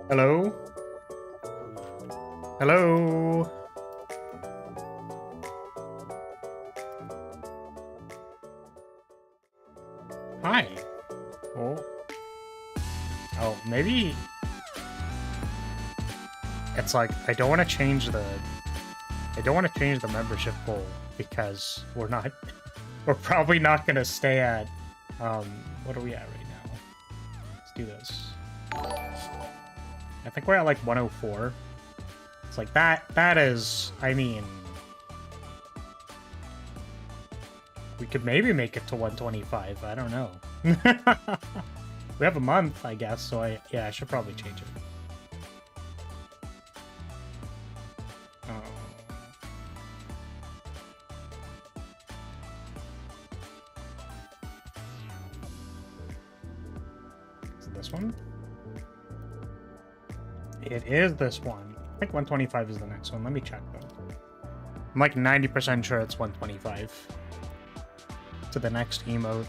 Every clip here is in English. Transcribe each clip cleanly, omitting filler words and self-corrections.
Hello? Hello? Hi. Oh. Oh, maybe... It's like, I don't want to change the membership goal because we're probably not going to stay at, what are we at right now? Let's do this. I think we're at like 104. It's like that is, I mean, we could maybe make it to 125. I don't know. We have a month, I guess, so I should probably change it. Is it this one? It is this one. I think 125 is the next one. Let me check though. I'm like 90% sure it's 125. To the next emote.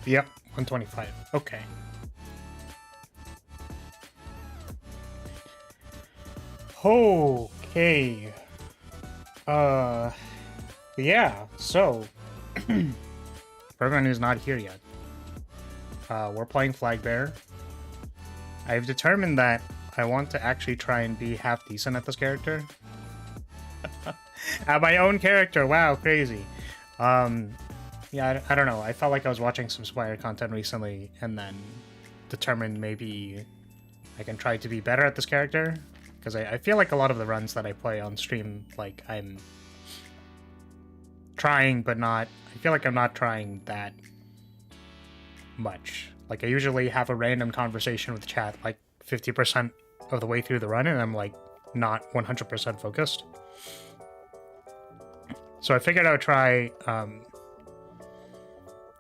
Yep, 125. Okay. Okay. Yeah, so for everyone who's not here yet, we're playing Flagbearer. I've determined that I want to actually try and be half decent at this character. At my own character, wow, crazy. Yeah, I don't know. I felt like I was watching some Spire content recently and then determined maybe I can try to be better at this character. Because I feel like a lot of the runs that I play on stream, like, I'm trying, but not... I feel like I'm not trying that much. Like, I usually have a random conversation with chat, like, 50% of the way through the run, and I'm, like, not 100% focused. So I figured I would try...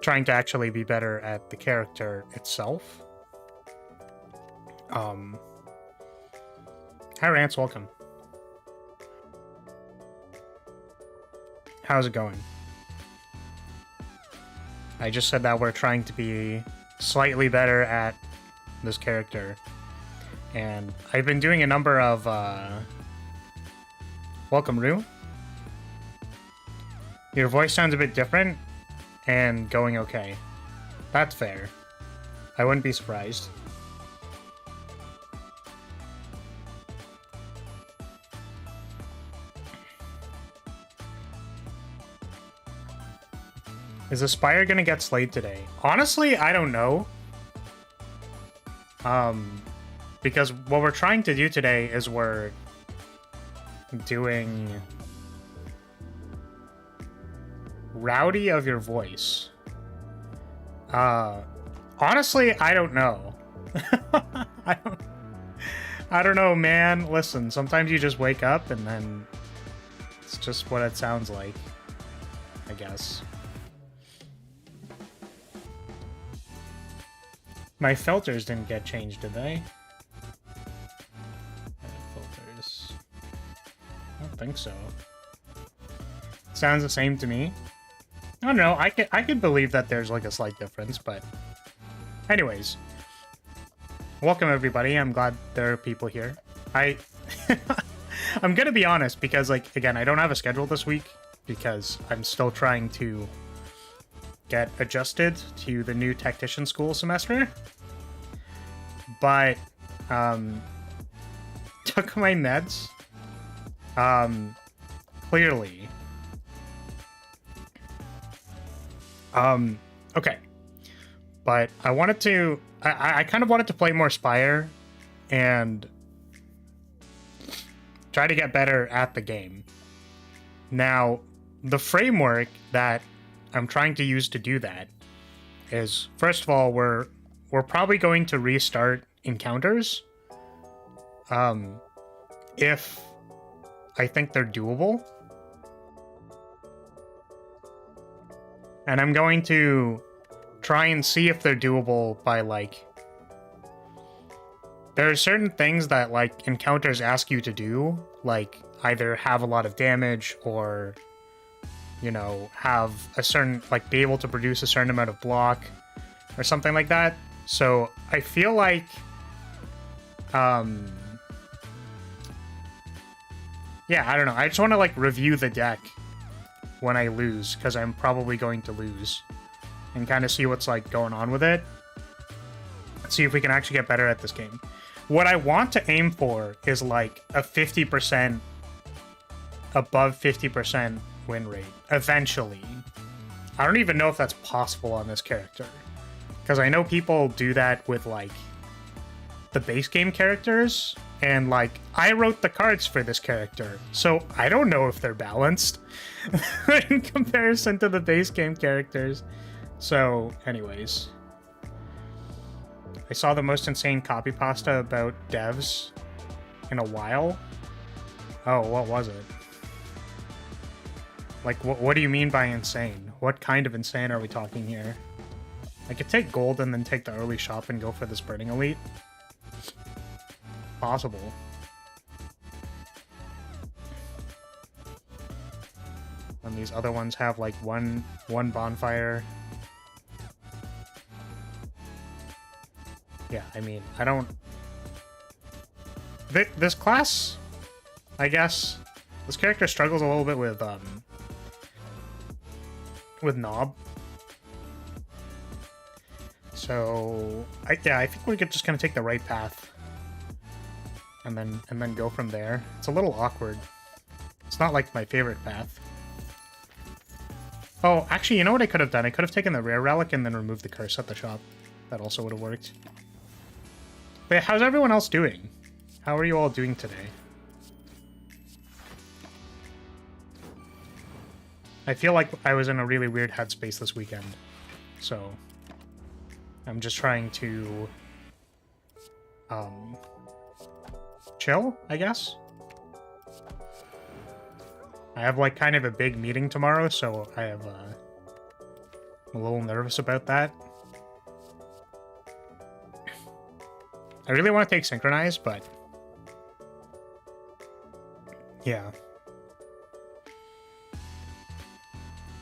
trying to actually be better at the character itself. Hi Rance, welcome. How's it going? I just said that we're trying to be slightly better at this character. And I've been doing a number of, Welcome, Rue. Your voice sounds a bit different. And going okay. That's fair. I wouldn't be surprised. Is the Spire gonna get slayed today? Honestly, I don't know. Because what we're trying to do today is we're doing... Rowdy of your voice. Honestly, I don't know. I don't know, man. Listen, sometimes you just wake up and then it's just what it sounds like, I guess. My filters didn't get changed, did they? Filters. I don't think so. Sounds the same to me. I don't know, I could believe that there's like a slight difference, but anyways. Welcome everybody, I'm glad there are people here. I'm gonna be honest, because like, again, I don't have a schedule this week, because I'm still trying to get adjusted to the new tactician school semester. But, took my meds, clearly. Okay. But I wanted to... I kind of wanted to play more Spire and try to get better at the game. Now, the framework that I'm trying to use to do that is, first of all, we're probably going to restart encounters. if I think they're doable. And I'm going to try and see if they're doable by, like... There are certain things that, like, encounters ask you to do, like, either have a lot of damage or, you know, have a certain, like, be able to produce a certain amount of block or something like that. So I feel like, yeah, I don't know. I just want to, like, review the deck when I lose, because I'm probably going to lose, and kind of see what's, like, going on with it. See if we can actually get better at this game. What I want to aim for is, like, a 50%, above 50% win rate, eventually. I don't even know if that's possible on this character, because I know people do that with, like, the base game characters, and, like, I wrote the cards for this character, so I don't know if they're balanced in comparison to the base game characters. So, anyways. I saw the most insane copy pasta about devs in a while. Oh, what was it? Like, what do you mean by insane? What kind of insane are we talking here? I could take gold and then take the early shop and go for this burning elite. Possible. And these other ones have, like, one bonfire. Yeah, I mean, I don't... This class, I guess, this character struggles a little bit with Knob. So, yeah, I think we're just gonna take the right path. And then go from there. It's a little awkward. It's not, like, my favorite path. Oh, actually, you know what I could have done? I could have taken the rare relic and then removed the curse at the shop. That also would have worked. But how's everyone else doing? How are you all doing today? I feel like I was in a really weird headspace this weekend. So, I'm just trying to, chill, I guess? I have, like, kind of a big meeting tomorrow, so I have, I'm a little nervous about that. I really want to take Synchronize, but... yeah.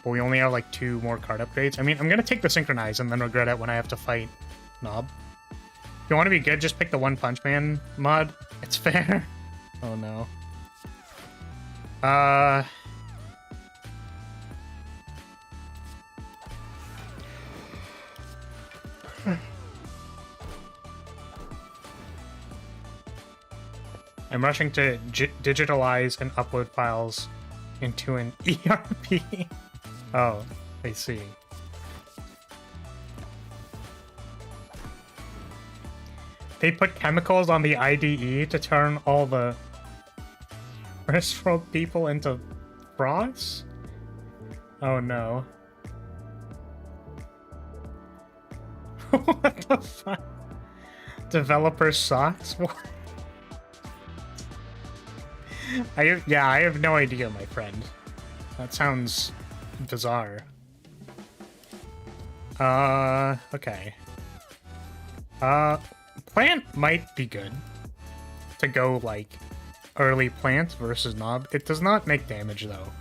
But we only have, like, 2 more card upgrades. I mean, I'm gonna take the Synchronize and then regret it when I have to fight Knob. If you want to be good, just pick the One Punch Man mod. It's fair. Oh, no. I'm rushing to digitalize and upload files into an ERP. Oh, I see. They put chemicals on the IDE to turn all the first world people into frogs? Oh no. What the fuck? Developer socks? I have no idea, my friend. That sounds bizarre. Okay. Plant might be good to go, like, early plant versus Knob. It does not make damage, though.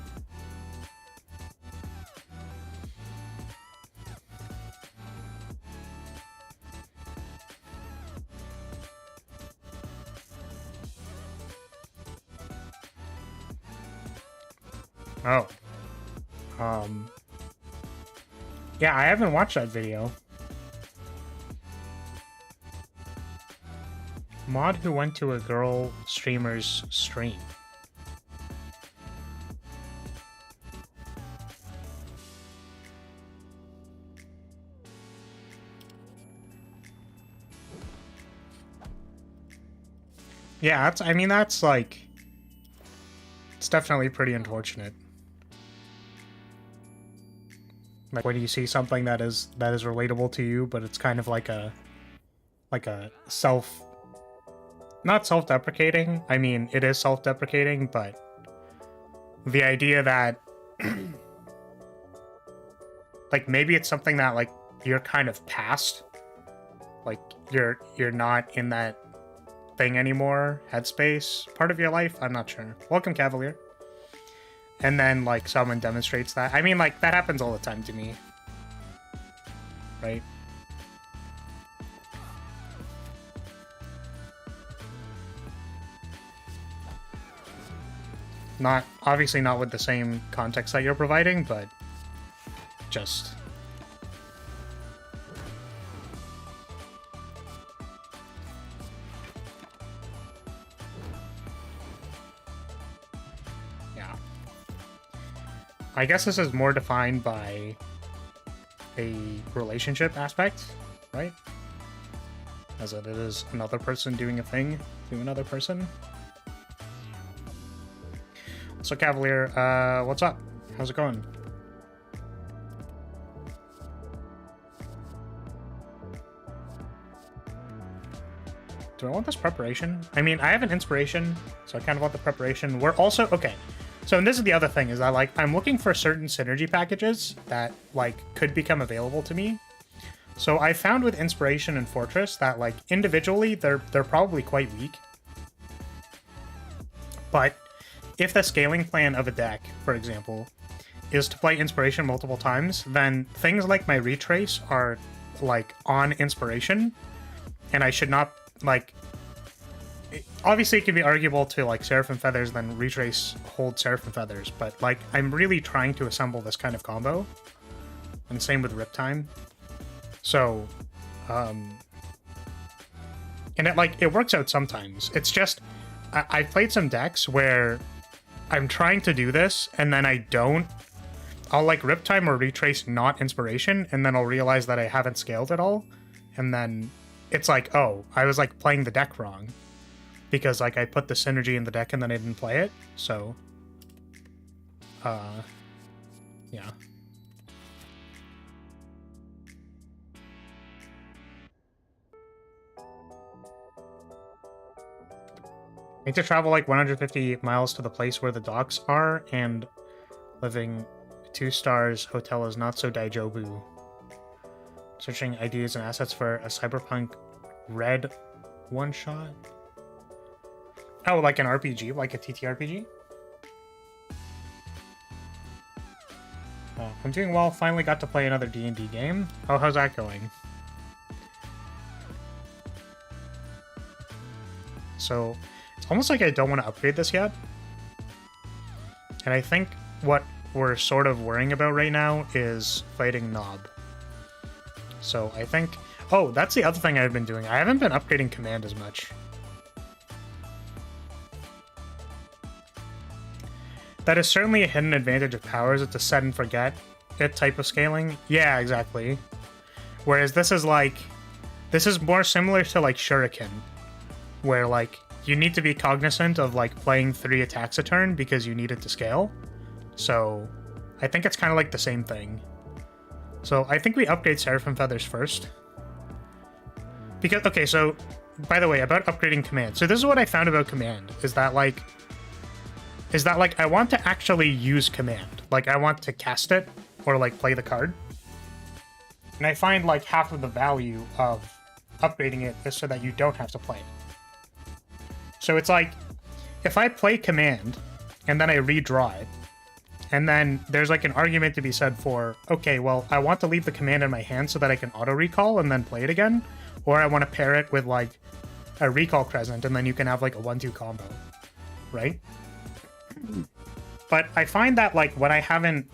Oh. Yeah, I haven't watched that video. Mod who went to a girl streamer's stream. Yeah, I mean, that's like... It's definitely pretty unfortunate. Like when you see something that is relatable to you, but it's kind of like a not self-deprecating. I mean, it is self-deprecating, but the idea that like maybe it's something that like you're kind of past, like you're not in that thing anymore, headspace part of your life. I'm not sure. Welcome, Cavalier. And then like someone demonstrates that. I mean, like that happens all the time to me, right? Not obviously not with the same context that you're providing, but just yeah. I guess this is more defined by a relationship aspect, right? As it is another person doing a thing to another person. So Cavalier, what's up? How's it going? Do I want this preparation? I mean, I have an inspiration, so I kind of want the preparation. We're also, okay. So, and this is the other thing, is that, like, I'm looking for certain synergy packages that, like, could become available to me. So I found with Inspiration and Fortress that, like, individually, they're probably quite weak. But if the scaling plan of a deck, for example, is to play Inspiration multiple times, then things like my Retrace are, like, on Inspiration, and I should not, like... Obviously, it can be arguable to, like, Seraphim Feathers, then Retrace hold Seraphim Feathers, but, like, I'm really trying to assemble this kind of combo. And same with Riptime. So, and it, like, it works out sometimes. It's just, I've played some decks where I'm trying to do this, and then I don't. I'll, like, Riptime or Retrace not Inspiration, and then I'll realize that I haven't scaled at all. And then it's like, oh, I was, like, playing the deck wrong. Because, like, I put the synergy in the deck and then I didn't play it, so... yeah. I need to travel, like, 150 miles to the place where the docks are, and living 2 stars hotel is not so daijobu. Searching ideas and assets for a cyberpunk red one-shot? Oh, like an RPG, like a TTRPG? I'm doing well. Finally got to play another D&D game. Oh, how's that going? So, it's almost like I don't want to upgrade this yet. And I think what we're sort of worrying about right now is fighting Nob. So, I think... Oh, that's the other thing I've been doing. I haven't been upgrading Command as much. That is certainly a hidden advantage of powers. It's a set and forget it type of scaling. Yeah, exactly. Whereas this is like... This is more similar to, like, Shuriken. Where, like, you need to be cognizant of, like, playing 3 attacks a turn because you need it to scale. So, I think it's kind of like the same thing. So, I think we upgrade Seraphim Feathers first. Because, okay, so, by the way, about upgrading Command. So this is what I found about Command, is that, like, I want to actually use Command. Like, I want to cast it, or, like, play the card. And I find, like, half of the value of upgrading it is so that you don't have to play it. So it's like, if I play Command, and then I redraw it, and then there's, like, an argument to be said for, okay, well, I want to leave the Command in my hand so that I can auto-recall and then play it again, or I want to pair it with, like, a Recall Crescent, and then you can have, like, a 1-2 combo, right? But I find that, like, when I haven't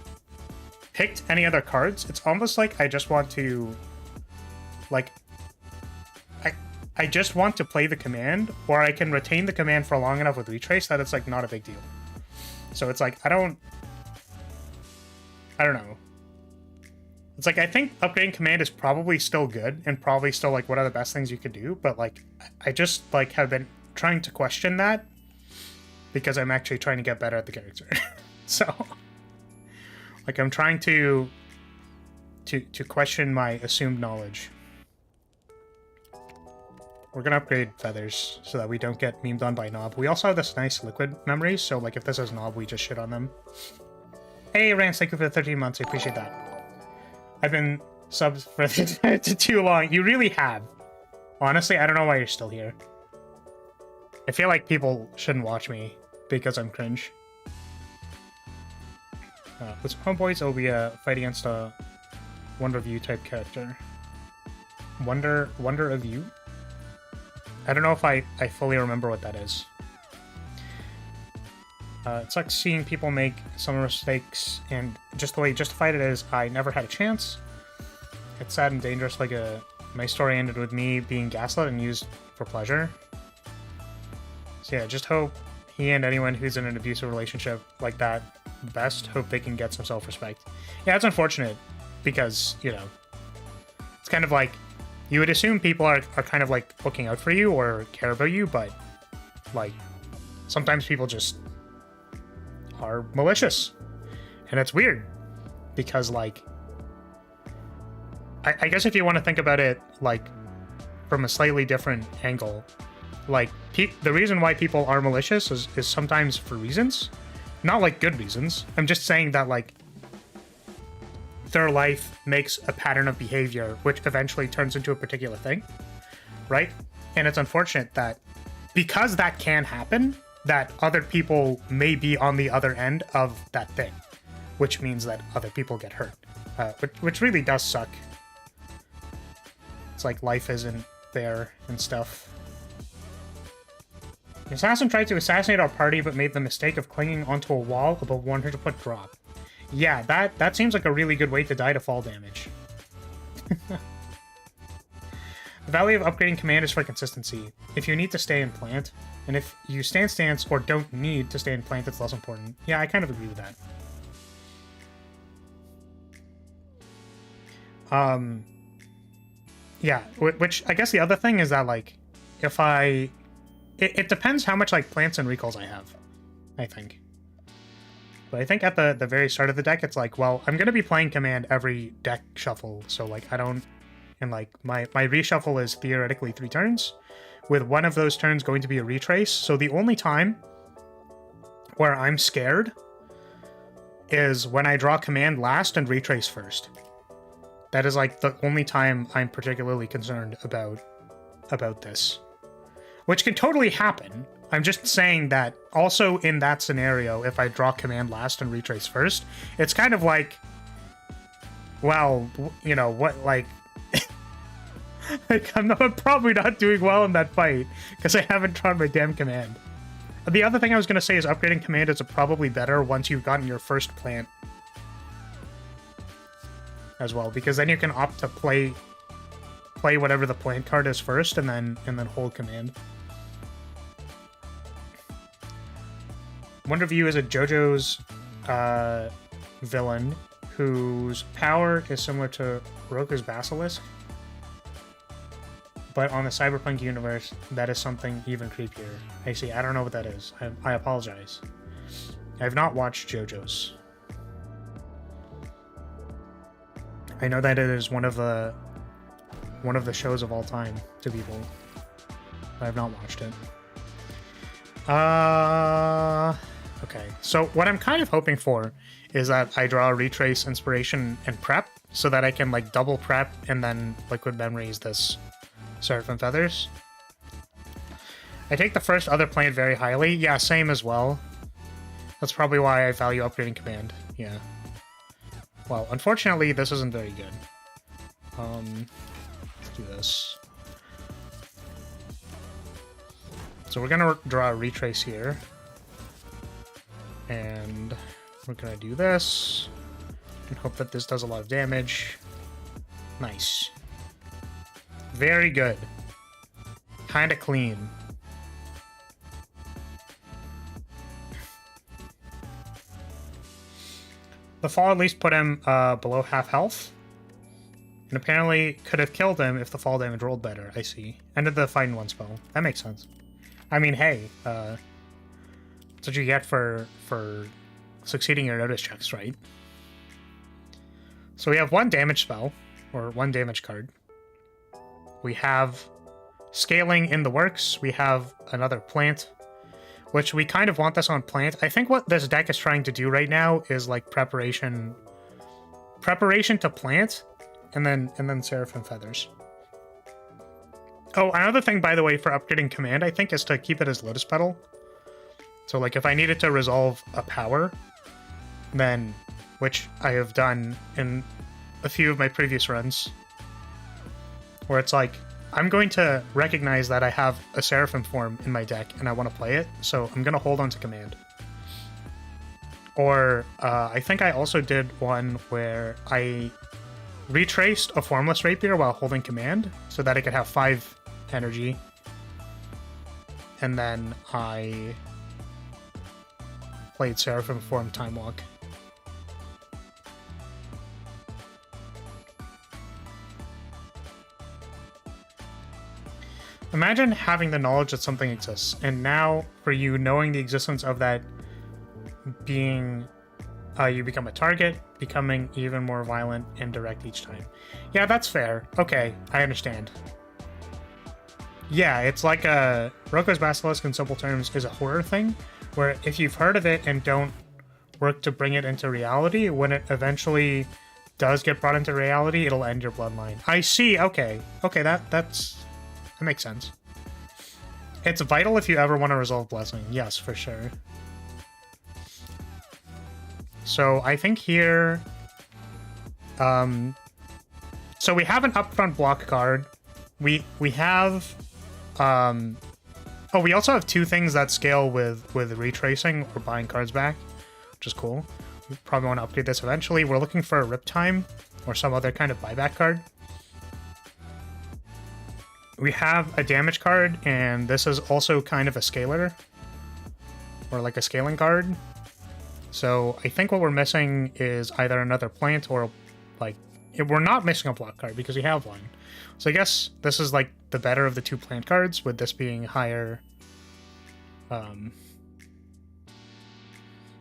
picked any other cards, it's almost like I just want to, like, I just want to play the Command, or I can retain the Command for long enough with Retrace that it's, like, not a big deal. So it's like, I don't know. It's like, I think upgrading Command is probably still good, and probably still, like, one of the best things you could do, but, like, I just, like, have been trying to question that, because I'm actually trying to get better at the character. So, like, I'm trying to question my assumed knowledge. We're gonna upgrade feathers so that we don't get memed on by Knob. We also have this nice liquid memory, so like if this is Knob, we just shit on them. Hey, Rance, thank you for the 13 months. I appreciate that. I've been subs for too long. You really have. Honestly, I don't know why you're still here. I feel like people shouldn't watch me because I'm cringe. With homeboys, it'll be a fight against a Wonder of You type character. Wonder of You? I don't know if I fully remember what that is. It's like seeing people make some mistakes, and just the way justified it is, I never had a chance. It's sad and dangerous, like my story ended with me being gaslit and used for pleasure. So yeah, just hope he and anyone who's in an abusive relationship like that, best hope they can get some self-respect. Yeah, it's unfortunate, because, you know, it's kind of like, you would assume people are kind of like looking out for you or care about you, but like, sometimes people just are malicious. And it's weird, because like, I guess if you want to think about it like from a slightly different angle, like the reason why people are malicious is sometimes for reasons, not like good reasons. I'm just saying that like their life makes a pattern of behavior which eventually turns into a particular thing, right? And it's unfortunate that because that can happen, that other people may be on the other end of that thing, which means that other people get hurt, which really does suck. It's like life isn't fair and stuff. The assassin tried to assassinate our party but made the mistake of clinging onto a wall above 100-foot drop. Yeah, that seems like a really good way to die to fall damage. The value of upgrading command is for consistency. If you need to stay in plant, and if you stay in stance or don't need to stay in plant, it's less important. Yeah, I kind of agree with that. Yeah, which I guess the other thing is that, like, if it depends how much, like, plants and recalls I have, I think. But I think at the very start of the deck, it's like, well, I'm going to be playing command every deck shuffle, so, like, I don't... And, like, my reshuffle is theoretically 3 turns, with one of those turns going to be a retrace, so the only time where I'm scared is when I draw command last and retrace first. That is, like, the only time I'm particularly concerned about this. Which can totally happen. I'm just saying that also in that scenario, if I draw command last and retrace first, it's kind of like, well, you know, what, like... like, I'm probably not doing well in that fight, because I haven't drawn my damn command. The other thing I was going to say is upgrading command is probably better once you've gotten your first plant as well, because then you can opt to play whatever the plant card is first, and then hold command. Wonder of You is a JoJo's villain whose power is similar to Roku's Basilisk, but on the Cyberpunk universe, that is something even creepier. I see. I don't know what that is. I apologize. I have not watched JoJo's. I know that it is one of the shows of all time to people, but I have not watched it. Okay. So what I'm kind of hoping for is that I draw a retrace, inspiration, and prep, so that I can like double prep and then liquid memories this Surf and Feathers. I take the first other plant very highly. Yeah, same as well. That's probably why I value upgrading command. Yeah. Well, unfortunately, this isn't very good. Let's do this. So we're gonna draw a retrace here. And we're gonna do this. And hope that this does a lot of damage. Nice. Very good. Kinda clean. The fall at least put him below half health. And apparently could have killed him if the fall damage rolled better. I see. Ended the fight in 1 spell. That makes sense. I mean, hey, that's what you get for succeeding your notice checks, right? So we have 1 damage spell, or 1 damage card. We have scaling in the works. We have another plant, which we kind of want this on plant. I think what this deck is trying to do right now is like preparation to plant, and then Seraphim Feathers. Oh, another thing, by the way, for upgrading command, I think, is to keep it as Lotus Petal. So, like, if I needed to resolve a power, then, which I have done in a few of my previous runs, where it's like, I'm going to recognize that I have a Seraphim form in my deck and I want to play it, so I'm going to hold on to command. Or, I think I also did one where I retraced a Formless Rapier while holding command, so that I could have 5 energy. And then I played Seraphim form Time Walk. Imagine having the knowledge that something exists, and now for you knowing the existence of that being, you become a target, becoming even more violent and direct each time. Yeah, that's fair. Okay, I understand. Yeah, it's like Roko's Basilisk in simple terms is a horror thing, where if you've heard of it and don't work to bring it into reality, when it eventually does get brought into reality, it'll end your bloodline. I see, okay. Okay, that makes sense. It's vital if you ever want to resolve Blessing. Yes, for sure. So I think here... so we have an upfront block card. We have... oh, we also have 2 things that scale with retracing or buying cards back, which is cool. We probably want to upgrade this eventually. We're looking for a Riptime or some other kind of buyback card. We have a damage card, and this is also kind of a scaler, or like a scaling card. So I think what we're missing is either another plant or like, we're not missing a block card because we have one. So I guess this is like the better of the 2 plant cards, with this being higher.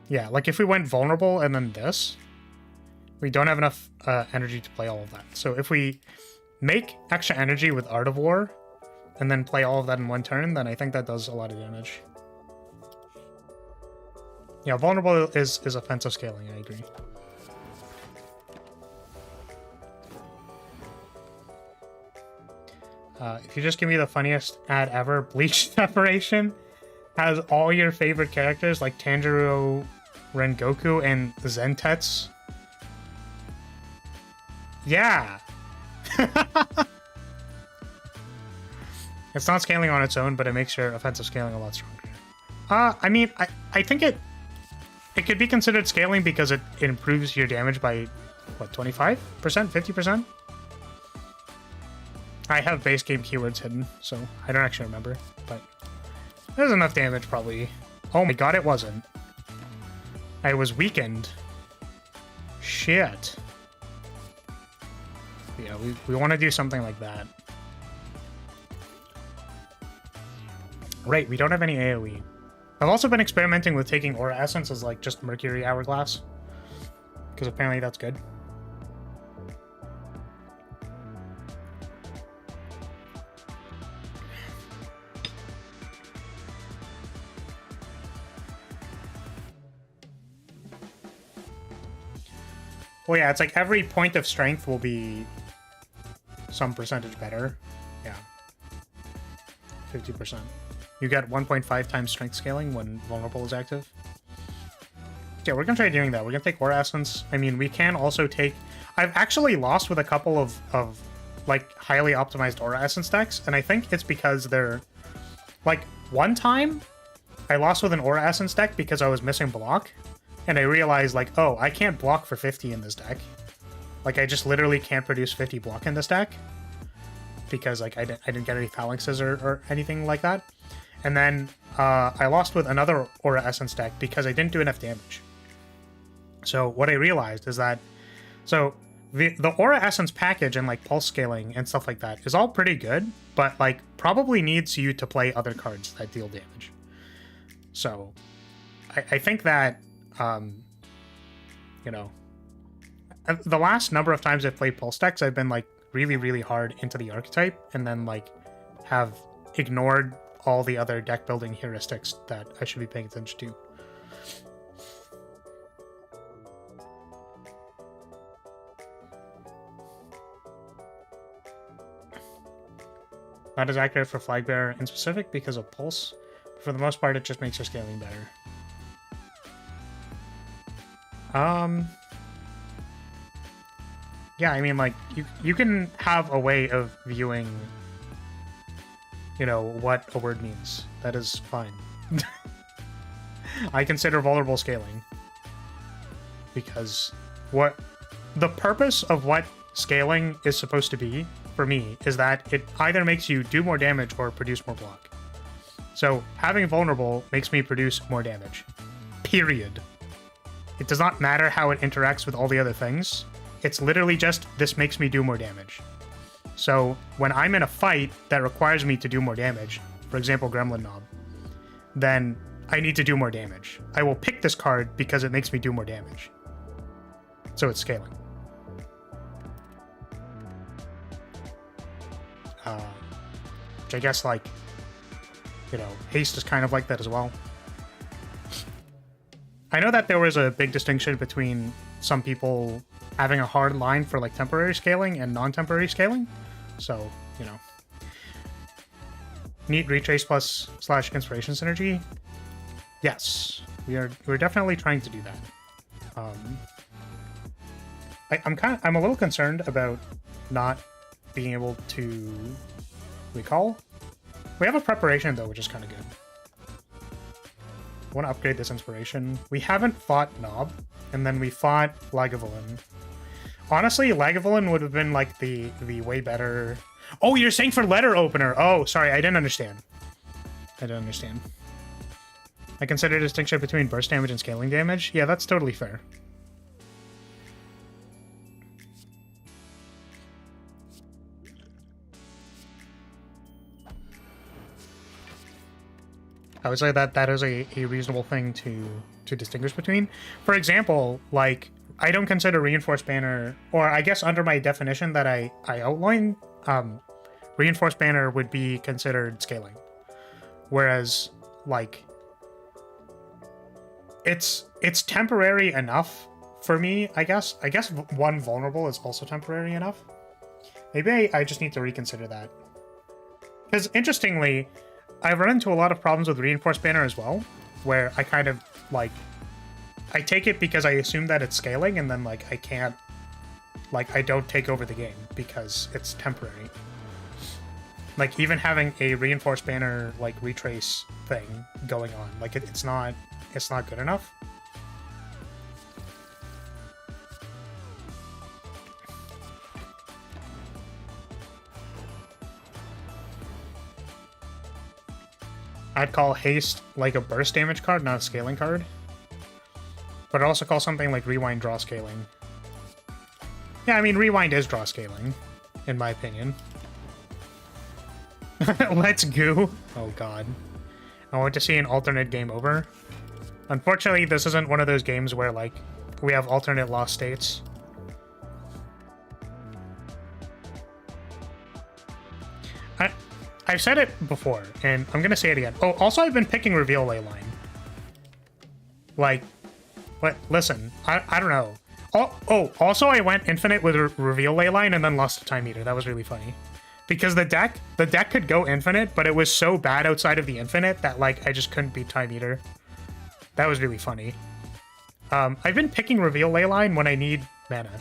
Yeah, like if we went vulnerable and then this, we don't have enough energy to play all of that. So if we make extra energy with Art of War and then play all of that in one turn, then I think that does a lot of damage. Yeah, vulnerable is offensive scaling, I agree. If you just give me the funniest ad ever, Bleach Separation has all your favorite characters like Tanjiro, Rengoku, and Zentetsu. Yeah! It's not scaling on its own, but it makes your offensive scaling a lot stronger. I mean, I think it could be considered scaling because it improves your damage by, what, 25%? 50%? I have base game keywords hidden, so I don't actually remember, but there's enough damage, probably. Oh my god, it wasn't. I was weakened. Shit. Yeah, we want to do something like that. Right, we don't have any AoE. I've also been experimenting with taking Aura Essence as like just Mercury Hourglass, because apparently that's good. Well, yeah, it's like every point of strength will be some percentage better. Yeah. 50%. You get 1.5 times strength scaling when vulnerable is active. Yeah, we're gonna try doing that. We're gonna take Aura Essence. I mean, we can also take... I've actually lost with a couple of like, highly optimized Aura Essence decks, and I think it's because they're... Like, one time, I lost with an Aura Essence deck because I was missing block, and I realized, like, oh, I can't block for 50 in this deck. Like, I just literally can't produce 50 block in this deck, because, like, I didn't get any phalanxes or anything like that. And then I lost with another Aura Essence deck because I didn't do enough damage. So what I realized is that... So the Aura Essence package and, like, pulse scaling and stuff like that is all pretty good, but, like, probably needs you to play other cards that deal damage. So I think that... you know, the last number of times I've played pulse decks, I've been like really, really hard into the archetype and then like have ignored all the other deck building heuristics that I should be paying attention to. Not as accurate for Flagbearer in specific because of pulse. But for the most part, it just makes your scaling better. Yeah, I mean, like, you can have a way of viewing, you know, what a word means. That is fine. I consider vulnerable scaling. Because the purpose of what scaling is supposed to be, for me, is that it either makes you do more damage or produce more block. So having vulnerable makes me produce more damage. Period. It does not matter how it interacts with all the other things. It's literally just, this makes me do more damage. So when I'm in a fight that requires me to do more damage, for example, Gremlin Knob, then I need to do more damage. I will pick this card because it makes me do more damage. So it's scaling. Which I guess, like, you know, haste is kind of like that as well. I know that there was a big distinction between some people having a hard line for, like, temporary scaling and non-temporary scaling. So, you know. Need retrace plus / inspiration synergy? Yes. We're definitely trying to do that. I'm a little concerned about not being able to recall. We have a preparation though, which is kind of good. I want to upgrade this inspiration. We haven't fought Knob, and then we fought Lagavulin. Honestly, Lagavulin would have been like the way better. Oh, you're saying for letter opener. Oh, sorry, I didn't understand. I consider a distinction between burst damage and scaling damage. Yeah, that's totally fair. I would say that is a reasonable thing to distinguish between. For example, like, I don't consider Reinforced Banner, or I guess under my definition that I outlined, Reinforced Banner would be considered scaling. Whereas, like, it's temporary enough for me, I guess. I guess one vulnerable is also temporary enough. Maybe I just need to reconsider that. Because, interestingly, I've run into a lot of problems with Reinforced Banner as well, where I kind of, like, I take it because I assume that it's scaling, and then, like, I can't, like, I don't take over the game because it's temporary. Like, even having a Reinforced Banner, like, retrace thing going on, like, it's not good enough. I'd call haste like a burst damage card, not a scaling card. But I'd also call something like rewind draw scaling. Yeah, I mean, rewind is draw scaling, in my opinion. Let's go. Oh god. I want to see an alternate game over. Unfortunately, this isn't one of those games where, like, we have alternate lost states. I've said it before, and I'm gonna say it again. Oh, also, I've been picking Reveal Leyline. Like, what? Listen, I don't know. Oh, also, I went infinite with Reveal Leyline and then lost to Time Eater. That was really funny. Because the deck could go infinite, but it was so bad outside of the infinite that, like, I just couldn't beat Time Eater. That was really funny. I've been picking Reveal Leyline when I need mana.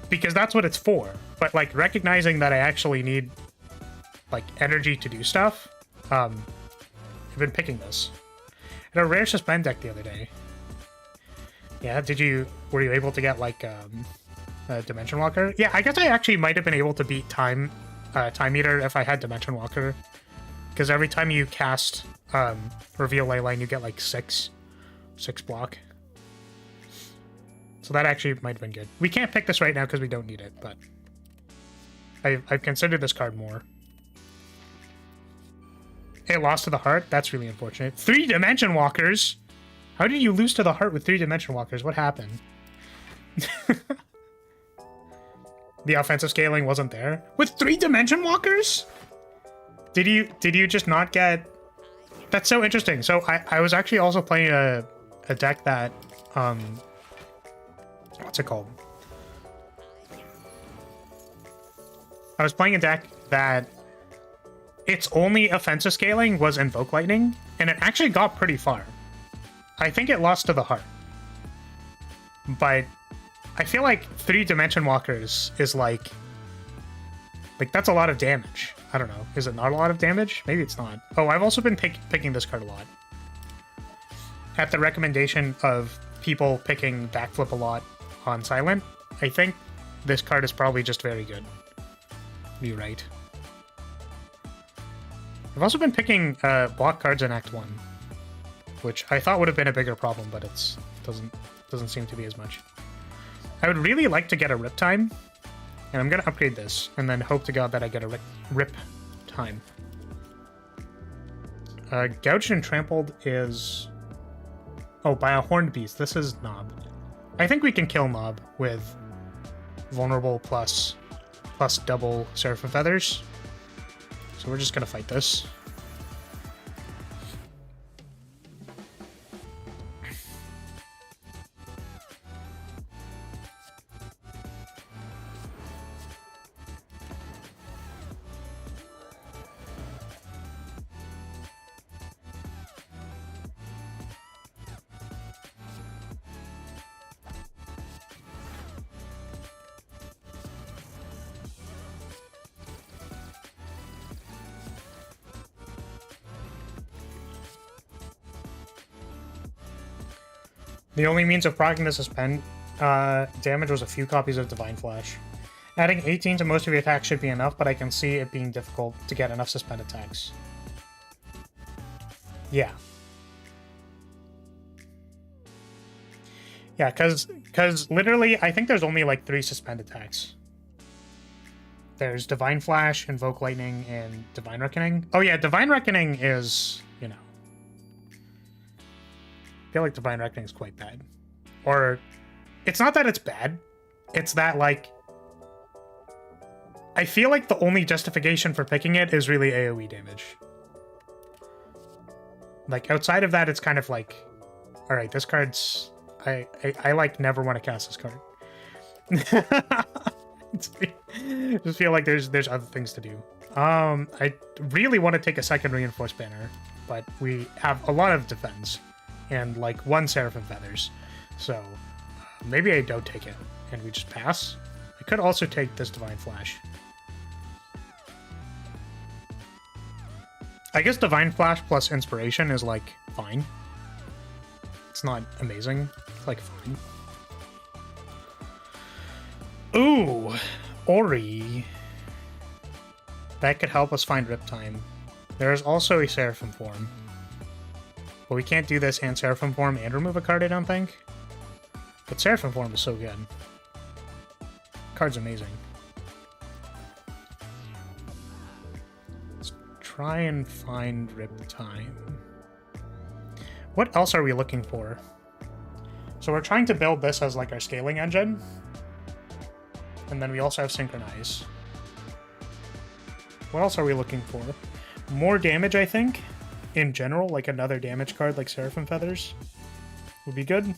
Because that's what it's for. But, like, recognizing that I actually need, like, energy to do stuff, I've been picking this. I had a rare suspend deck the other day. Yeah, were you able to get, like, a Dimension Walker? Yeah, I guess I actually might have been able to beat Time Eater if I had Dimension Walker. Because every time you cast Reveal Leyline, you get, like, 6 block. So that actually might have been good. We can't pick this right now because we don't need it, but I've considered this card more. It lost to the heart? That's really unfortunate. 3 Dimension Walkers? How did you lose to the heart with 3 Dimension Walkers? What happened? The offensive scaling wasn't there. With 3 dimension walkers? Did you just not get... That's so interesting. So I was actually also playing a deck that what's it called? I was playing a deck that its only offensive scaling was Invoke Lightning, and it actually got pretty far. I think it lost to the heart. But I feel like 3 dimension walkers is like that's a lot of damage. I don't know. Is it not a lot of damage? Maybe it's not. Oh, I've also been picking this card a lot. At the recommendation of people picking Backflip a lot on Silent, I think this card is probably just very good. Be right. I've also been picking block cards in Act 1, which I thought would have been a bigger problem, but it doesn't seem to be as much. I would really like to get a Rip Time, and I'm going to upgrade this, and then hope to God that I get a Rip Time. Gouged and Trampled is... Oh, by a Horned Beast. This is Knob. I think we can kill Knob with Vulnerable plus double Seraphim Feathers. So we're just going to fight this. The only means of proccing the suspend damage was a few copies of Divine Flash. Adding 18 to most of your attacks should be enough, but I can see it being difficult to get enough suspend attacks. Yeah. Yeah, because literally, I think there's only like 3 suspend attacks. There's Divine Flash, Invoke Lightning, and Divine Reckoning. Oh yeah, Divine Reckoning is, you know... I feel like Divine Reckoning is quite bad. Or, it's not that it's bad. It's that, like... I feel like the only justification for picking it is really AoE damage. Like, outside of that, it's kind of like... Alright, this card's... I like, never want to cast this card. Just feel like there's other things to do. I really want to take a second Reinforced Banner, but we have a lot of defense. And like 1 Seraphim Feathers. So maybe I don't take it and we just pass. I could also take this Divine Flash. I guess Divine Flash plus Inspiration is like fine. It's not amazing. It's like fine. Ooh, Ori. That could help us find Rip Time. There is also a Seraphim form. But we can't do this and Seraphim form and remove a card, I don't think. But Seraphim form is so good. Card's amazing. Let's try and find Rip Time. What else are we looking for? So we're trying to build this as like our scaling engine. And then we also have Synchronize. What else are we looking for? More damage, I think. In general, like another damage card like Seraphim Feathers would be good.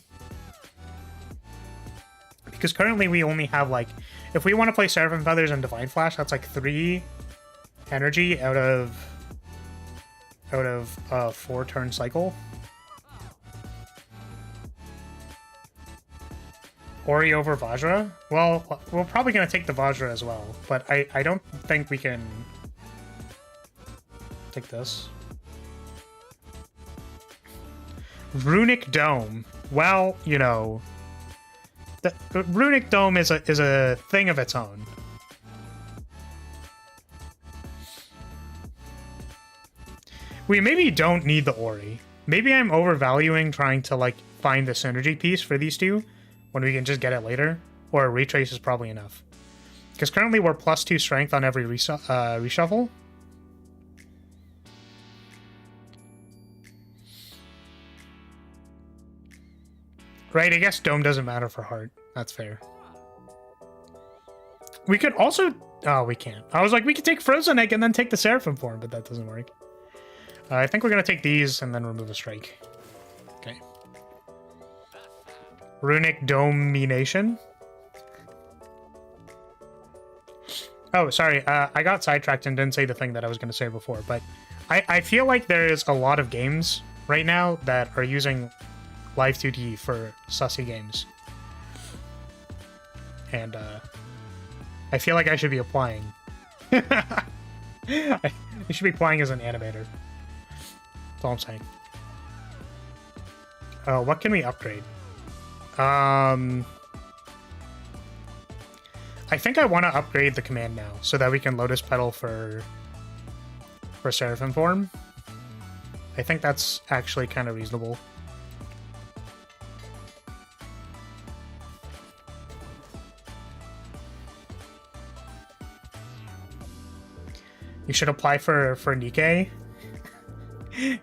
Because currently we only have like... If we want to play Seraphim Feathers and Divine Flash, that's like 3 energy out of a 4-turn cycle. Ori over Vajra? Well, we're probably going to take the Vajra as well, but I don't think we can take this. Runic Dome. Well, you know, the Runic Dome is a thing of its own. We maybe don't need the Ori. Maybe I'm overvaluing trying to like find the synergy piece for these two when we can just get it later, or a Retrace is probably enough. Because currently we're +2 strength on every reshuffle. Right, I guess Dome doesn't matter for Heart. That's fair. We could also... Oh, we can't. I was like, we could take Frozen Egg and then take the Seraphim form, but that doesn't work. I think we're going to take these and then remove a strike. Okay. Runic Domination. Oh, sorry. I got sidetracked and didn't say the thing that I was going to say before, but I feel like there's a lot of games right now that are using Live 2D for sussy games. And I feel like I should be applying. I should be applying as an animator. That's all I'm saying. Oh, what can we upgrade? I think I want to upgrade the command now so that we can Lotus Petal for Seraphim form. I think that's actually kind of reasonable. You should apply for Nikkei.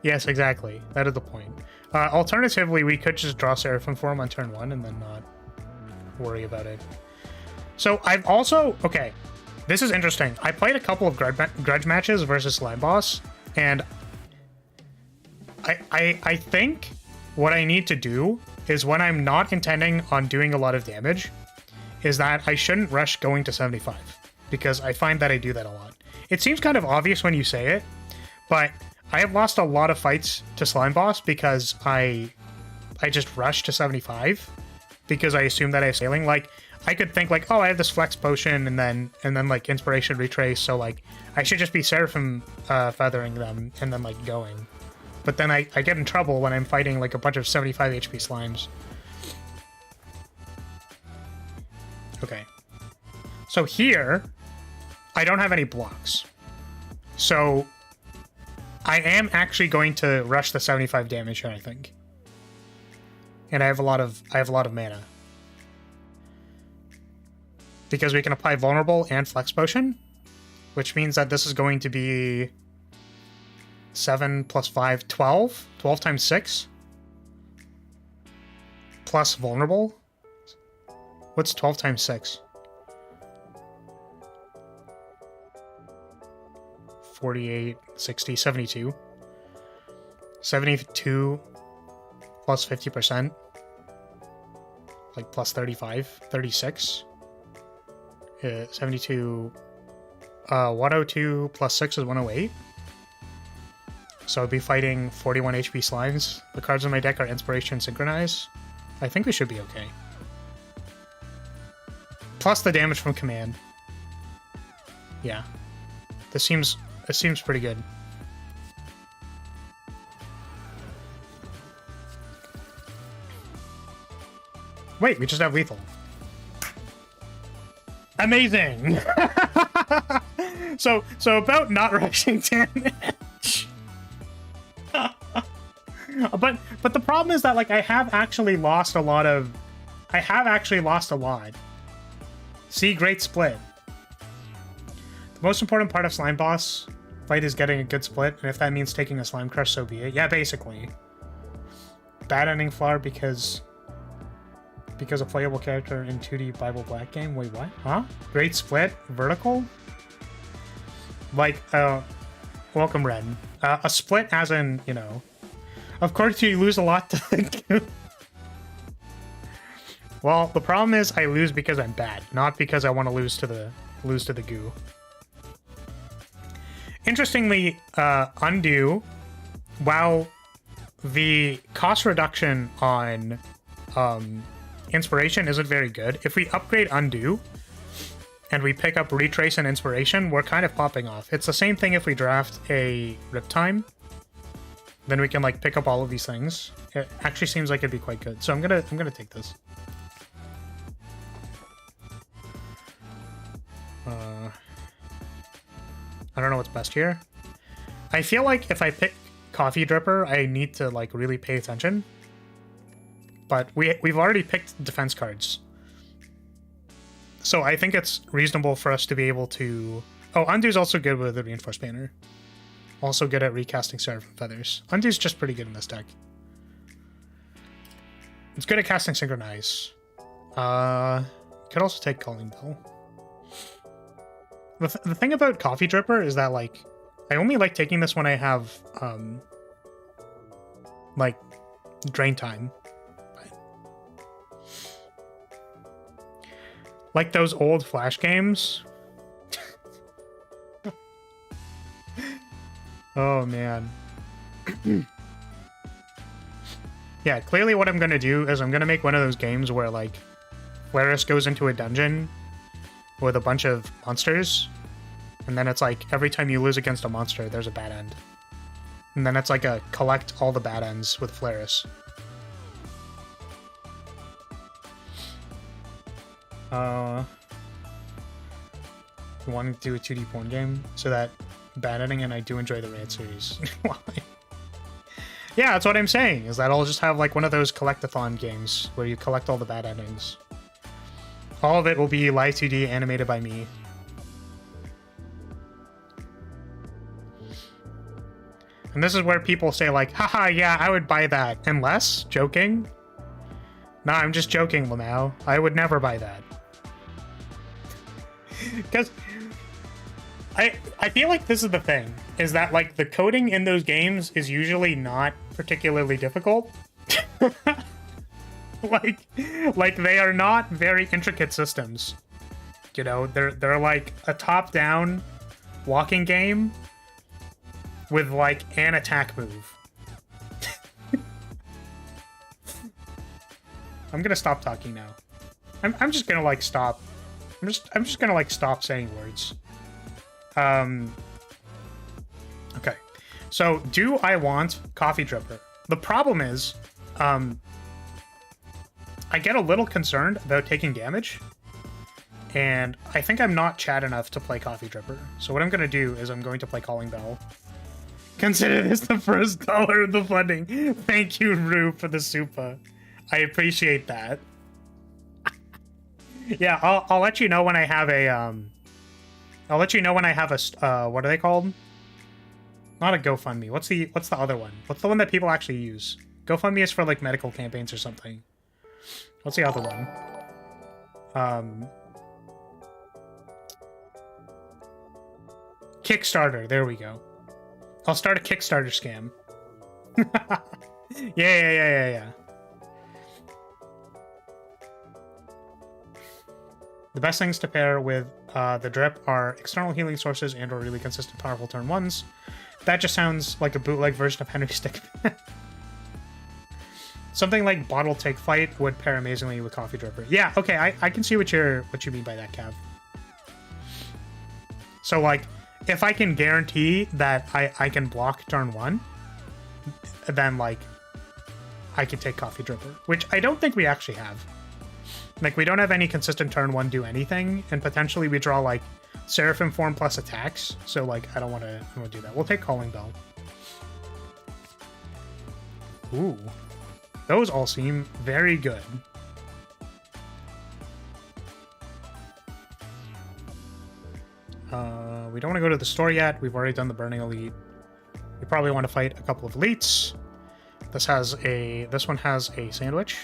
Yes, exactly. That is the point. Alternatively, we could just draw Seraphim form on turn 1 and then not worry about it. So I've also... Okay, this is interesting. I played a couple of grudge matches versus Slime Boss, and I think what I need to do is when I'm not intending on doing a lot of damage, is that I shouldn't rush going to 75, because I find that I do that a lot. It seems kind of obvious when you say it, but I have lost a lot of fights to Slime Boss because I just rushed to 75 because I assumed that I was failing. Like, I could think like, oh, I have this flex potion and then like inspiration retrace, so like I should just be Seraphim feathering them and then like going. But then I get in trouble when I'm fighting like a bunch of 75 HP slimes. Okay. So here, I don't have any blocks. So I am actually going to rush the 75 damage here, I think. And I have a lot of mana. Because we can apply Vulnerable and Flex Potion, which means that this is going to be 7 plus 5, 12. 12 times 6. Plus Vulnerable. What's 12 times 6? 48, 60, 72. 72 plus 50%. Like plus 35, 36. 72. 102 plus 6 is 108. So I'd be fighting 41 HP slimes. The cards in my deck are Inspiration and Synchronize. I think we should be okay. Plus the damage from command. Yeah. This seems pretty good. Wait, we just have lethal. Amazing! So about not rushing damage. But the problem is that like I have actually lost a lot. See, great split. The most important part of Slime Boss fight is getting a good split, and if that means taking a Slime Crush, so be it. Yeah, basically. Bad ending flower because a playable character in 2D Bible Black game. Wait, what? Huh? Great split? Vertical? Like, welcome, Ren. A split as in, you know... Of course you lose a lot to the goo. Well, the problem is I lose because I'm bad, not because I want to lose to the goo. Interestingly, Undo, while the cost reduction on Inspiration isn't very good, if we upgrade Undo and we pick up Retrace and Inspiration, we're kind of popping off. It's the same thing if we draft a Riptime. Then we can like pick up all of these things. It actually seems like it'd be quite good. So I'm gonna take this. I don't know what's best here. I feel like if I pick Coffee Dripper, I need to like really pay attention. But we've already picked defense cards. So I think it's reasonable for us to be able to... Oh, Undo's also good with the Reinforced Banner. Also good at recasting Seraphim Feathers. Undo's just pretty good in this deck. It's good at casting Synchronize. Could also take Calling Bell. the thing about Coffee Dripper is that, like, I only like taking this when I have, like, drain time. Like those old Flash games. Oh, man. Yeah, clearly what I'm gonna do is I'm gonna make one of those games where, like, Flaris goes into a dungeon with a bunch of monsters, and then it's like, every time you lose against a monster, there's a bad end. And then it's like a collect all the bad ends with Flaris. Want to do a 2D porn game so that bad ending, and I do enjoy the Raid series. Yeah, that's what I'm saying, is that I'll just have like one of those collectathon games where you collect all the bad endings. All of it will be live 2D animated by me. And this is where people say like, haha, yeah, I would buy that. Unless, joking? Nah, I'm just joking, Lamau. I would never buy that. Because I feel like this is the thing, is that like the coding in those games is usually not particularly difficult. like they are not very intricate systems. You know, they're like a top-down walking game with like an attack move. I'm gonna stop talking now. I'm just gonna like stop. I'm just gonna like stop saying words. Okay. So, do I want Coffee Dripper? The problem is, I get a little concerned about taking damage, and I think I'm not Chad enough to play Coffee Dripper. So what I'm gonna do is I'm going to play Calling Bell. Consider this the first dollar of the funding. Thank you, Rue, for the super. I appreciate that. Yeah, I'll let you know when I have a I'll let you know when I have a what are they called? Not a GoFundMe. What's the other one? What's the one that people actually use? GoFundMe is for like medical campaigns or something. What's the other one? Kickstarter. There we go. I'll start a Kickstarter scam. Yeah. The best things to pair with the drip are external healing sources and or really consistent, powerful turn ones. That just sounds like a bootleg version of Henry Stickmin. Something like Bottle Take Flight would pair amazingly with Coffee Dripper. Yeah, okay, I can see what you mean by that, Cav. So, like, if I can guarantee that I can block turn one, then, like, I can take Coffee Dripper, which I don't think we actually have. Like, we don't have any consistent turn one do anything, and potentially we draw, like, Seraphim Form plus attacks, so, like, I don't want to do that. We'll take Calling Bell. Ooh. Those all seem very good. We don't want to go to the store yet. We've already done the Burning Elite. We probably want to fight a couple of elites. This one has a sandwich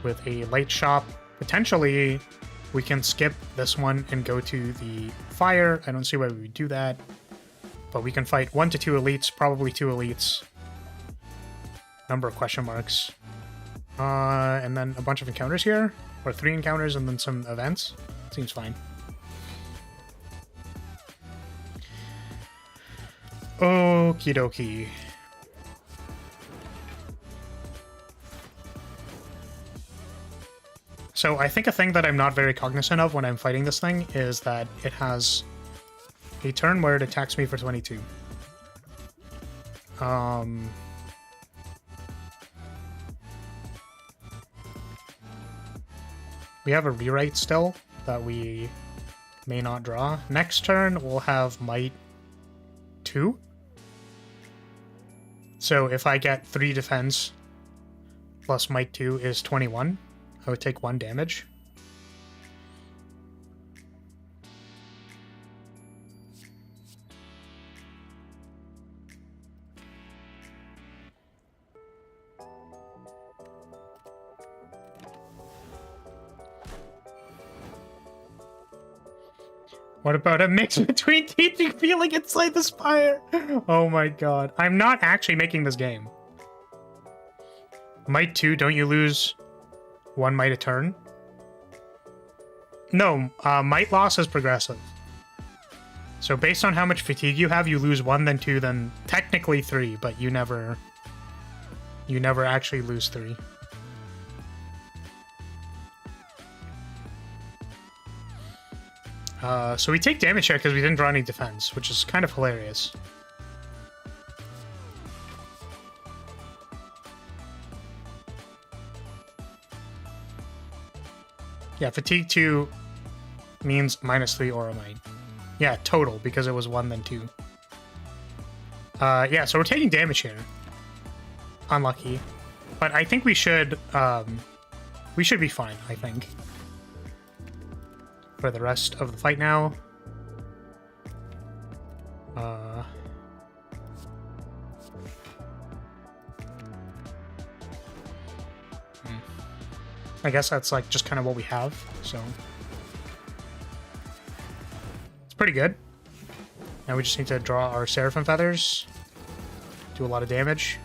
with a light shop. Potentially, we can skip this one and go to the fire. I don't see why we would do that. But we can fight 1 to 2 elites, probably 2 elites. Number of question marks. And then a bunch of encounters here. Or 3 encounters and then some events. Seems fine. Okie dokie. So I think a thing that I'm not very cognizant of when I'm fighting this thing is that it has a turn where it attacks me for 22. We have a rewrite still that we may not draw. Next turn, we'll have Might 2. So if I get 3 defense plus Might 2 is 21, I would take 1 damage. What about a mix between teaching feeling and Slay the Spire? Oh my god. I'm not actually making this game. Might 2, don't you lose 1 might a turn? No, might loss is progressive. So based on how much fatigue you have, you lose 1, then 2, then technically 3, but you never actually lose 3. So we take damage here because we didn't draw any defense, which is kind of hilarious. Yeah, fatigue 2 means -3 aura might. Yeah, total, because it was 1 then 2. Yeah, so we're taking damage here. Unlucky. But I think we should be fine, I think. For the rest of the fight now. I guess that's like just kind of what we have, so it's pretty good. Now we just need to draw our Seraphim Feathers, do a lot of damage.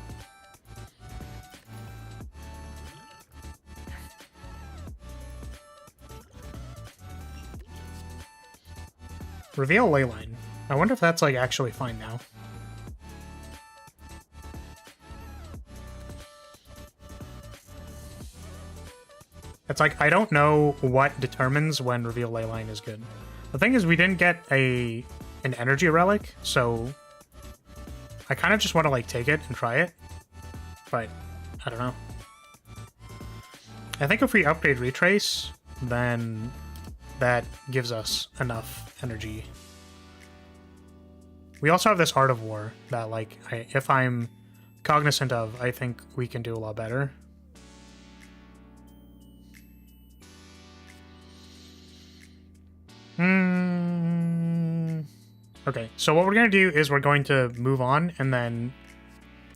Reveal Leyline. I wonder if that's like actually fine now. It's like, I don't know what determines when Reveal Leyline is good. The thing is, we didn't get an energy relic, so I kind of just want to like take it and try it, but I don't know. I think if we upgrade Retrace, then that gives us enough energy. We also have this Art of War that, like, if I'm cognizant of, I think we can do a lot better. Okay, so what we're going to do is we're going to move on and then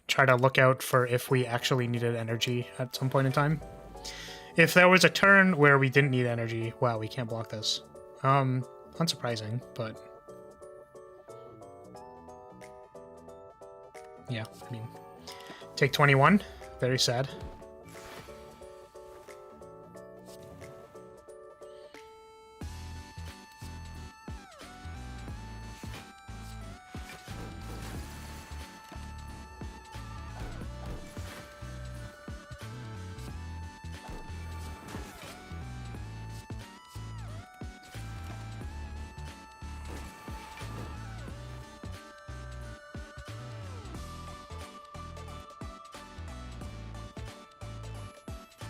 try to look out for if we actually needed energy at some point in time. If there was a turn where we didn't need energy, wow, we can't block this. Unsurprising, but yeah, I mean, take 21, very sad.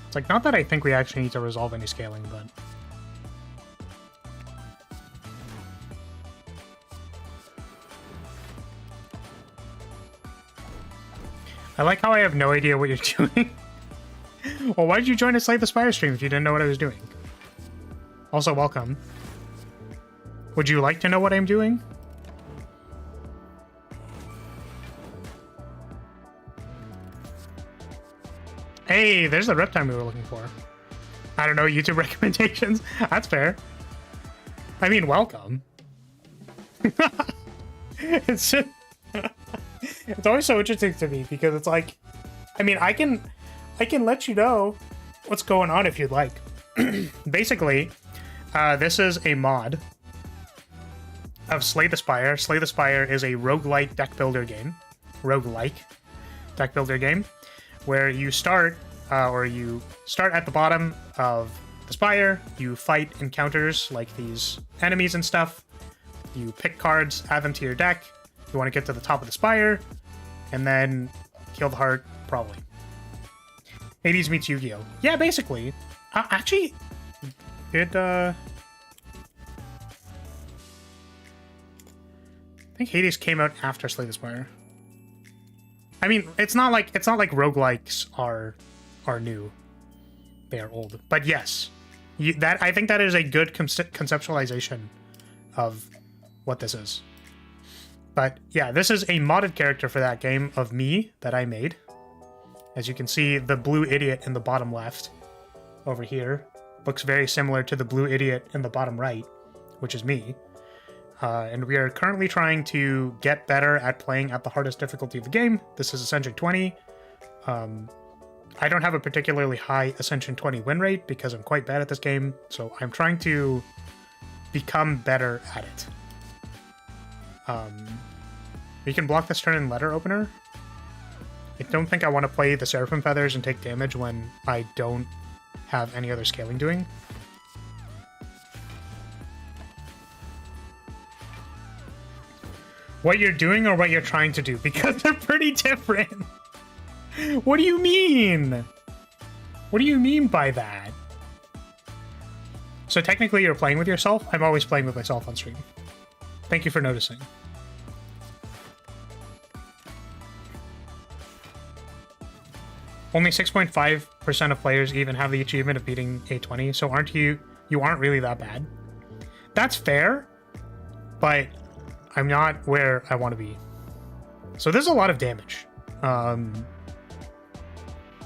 It's like, not that I think we actually need to resolve any scaling, but I like how I have no idea what you're doing. Well, why did you join a Slay the Spire stream if you didn't know what I was doing? Also, welcome. Would you like to know what I'm doing? Hey, there's the rep time we were looking for. I don't know, YouTube recommendations. That's fair. I mean, welcome. It's just, it's always so interesting to me because it's like, I mean, I can let you know what's going on if you'd like. Basically, this is a mod of Slay the Spire. Slay the Spire is a roguelite deck builder game. Roguelike deck builder game. Where you start at the bottom of the spire, you fight encounters like these enemies and stuff, you pick cards, add them to your deck, you want to get to the top of the spire, and then kill the heart, probably. Hades meets Yu-Gi-Oh! Yeah, basically. Actually, I think Hades came out after Slay the Spire. I mean, it's not like roguelikes are new; they are old. But yes, I think that is a good conceptualization of what this is. But yeah, this is a modded character for that game of me that I made. As you can see, the blue idiot in the bottom left over here looks very similar to the blue idiot in the bottom right, which is me. and we are currently trying to get better at playing at the hardest difficulty of the game. This is Ascension 20. I don't have a particularly high Ascension 20 win rate because I'm quite bad at this game, so I'm trying to become better at it. We can block this turn in letter opener. I don't think I want to play the Seraphim Feathers and take damage when I don't have any other scaling doing. What you're doing or what you're trying to do, because they're pretty different. What do you mean? What do you mean by that? So technically you're playing with yourself? I'm always playing with myself on stream. Thank you for noticing. Only 6.5% of players even have the achievement of beating A20, so you aren't really that bad. That's fair, but I'm not where I want to be. So there's a lot of damage. I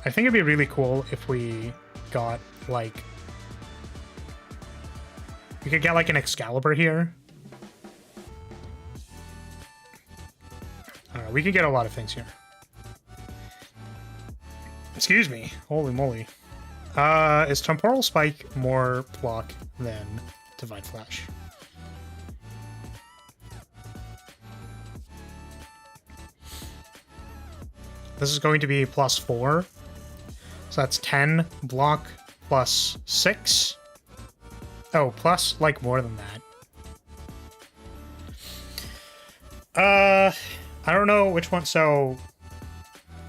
think it'd be really cool if we got, like... We could get, like, an Excalibur here. I don't know, we could get a lot of things here. Excuse me. Holy moly. Is Temporal Spike more block than Divine Flash? This is going to be +4. So that's 10 block plus 6. Oh, plus like more than that. I don't know which one. So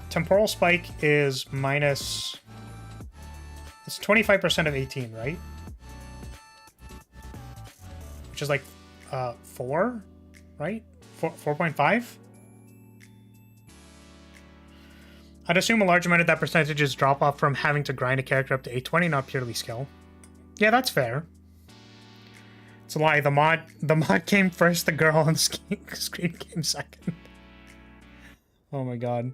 Temporal Spike is minus... It's 25% of 18, right? Which is like 4, right? 4.5? I'd assume a large amount of that percentage is drop off from having to grind a character up to A20, not purely skill. Yeah, that's fair. It's a lie. The mod came first, the girl on screen came second. Oh my god.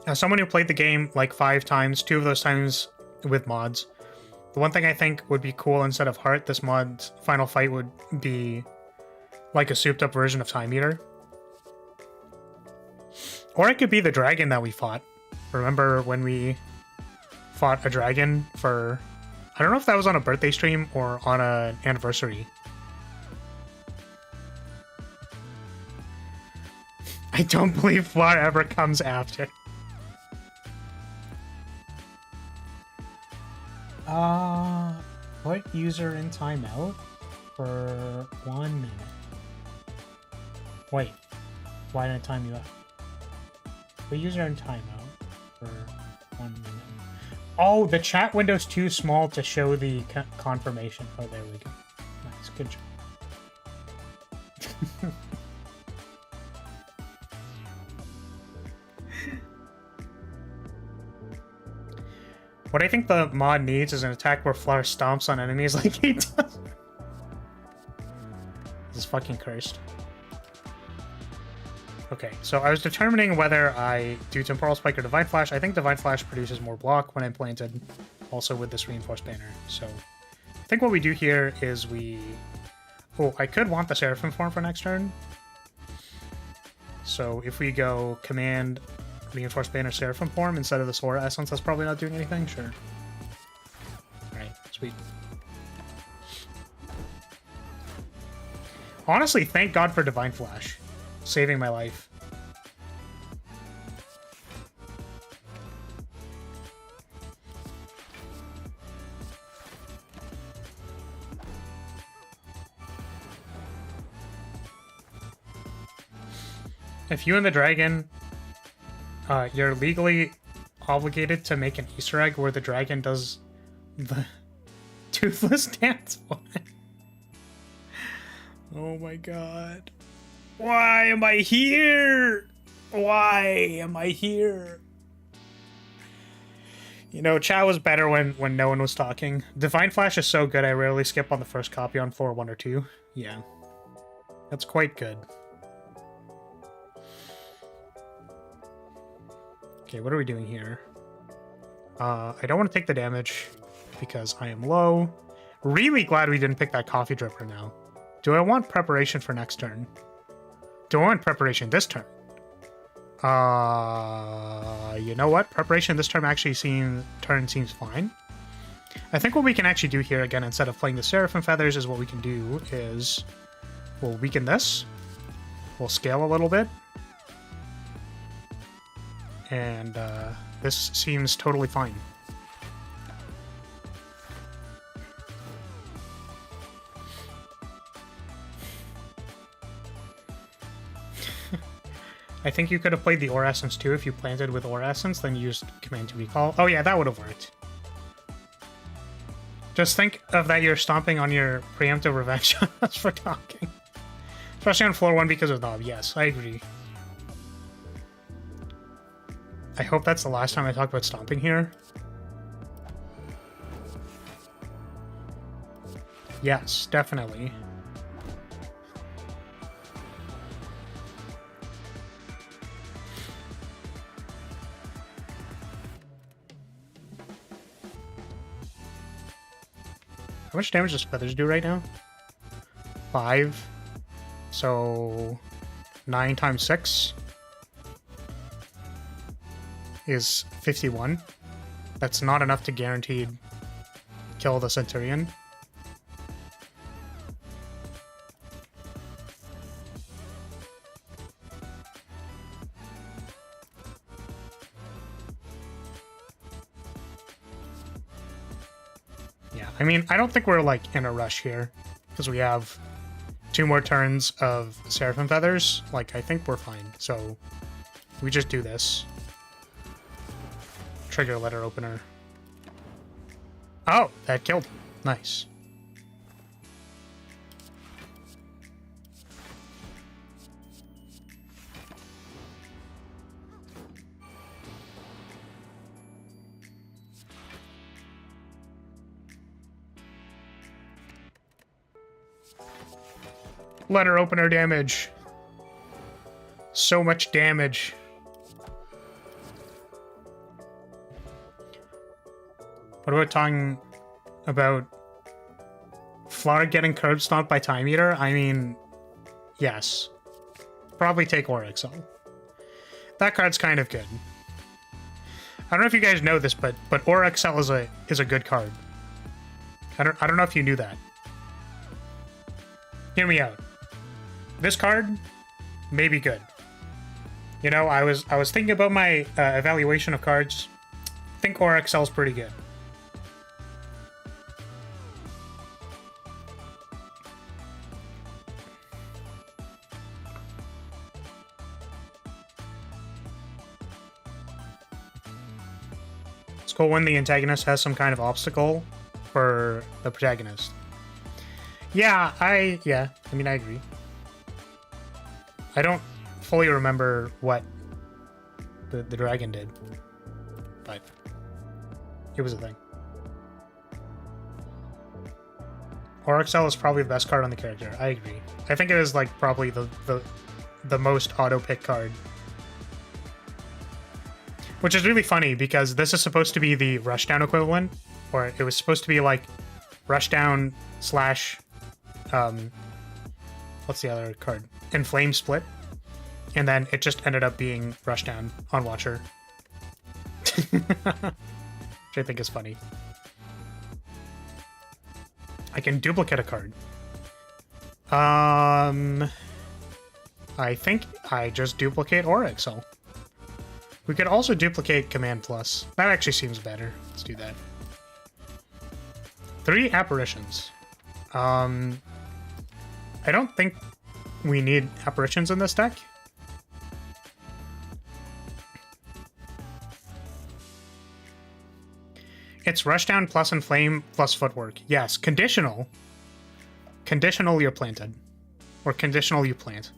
As someone who played the game like 5 times, 2 of those times with mods, the one thing I think would be cool instead of Heart, this mod's final fight would be like a souped up version of Time Eater. Or it could be the dragon that we fought. Remember when we fought a dragon for... I don't know if that was on a birthday stream or on an anniversary. I don't believe whatever comes after. Put user in timeout for 1 minute. Wait, why didn't I time you out? Put user in timeout for 1 minute. Oh, the chat window's too small to show the confirmation. Oh, there we go. Nice, good job. What I think the mod needs is an attack where Flower stomps on enemies like he does. This is fucking cursed. Okay, so I was determining whether I do Temporal Spike or Divine Flash. I think Divine Flash produces more block when implanted, also with this Reinforced Banner. So I think what we do here is we... Oh, I could want the Seraphim form for next turn. So if we go Command... Reinforced Banner Seraphim form instead of the Sora Essence, that's probably not doing anything? Sure. Alright, sweet. Honestly, thank God for Divine Flash. Saving my life. If you and the dragon... you're legally obligated to make an Easter egg where the dragon does the toothless dance one. Oh my god. Why am I here? Why am I here? You know, chat was better when no one was talking. Divine Flash is so good I rarely skip on the first copy on floor 1 or 2. Yeah. That's quite good. Okay, what are we doing here? I don't want to take the damage. because I am low. Really glad we didn't pick that coffee dripper now. Do I want preparation for next turn? Do I want preparation this turn? You know what? Preparation this turn actually seems fine. I think what we can actually do here, again, instead of playing the Seraphim Feathers, is what we can do is we'll weaken this. We'll scale a little bit. And this seems totally fine. I think you could have played the Ore Essence too if you planted with Ore Essence, then used Command to Recall. Oh yeah, that would have worked. Just think of that you're stomping on your preemptive revenge on us for talking. Especially on floor 1 because of Knob. Yes, I agree. I hope that's the last time I talk about stomping here. Yes, definitely. How much damage does Feathers do right now? 5. So 9 times 6 is 51. That's not enough to guaranteed kill the Centurion. Yeah, I mean, I don't think we're like in a rush here because we have 2 more turns of Seraphim Feathers. Like, I think we're fine. So we just do this. Trigger letter opener. Oh, that killed him. Nice. Letter opener damage. So much damage. What about talking about Flower getting curb stomped by Time Eater? I mean, yes. Probably take Oryxel. That card's kind of good. I don't know if you guys know this, but Oryxel is a good card. I don't know if you knew that. Hear me out. This card may be good. You know, I was thinking about my evaluation of cards. I think Oryxel's pretty good. It's cool when the antagonist has some kind of obstacle for the protagonist. Yeah, I mean, I agree. I don't fully remember what the dragon did, but it was a thing. Oryxel is probably the best card on the character. I agree. I think it is like probably the most auto-pick card. Which is really funny because this is supposed to be the Rushdown equivalent, or it was supposed to be like Rushdown slash what's the other card? Inflame Split. And then it just ended up being Rushdown on Watcher. Which I think is funny. I can duplicate a card. I think I just duplicate Oryxel. We could also duplicate Command Plus. That actually seems better. Let's do that. 3 apparitions. I don't think we need apparitions in this deck. It's Rushdown plus Inflame plus Footwork. Yes, conditional. Conditional you're planted. Or conditional you plant.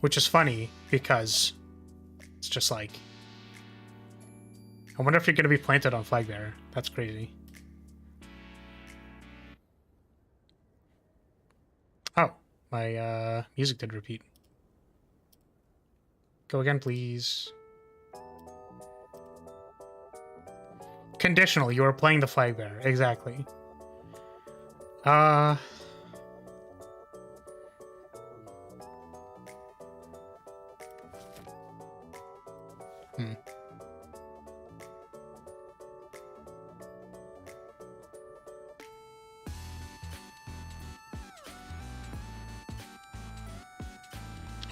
Which is funny because it's just like... I wonder if you're going to be planted on Flagbearer. That's crazy. Oh, my music did repeat. Go again, please. conditional. You are playing the Flagbearer. Exactly.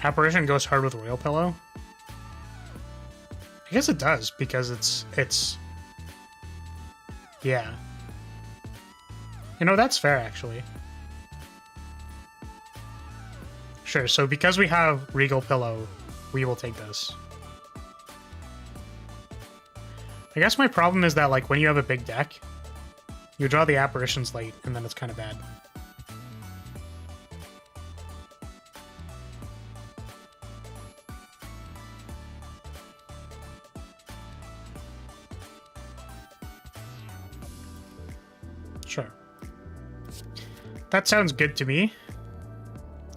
Apparition goes hard with Royal Pillow? I guess it does, because it's... Yeah. You know, that's fair, actually. Sure, so because we have Regal Pillow, we will take this. I guess my problem is that, like, when you have a big deck, you draw the apparitions late, and then it's kind of bad. Sure. That sounds good to me.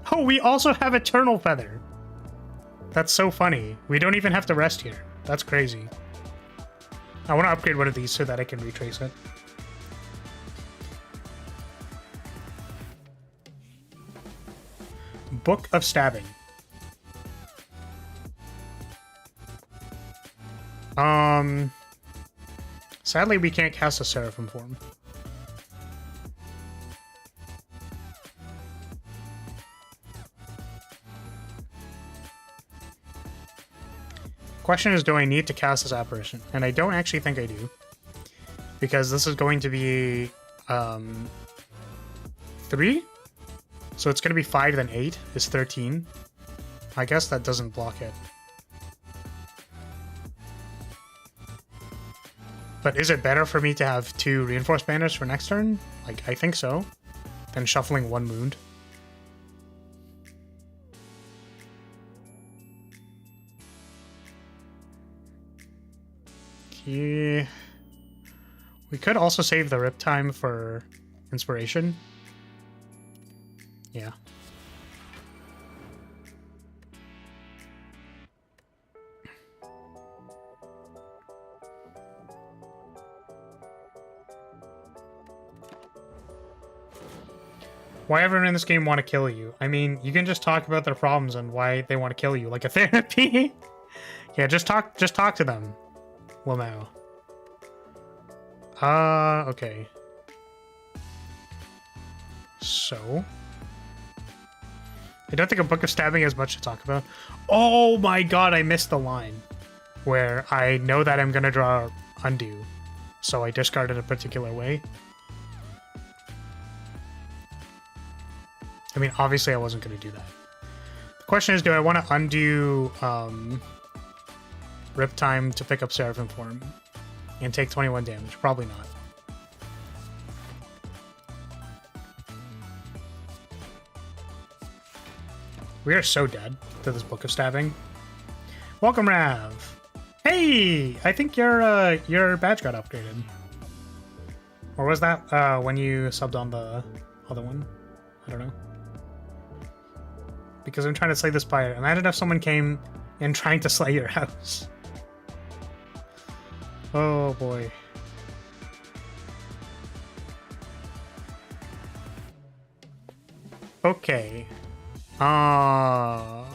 Oh, we also have Eternal Feather. That's so funny. We don't even have to rest here. That's crazy. I want to upgrade one of these so that I can retrace it. Book of Stabbing. Sadly, we can't cast a Seraphim form. Question is, do I need to cast this apparition? And I don't actually think I do. Because this is going to be 3? So it's going to be 5, then 8 is 13. I guess that doesn't block it. But is it better for me to have 2 reinforced banners for next turn? Like, I think so. Than shuffling 1 wound. Yeah. We could also save the rip time for inspiration. Yeah. Why everyone in this game want to kill you? I mean, you can just talk about their problems and why they want to kill you, like a therapy. Yeah, just talk to them. Lamau. Okay. So... I don't think a Book of Stabbing has much to talk about. Oh my god, I missed the line. Where I know that I'm gonna draw Undo. So I discard it a particular way. I mean, obviously I wasn't gonna do that. The question is, do I want to undo, Rip Time to pick up Seraphim Form and take 21 damage? Probably not. We are so dead to this Book of Stabbing. Welcome, Rav. Hey, I think your badge got upgraded. Or was that when you subbed on the other one? I don't know. Because I'm trying to slay the Spire. Imagine if someone came in trying to slay your house. Oh boy. Okay. The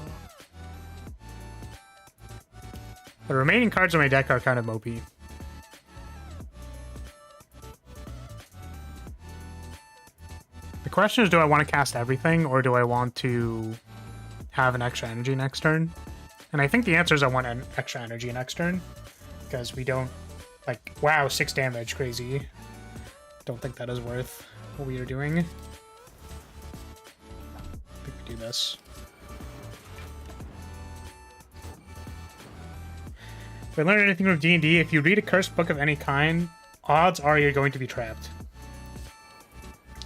remaining cards in my deck are kind of mopey. The question is, do I want to cast everything, or do I want to have an extra energy next turn? And I think the answer is I want an extra energy next turn. Because we don't... Like, wow, 6 damage, crazy. Don't think that is worth what we are doing. I think we do this. If I learned anything from D&D, if you read a cursed book of any kind, odds are you're going to be trapped.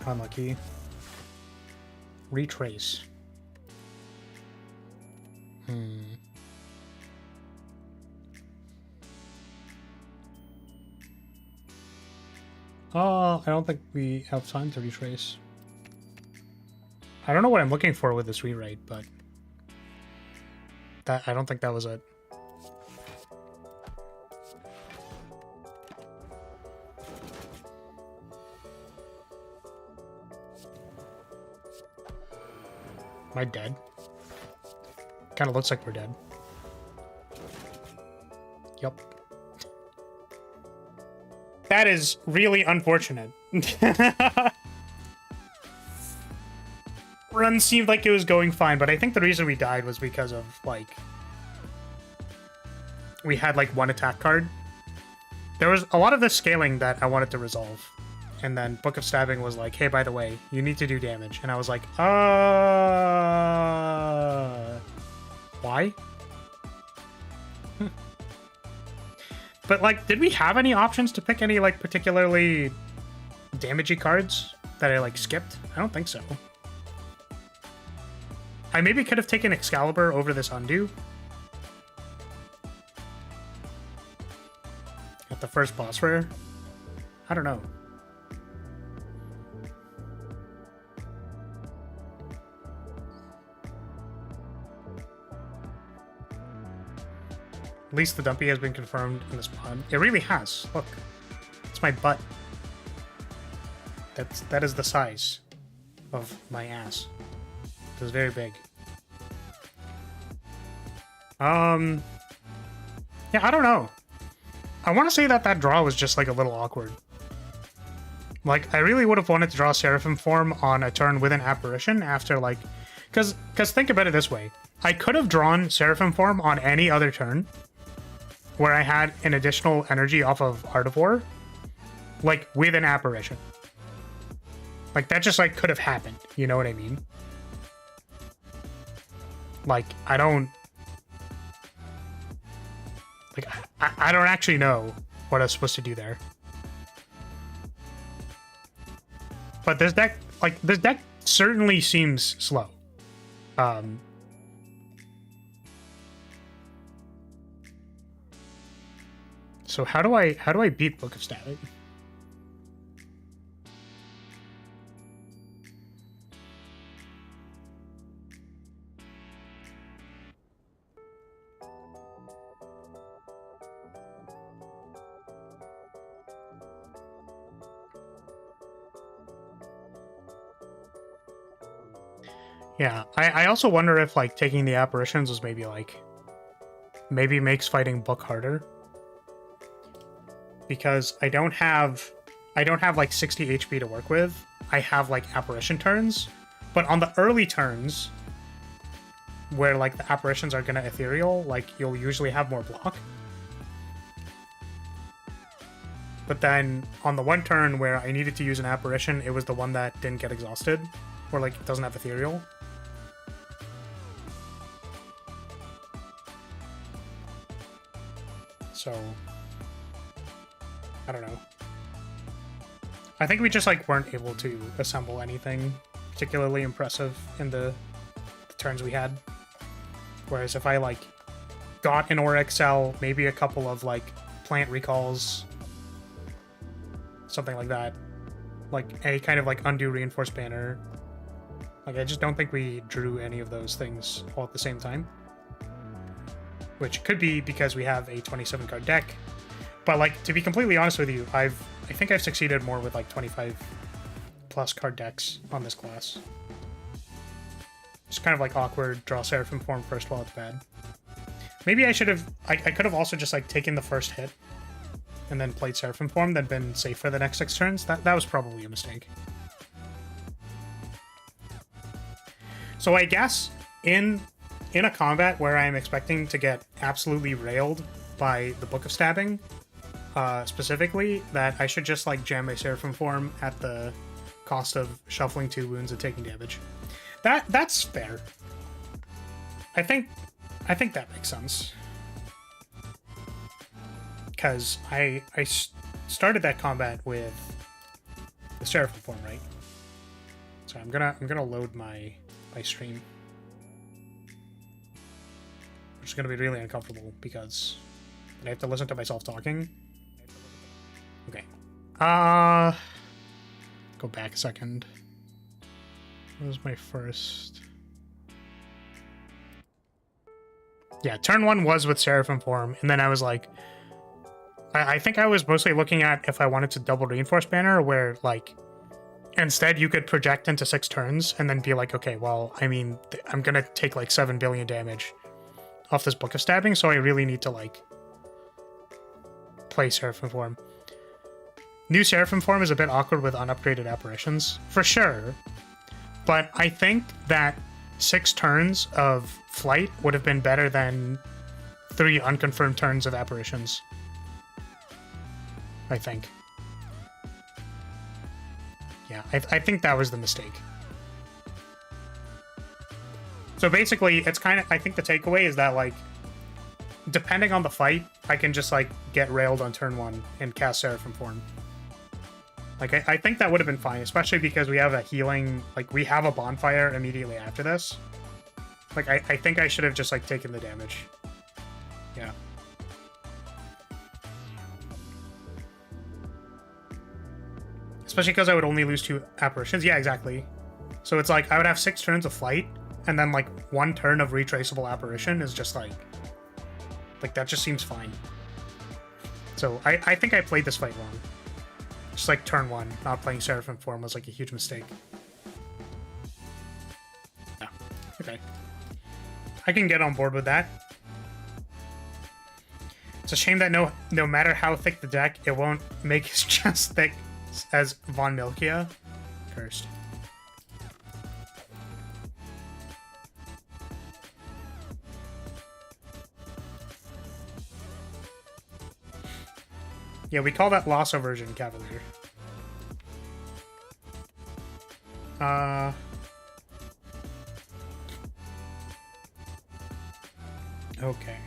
Unlucky. Retrace. I don't think we have time to retrace. I don't know what I'm looking for with this rewrite, but I don't think that was it. Am I dead? Kind of looks like we're dead. Yep. That is really unfortunate. Run seemed like it was going fine, but I think the reason we died was because of, like... we had, like, one attack card. There was a lot of this scaling that I wanted to resolve. And then Book of Stabbing was like, hey, by the way, you need to do damage. And I was like, why? But, like, did we have any options to pick any, like, particularly damagey cards that I, like, skipped? I don't think so. I maybe could have taken Excalibur over this Undo. At the first boss rare? I don't know. At least the Dumpy has been confirmed in this pod. It really has. Look. It's my butt. That is the size of my ass. It is very big. Yeah, I don't know. I want to say that that draw was just like a little awkward. Like, I really would have wanted to draw Seraphim form on a turn with an apparition after, like... Because think about it this way. I could have drawn Seraphim form on any other turn where I had an additional energy off of Art of War, like, with an apparition. Like, that just, like, could have happened. You know what I mean? Like, I don't... Like, I don't actually know what I was supposed to do there. But this deck, like, this deck certainly seems slow. So how do I beat Book of Static? Yeah, I also wonder if, like, taking the apparitions was maybe, like, maybe makes fighting Book harder. Because I don't have like 60 HP to work with. I have like apparition turns, but on the early turns where like the apparitions are gonna ethereal, like you'll usually have more block. But then on the one turn where I needed to use an apparition, it was the one that didn't get exhausted, or like it doesn't have ethereal. So I don't know. I think we just, like, weren't able to assemble anything particularly impressive in the turns we had. Whereas if I, like, got an Aura Excel, maybe a couple of, like, plant recalls, something like that. Like, any kind of, like, undo reinforced banner. Like, I just don't think we drew any of those things all at the same time. Which could be because we have a 27-card deck. But, like, to be completely honest with you, I think I've succeeded more with, like, 25-plus card decks on this class. It's kind of, like, awkward, draw Seraphim form first while it's bad. Maybe I should have... I could have also just, like, taken the first hit and then played Seraphim form, then been safe for the next 6 turns. That was probably a mistake. So I guess in a combat where I am expecting to get absolutely railed by the Book of Stabbing... specifically, that I should just, like, jam my Seraphim form at the cost of shuffling 2 wounds and taking damage. That's fair. I think that makes sense. Because I started that combat with the Seraphim form, right? So I'm gonna load my stream. Which is gonna be really uncomfortable because I have to listen to myself talking. Okay. Go back a second. What was my first? Yeah, turn 1 was with Seraphim form, and then I was like... I think I was mostly looking at if I wanted to double reinforce banner, where, like, Instead, you could project into 6 turns and then be like, okay, well, I mean, I'm gonna take like 7 billion damage off this Book of Stabbing, so I really need to like play Seraphim Form. New Seraphim Form is a bit awkward with unupgraded apparitions, for sure, but I think that 6 turns of Flight would have been better than 3 unconfirmed turns of apparitions. I think. Yeah, I think that was the mistake. So basically, it's kind of... I think the takeaway is that, like, depending on the fight, I can just, like, get railed on turn 1 and cast Seraphim Form. Like, I think that would have been fine, especially because we have a healing... Like, we have a bonfire immediately after this. Like, I think I should have just, like, taken the damage. Yeah. Especially because I would only lose 2 apparitions. Yeah, exactly. So it's like, I would have 6 turns of Flight, and then, like, 1 turn of Retraceable Apparition is just, like... Like, that just seems fine. So, I think I played this fight wrong. Just, like, turn 1, not playing Seraphim Form was, like, a huge mistake. Yeah. Okay. I can get on board with that. It's a shame that no matter how thick the deck, it won't make his chest thick as Von Milkia. Cursed. Yeah, we call that loss aversion, Cavalier. Okay.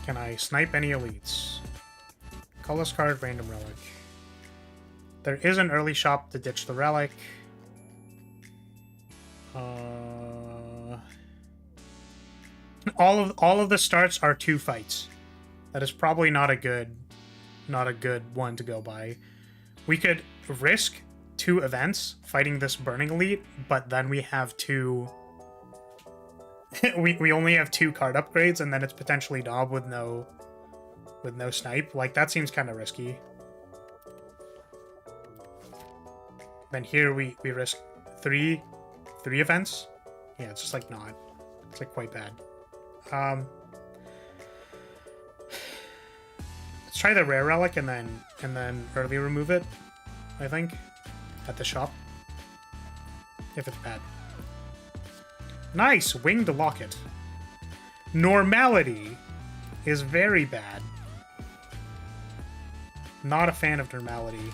Can I snipe any elites? Colorless card, random relic. There is an early shop to ditch the relic. All of the starts are 2 fights. That is probably not a good one to go by. We could risk 2 events fighting this burning elite, but then we have 2 we only have 2 card upgrades, and then it's potentially Nob with no snipe. Like, that seems kind of risky. Then here we risk 3 events. Yeah, it's just like not. It's like quite bad. Let's try the rare relic and then early remove it, I think, at the shop. If it's bad. Nice! Winged Locket. Normality is very bad. Not a fan of normality.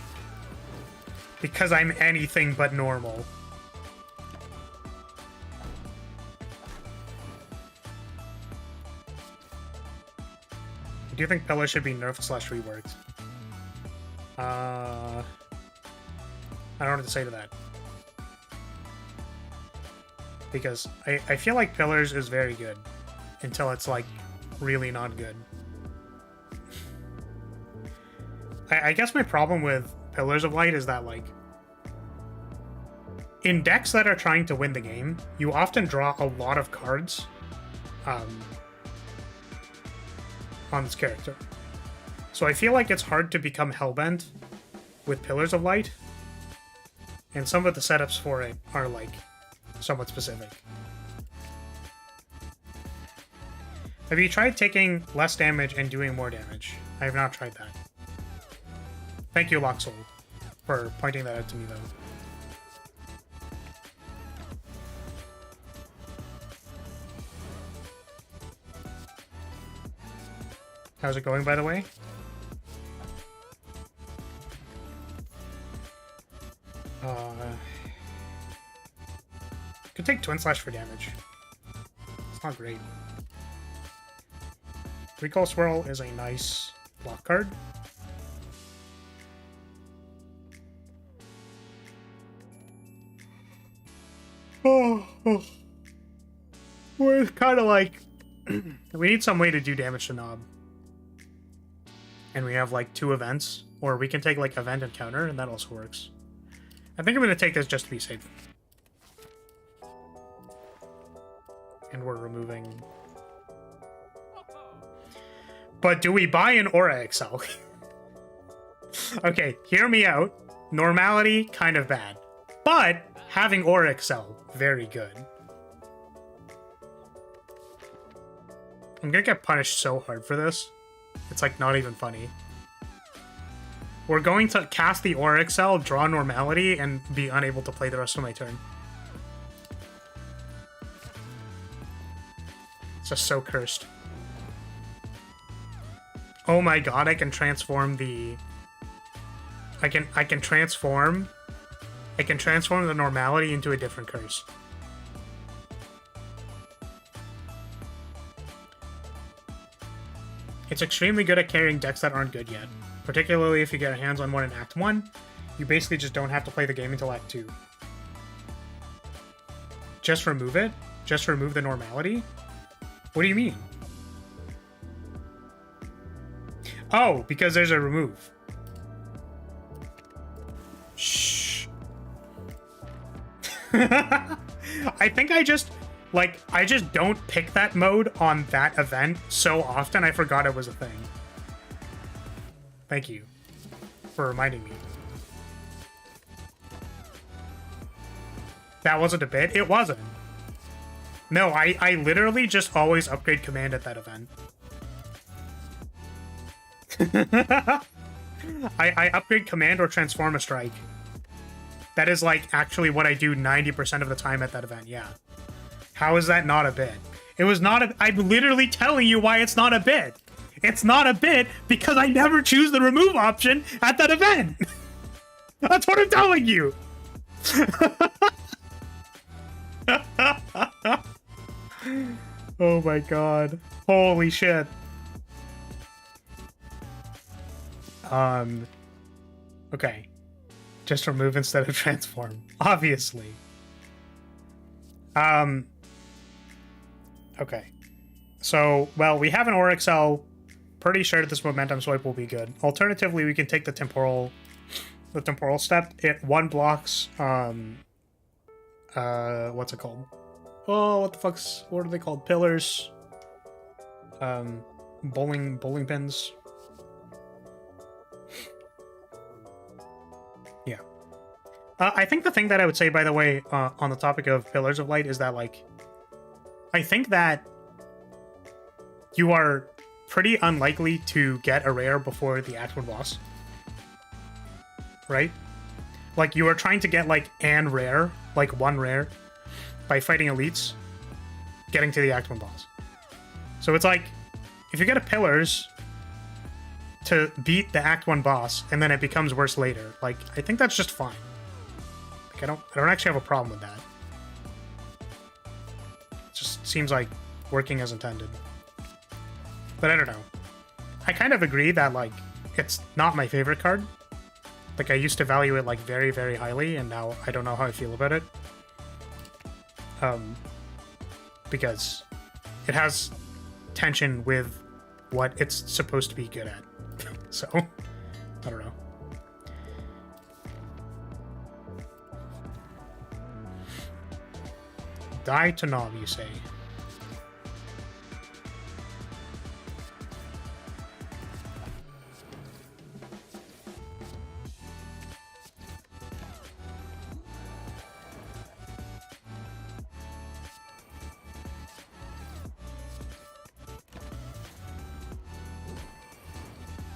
Because I'm anything but normal. Do you think Pillar should be nerfed / reworked? I don't know what to say to that. Because I feel like Pillars is very good until it's, like, really not good. I guess my problem with Pillars of Light is that, like, in decks that are trying to win the game, you often draw a lot of cards on this character. So I feel like it's hard to become Hellbent with Pillars of Light, and some of the setups for it are, like, somewhat specific. Have you tried taking less damage and doing more damage? I have not tried that. Thank you, Loxel, for pointing that out to me, though. How's it going, by the way? Could take Twin Slash for damage. It's not great. Recall Swirl is a nice block card. We're kind of like... we need some way to do damage to Nob. And we have, like, 2 events. Or we can take, like, event and counter, and that also works. I think I'm going to take this just to be safe. And we're removing... But do we buy an Aura XL? Okay, hear me out. Normality, kind of bad. But having Aura Excel, very good. I'm gonna get punished so hard for this. It's like not even funny. We're going to cast the Aura Excel, draw Normality, and be unable to play the rest of my turn. It's just so cursed. Oh my god, I can transform the... I can transform the Normality into a different curse. It's extremely good at carrying decks that aren't good yet. Particularly if you get your hands on one in Act 1, you basically just don't have to play the game until Act 2. Just remove it? Just remove the Normality? What do you mean? Oh, because there's a remove. Shh. I think I just don't pick that mode on that event so often I forgot it was a thing. Thank you for reminding me. That wasn't a bit? It wasn't. No, I literally just always upgrade command at that event. I upgrade command or transform a strike. That is like actually what I do 90% of the time at that event, yeah. How is that not a bit? It was not a... I'm literally telling you why it's not a bit. It's not a bit because I never choose the remove option at that event. That's what I'm telling you. Oh my god. Holy shit. Okay. Just remove instead of transform. Obviously. Okay. So, well, we have an Aura Excel. Pretty sure that this momentum swipe will be good. Alternatively, we can take the temporal step. It one blocks what's it called? Oh, what are they called? Pillars. Bowling pins. Yeah. I think the thing that I would say, by the way, on the topic of Pillars of Light is that, like, I think that you are pretty unlikely to get a rare before the Act 1 boss. Right? Like, you are trying to get, like, an rare, like, one rare, by fighting elites, getting to the Act 1 boss. So it's like, if you get a Pillars to beat the Act 1 boss, and then it becomes worse later, like, I think that's just fine. Like, I don't actually have a problem with that. It just seems like working as intended. But I don't know. I kind of agree that, like, it's not my favorite card. Like, I used to value it, like, very, very highly, and now I don't know how I feel about it. Because it has tension with what it's supposed to be good at. So, I don't know. Die to Knob, you say?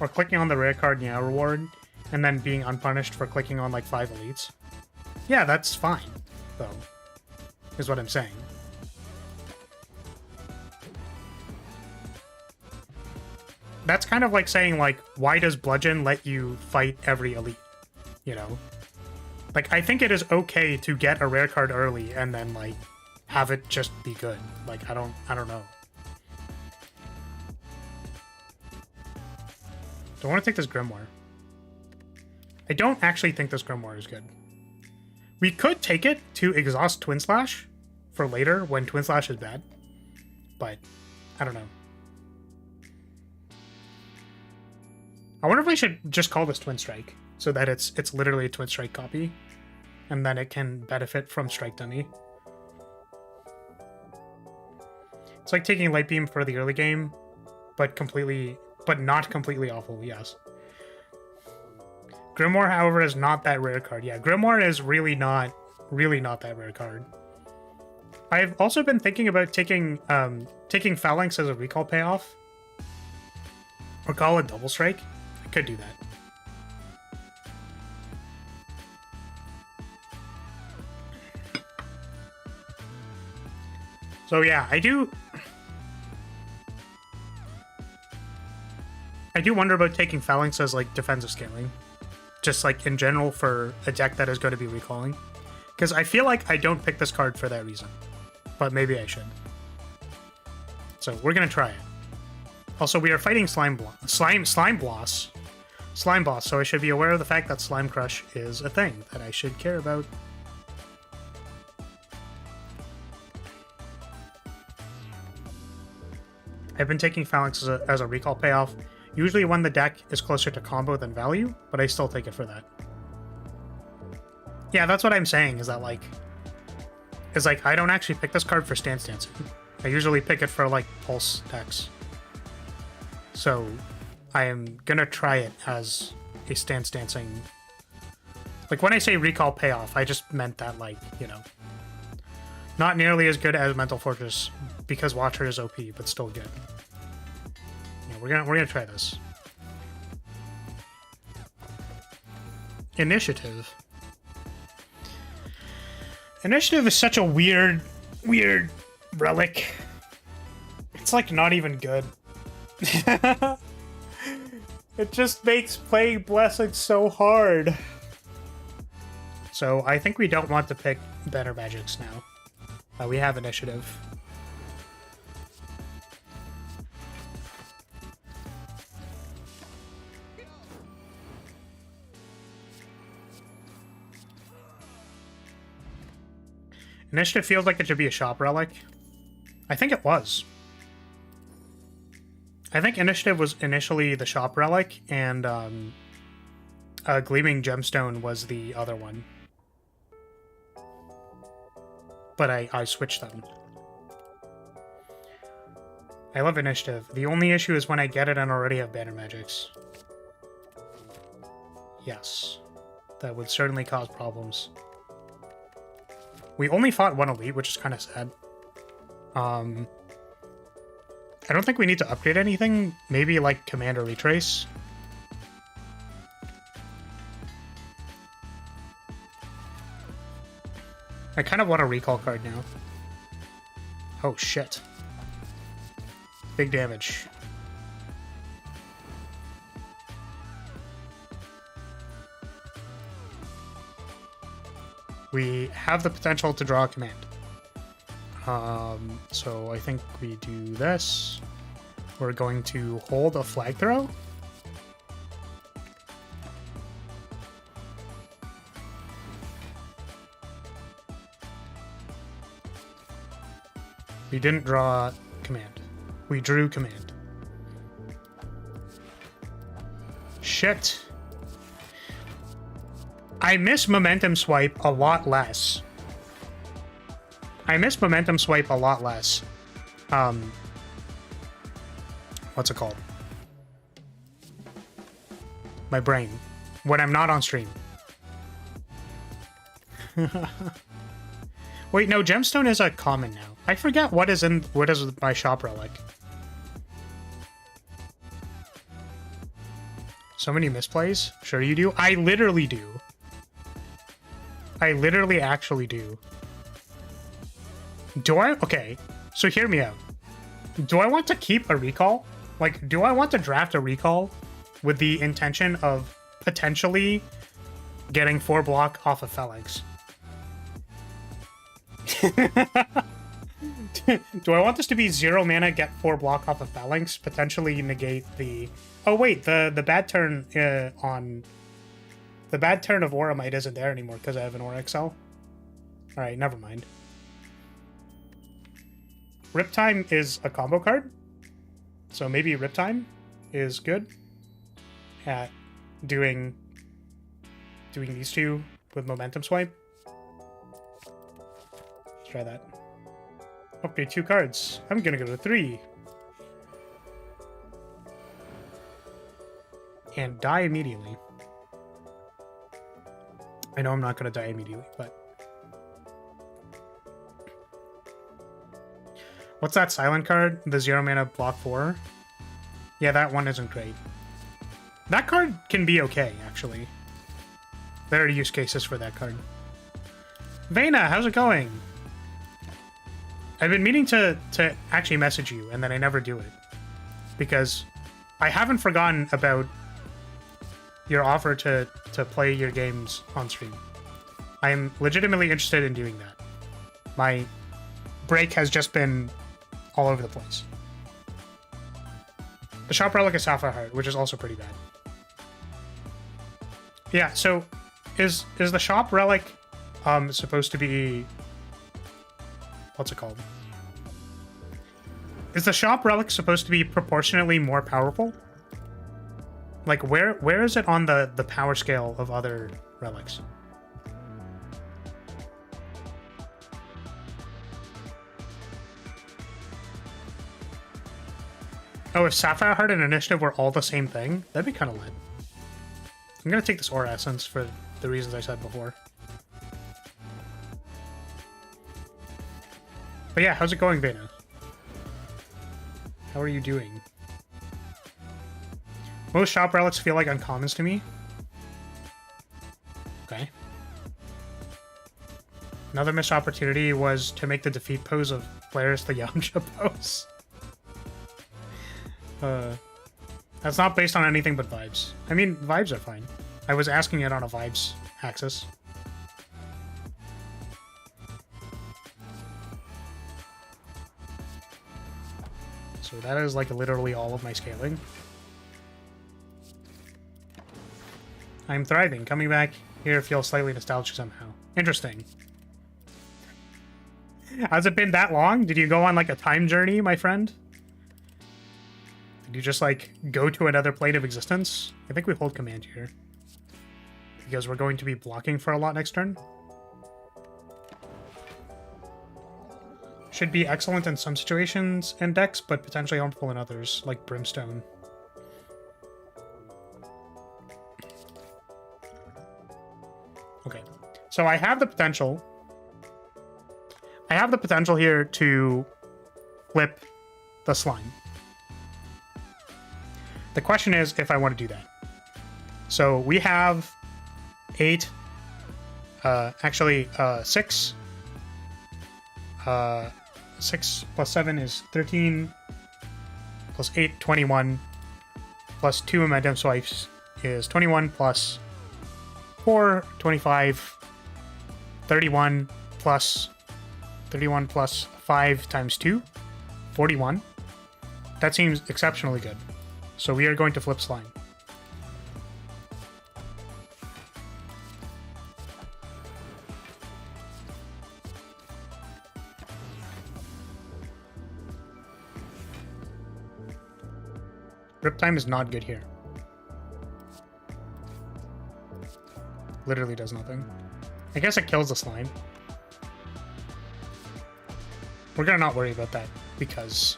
Or clicking on the rare card now reward, and then being unpunished for clicking on like 5 elites. Yeah, that's fine, though, is what I'm saying. That's kind of like saying, like, why does Bludgeon let you fight every elite? You know? Like, I think it is okay to get a rare card early and then, like, have it just be good. Like, I don't know. Do I want to take this Grimoire? I don't actually think this Grimoire is good. We could take it to exhaust Twin Slash for later when Twin Slash is bad, but I don't know. I wonder if I should just call this Twin Strike so that it's literally a Twin Strike copy, and then it can benefit from Strike Dummy. It's like taking Light Beam for the early game, but not completely awful, yes. Grimoire, however, is not that rare card. Yeah, Grimoire is really not that rare card. I've also been thinking about taking Phalanx as a recall payoff. Or call it Double Strike. I could do that. So yeah, I do wonder about taking Phalanx as like defensive scaling. Just like in general for a deck that is going to be recalling. Because I feel like I don't pick this card for that reason. But maybe I should. So we're going to try it. Also, we are fighting Slime Boss, so I should be aware of the fact that Slime Crush is a thing that I should care about. I've been taking Phalanx as a recall payoff, usually when the deck is closer to combo than value, but I still take it for that. Yeah, that's what I'm saying, is that like I don't actually pick this card for Stance Dancing. I usually pick it for like Pulse decks. So I am gonna try it as a Stance Dancing. Like when I say recall payoff, I just meant that like, you know, not nearly as good as Mental Fortress because Watcher is OP, but still good. Yeah, we're gonna try this. Initiative. Initiative is such a weird relic. It's like not even good. It just makes playing Blessing so hard. So I think we don't want to pick Better Magics now. We have Initiative. Initiative feels like it should be a shop relic. I think it was. I think Initiative was initially the shop relic, and Gleaming Gemstone was the other one. But I switched them. I love Initiative. The only issue is when I get it and already have Banner Magics. Yes. That would certainly cause problems. We only fought one Elite, which is kind of sad. I don't think we need to upgrade anything. Maybe like Commander Retrace. I kind of want a recall card now. Oh shit. Big damage. We have the potential to draw a command. So I think we do this. We're going to hold a flag throw. We didn't draw command. We drew command. Shit. I miss Momentum Swipe a lot less. What's it called? My brain. When I'm not on stream. Wait, no, Gemstone is a common now. I forget what is my shop relic. So many misplays? Sure you do. I literally do. I literally actually do. Do I? Okay, so hear me out. Do I want to keep a recall? Like, do I want to draft a recall with the intention of potentially getting 4 block off of Phalanx? Do I want this to be 0 mana, get 4 block off of Phalanx, potentially negate the... Oh wait, the bad turn on... The bad turn of Auramite isn't there anymore because I have an Aura XL. Alright, never mind. Riptime is a combo card, so maybe Riptime is good at doing these two with Momentum Swipe. Let's try that. Upgrade 2 cards. I'm gonna go to 3. And die immediately. I know I'm not going to die immediately, but... What's that silent card? The 0 mana block 4? Yeah, that one isn't great. That card can be okay, actually. There are use cases for that card. Vena, how's it going? I've been meaning to actually message you, and then I never do it. Because I haven't forgotten about your offer to play your games on stream. I am legitimately interested in doing that. My break has just been all over the place. The shop relic is Sapphire Heart, which is also pretty bad. Yeah, so is the shop relic supposed to be... What's it called? Is the shop relic supposed to be proportionately more powerful? Like, where is it on the power scale of other relics? Oh, if Sapphire Heart and Initiative were all the same thing, that'd be kind of lit. I'm gonna take this Aura Essence for the reasons I said before. But yeah, how's it going, Vena? How are you doing? Most shop relics feel like uncommons to me. Okay. Another missed opportunity was to make the defeat pose of players the Yamcha pose. That's not based on anything but vibes. I mean, vibes are fine. I was asking it on a vibes axis. So that is like literally all of my scaling. I'm thriving. Coming back here feels slightly nostalgic somehow. Interesting. Has it been that long? Did you go on like a time journey, my friend? Did you just like go to another plane of existence? I think we hold command here. Because we're going to be blocking for a lot next turn. Should be excellent in some situations and decks, but potentially harmful in others, like Brimstone. Okay, so I have the potential. I have the potential here to flip the slime. The question is if I want to do that. So we have 8, actually 6. 6 plus 7 is 13, plus 8, 21, plus 2 momentum swipes is 21, plus 4, 25, 31 plus 5 times 2, 41. That seems exceptionally good. So we are going to flip slime. Riptime is not good here. Literally does nothing. I guess it kills the slime. We're gonna not worry about that because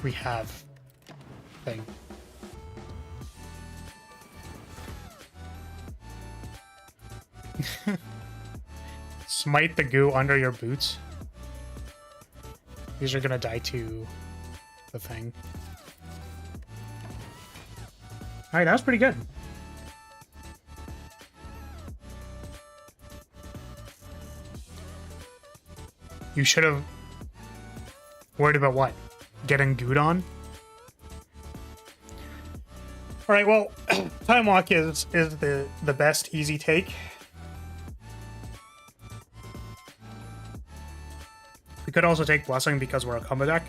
we have thing. Smite the goo under your boots. These are gonna die to the thing. Alright, that was pretty good. You should have worried about what? Getting gooed on? Alright, well, Time Walk is the best easy take. We could also take Blessing because we're a combo deck.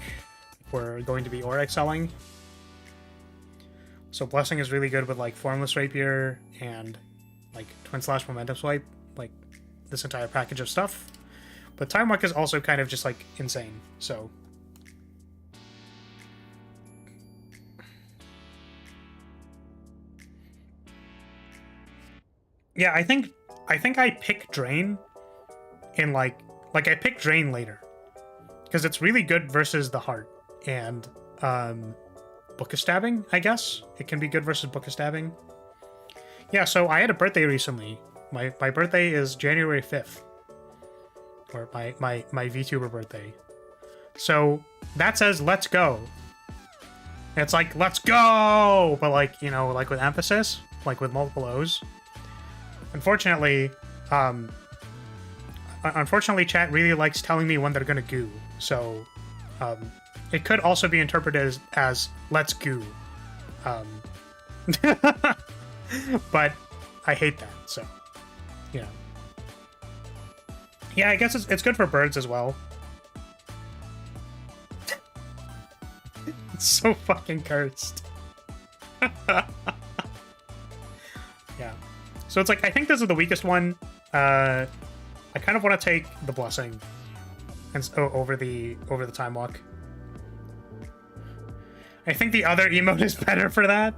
We're going to be Aura excelling. So Blessing is really good with like Formless Rapier and like Twin Slash Momentum Swipe, like this entire package of stuff. But Time Walk is also kind of just like insane, so. Yeah, I think I pick Drain in like I pick Drain later. Because it's really good versus the Heart and Book of Stabbing, I guess. It can be good versus Book of Stabbing. Yeah, so I had a birthday recently, My birthday is January 5th. Or my VTuber birthday. So that says let's go. It's like let's go, but like, you know, like with emphasis, like with multiple O's. Unfortunately, chat really likes telling me when they're gonna goo. So it could also be interpreted as let's goo. But I hate that, so you know. Yeah, I guess it's good for birds as well. It's so fucking cursed. Yeah. So it's like, I think this is the weakest one. I kind of want to take the blessing and over the time walk. I think the other emote is better for that.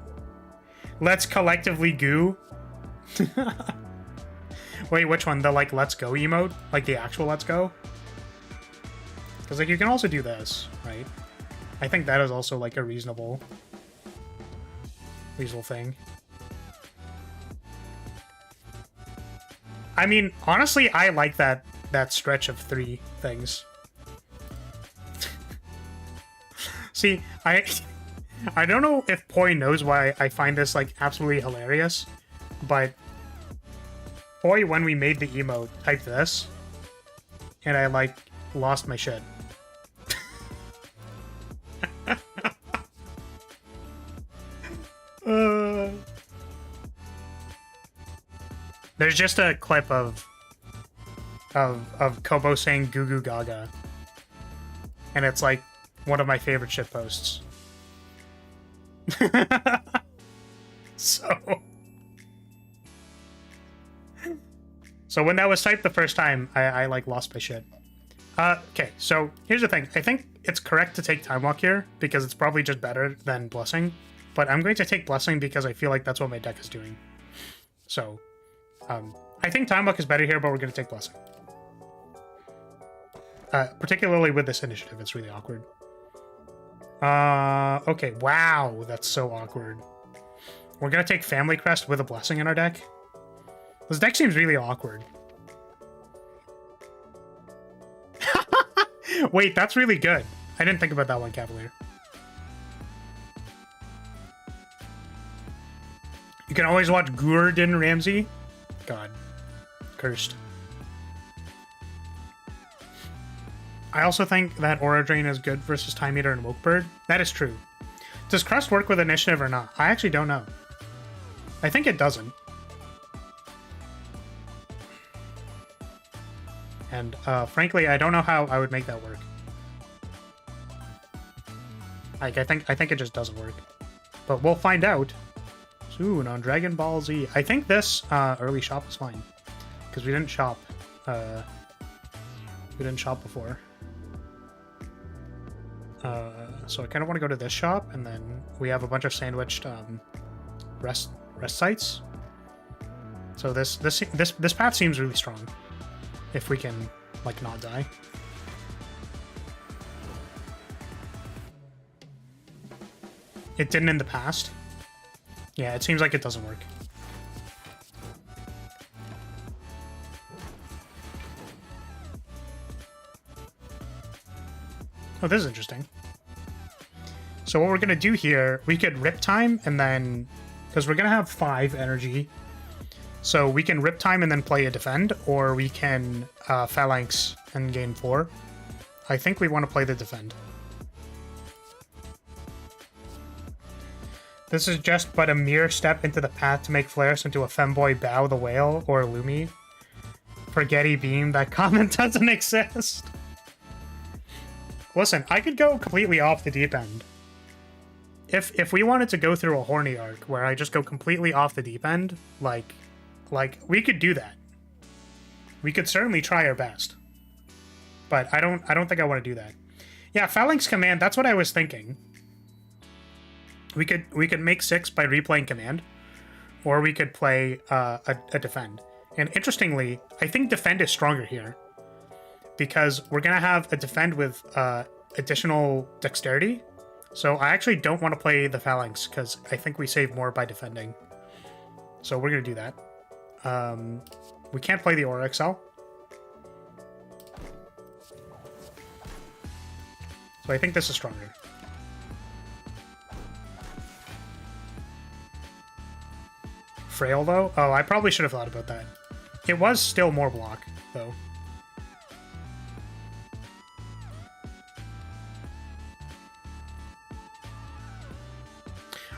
Let's collectively goo. Wait, which one? The like let's go emote? Like the actual let's go? Because like you can also do this, right? I think that is also like a reasonable thing. I mean, honestly, I like that stretch of 3 things. See, I don't know if Poi knows why I find this like absolutely hilarious, but Poi, when we made the emote, typed this, and I like lost my shit. There's just a clip of Kobo saying "goo goo gaga," and it's like one of my favorite shit posts. So when that was typed the first time, I like lost my shit. Okay, so here's the thing. I think it's correct to take Time Walk here because it's probably just better than Blessing. But I'm going to take Blessing because I feel like that's what my deck is doing. So, I think Time Walk is better here, but we're going to take Blessing. Particularly with this initiative, it's really awkward. Okay, wow, that's so awkward. We're going to take Family Crest with a Blessing in our deck. This deck seems really awkward. Wait, that's really good. I didn't think about that one, Cavalier. You can always watch Gordon Ramsay. God. Cursed. I also think that Aura Drain is good versus Time Eater and Woke Bird. That is true. Does Crest work with Initiative or not? I actually don't know. I think it doesn't. And frankly, I don't know how I would make that work. Like, I think it just doesn't work. But we'll find out soon on Dragon Ball Z. I think this early shop is fine because we didn't shop. We didn't shop before. So I kind of want to go to this shop, and then we have a bunch of sandwiched rest sites. So this path seems really strong. If we can, like, not die. It didn't in the past. Yeah, it seems like it doesn't work. Oh, this is interesting. So what we're going to do here, we could Rip Time and then... Because we're going to have 5 energy. So we can Rip Time and then play a Defend, or we can Phalanx and gain 4. I think we want to play the Defend. This is just but a mere step into the path to make Flares into a femboy Bow the Whale or Lumi. Forgetty Beam, that comment doesn't exist. Listen, I could go completely off the deep end. If we wanted to go through a horny arc where I just go completely off the deep end, like we could do that. We could certainly try our best. But I don't think I want to do that. Yeah, Phalanx Command, that's what I was thinking. We could make 6 by replaying Command, or we could play a Defend. And interestingly, I think Defend is stronger here, because we're gonna have a Defend with additional Dexterity. So I actually don't want to play the Phalanx, because I think we save more by defending. So we're gonna do that. We can't play the Aura XL. So I think this is stronger. Frail, though? Oh, I probably should have thought about that. It was still more block, though.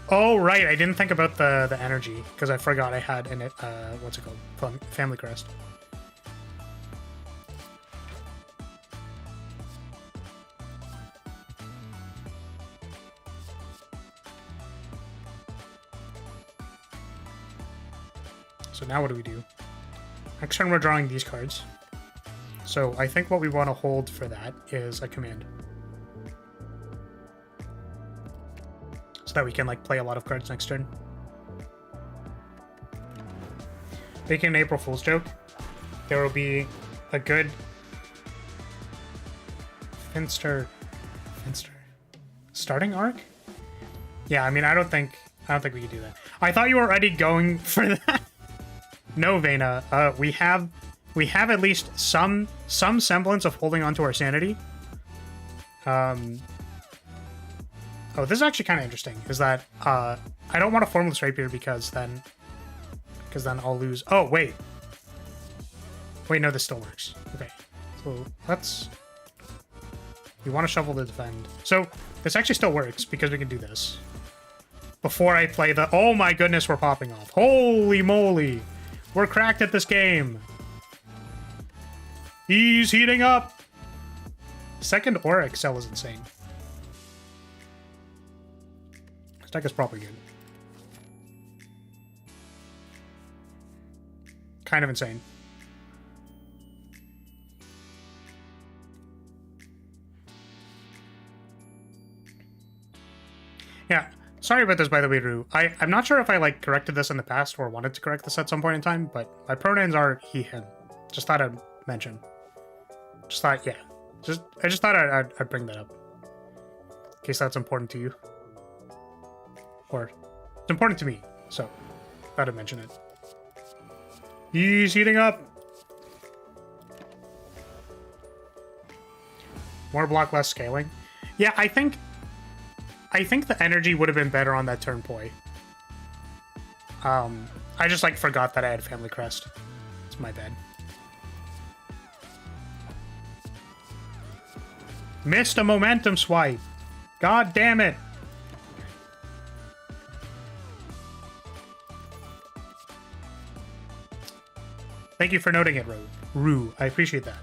Oh, right. I didn't think about the energy, because I forgot I had in it, what's it called? Family Crest. So now what do we do? Next turn we're drawing these cards. So I think what we want to hold for that is a command. So that we can like play a lot of cards next turn. Making an April Fool's joke. There will be a good Finster starting arc? Yeah, I mean I don't think we can do that. I thought you were already going for that. No, Vena. We have at least some semblance of holding on to our sanity. Oh, this is actually kind of interesting. Is that I don't want to Formless Rapier because then I'll lose. Oh wait, no, this still works. Okay, so let's. You want to Shovel to defend. So this actually still works because we can do this before I play the. Oh my goodness, we're popping off. Holy moly. We're cracked at this game. He's heating up. Second Aura XL is insane. This deck is probably good. Kind of insane. Yeah. Sorry about this, by the way, Rue. I'm not sure if I, like, corrected this in the past or wanted to correct this at some point in time, but my pronouns are he, him. Just thought I'd mention. Just thought, yeah. I just thought I'd bring that up. In case that's important to you. Or, it's important to me, so thought I'd mention it. He's heating up! More block, less scaling. Yeah, I think the energy would have been better on that turn poi. I just like forgot that I had Family Crest. It's my bad. Missed a momentum swipe. God damn it. Thank you for noting it, Rue. I appreciate that.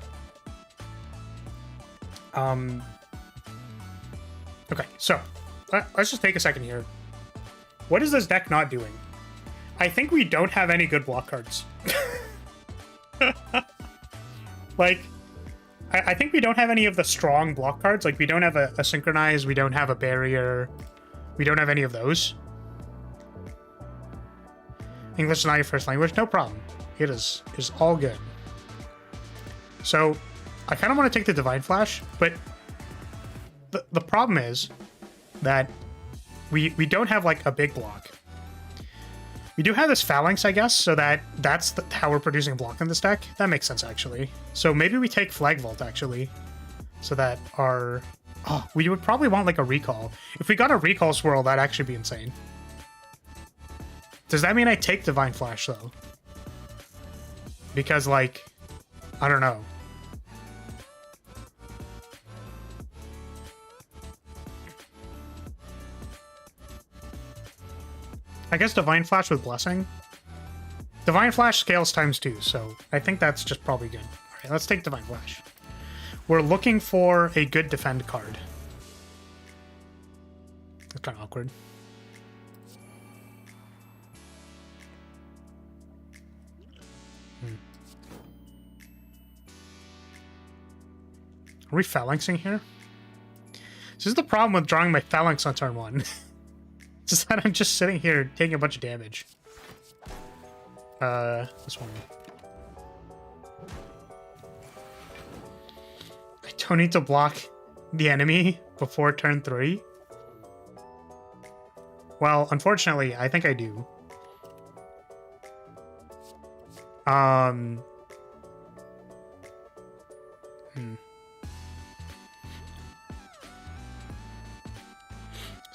Okay, so let's just take a second here. What is this deck not doing? I think we don't have any good block cards. Like, I think we don't have any of the strong block cards. Like, we don't have a Synchronize, we don't have a Barrier, we don't have any of those. English is not your first language? No problem. It is all good. So, I kind of want to take the Divine Flash, but the problem is that we don't have like a big block. We do have this Phalanx, I guess, so that's how we're producing a block in this deck. That makes sense, actually. So maybe we take Flag Vault, actually, so that our... Oh, we would probably want like a Recall. If we got a Recall Swirl, that'd actually be insane. Does that mean I take Divine Flash, though? Because, like, I don't know. I guess Divine Flash with Blessing. Divine Flash scales ×2, so I think that's just probably good. Alright, let's take Divine Flash. We're looking for a good defend card. That's kind of awkward. Are we Phalanxing here? This is the problem with drawing my Phalanx on turn 1. It's that I'm just sitting here taking a bunch of damage. This one. I don't need to block the enemy before turn 3. Well, unfortunately, I think I do. It's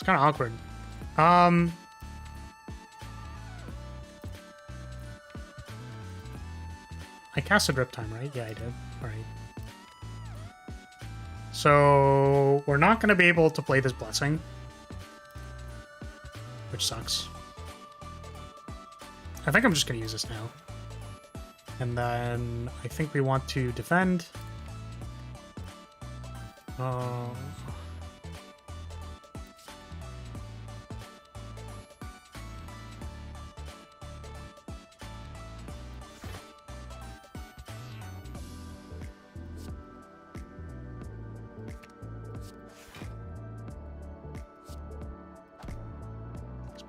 kind of awkward. I casted Riptime, right? Yeah, I did. All right. So we're not going to be able to play this Blessing, which sucks. I think I'm just going to use this now. And then I think we want to defend.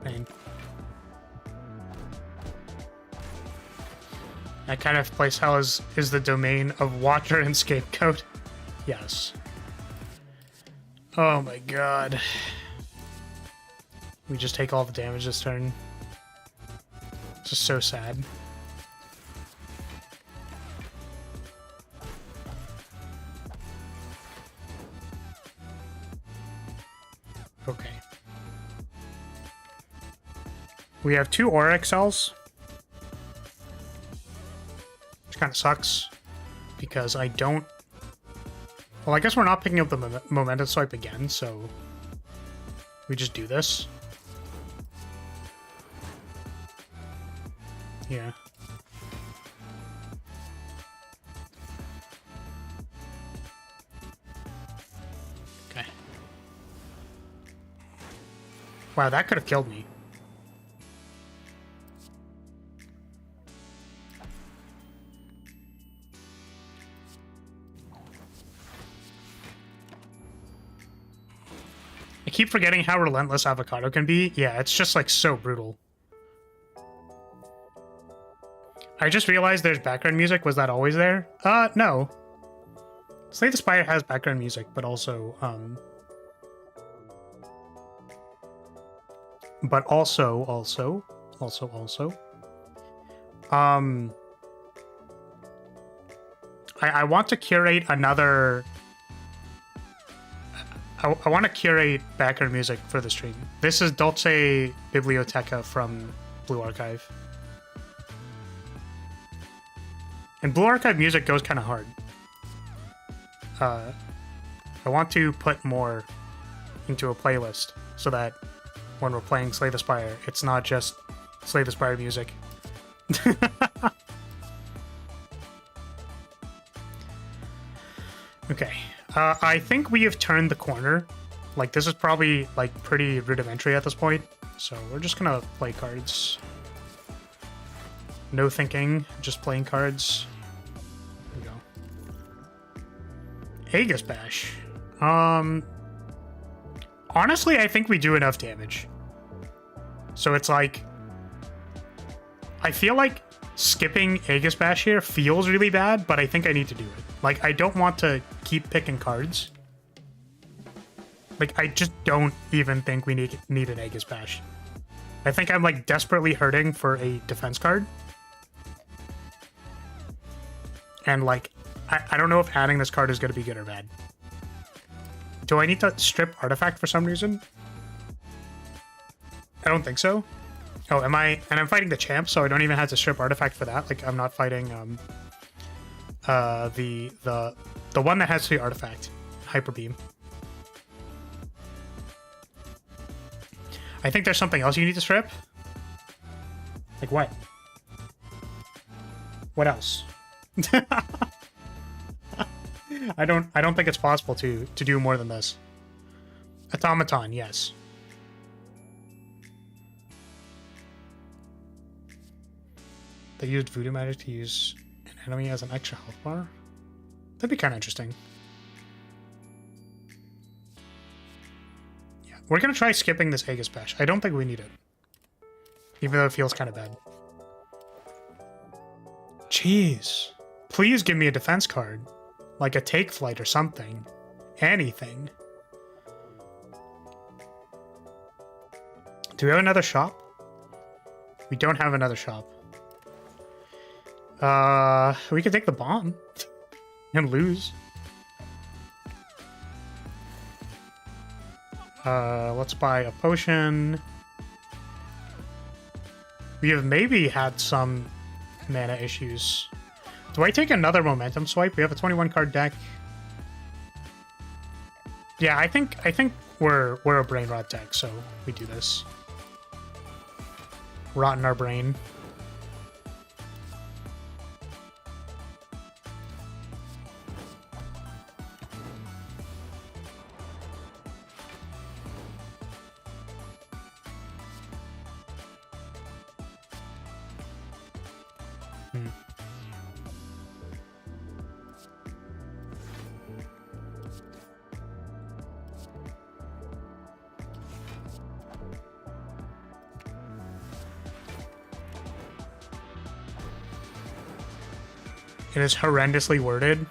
Pain. That kind of place hell is the domain of Watcher and Scapegoat. Yes. Oh my god. We just take all the damage this turn. It's just so sad. Okay. We have 2 Aura XLs. Which kind of sucks. Because I don't... Well, I guess we're not picking up the Momentum Swipe again, so... We just do this. Yeah. Okay. Wow, that could have killed me. I keep forgetting how relentless Avocado can be. Yeah, it's just like so brutal. I just realized there's background music. Was that always there? No. Slay the Spire has background music, but also, I want to curate another... I want to curate background music for the stream. This is Dolce Biblioteca from Blue Archive. And Blue Archive music goes kind of hard. I want to put more into a playlist so that when we're playing Slay the Spire, it's not just Slay the Spire music. Okay. I think we have turned the corner. Like, this is probably, like, pretty rudimentary at this point. So we're just gonna play cards. No thinking, just playing cards. Here we go. Aegis Bash. Honestly, I think we do enough damage. So it's like... I feel like skipping Aegis Bash here feels really bad, but I think I need to do it. Like, I don't want to keep picking cards. Like, I just don't even think we need an Aegis Bash. I think I'm, like, desperately hurting for a defense card. And, like, I don't know if adding this card is going to be good or bad. Do I need to strip Artifact for some reason? I don't think so. Oh, am I... And I'm fighting the champ, so I don't even have to strip Artifact for that. Like, I'm not fighting, the one that has the Artifact. Hyper Beam. I think there's something else you need to strip. Like what? What else? I don't think it's possible to do more than this. Automaton, yes. They used Voodoo Magic to use an enemy as an extra health bar? That'd be kind of interesting. Yeah, we're going to try skipping this Aegis Bash. I don't think we need it. Even though it feels kind of bad. Jeez. Please give me a defense card. Like a Take Flight or something. Anything. Do we have another shop? We don't have another shop. We could take the bomb and lose. Let's buy a potion. We have maybe had some mana issues. Do I take another momentum swipe? We have a 21 card deck. Yeah, I think we're a brain rot deck, so we do this. Rot in our brain. It is horrendously worded.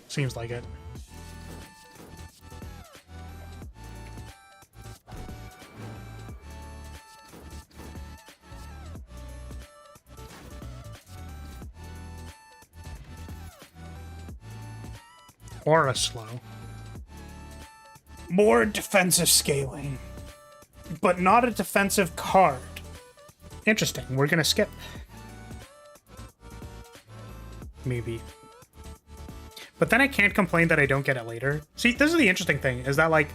Seems like it. Or a slow. More defensive scaling, but not a defensive card. Interesting. We're gonna skip. Maybe. But then I can't complain that I don't get it later. See, this is the interesting thing, is that, like,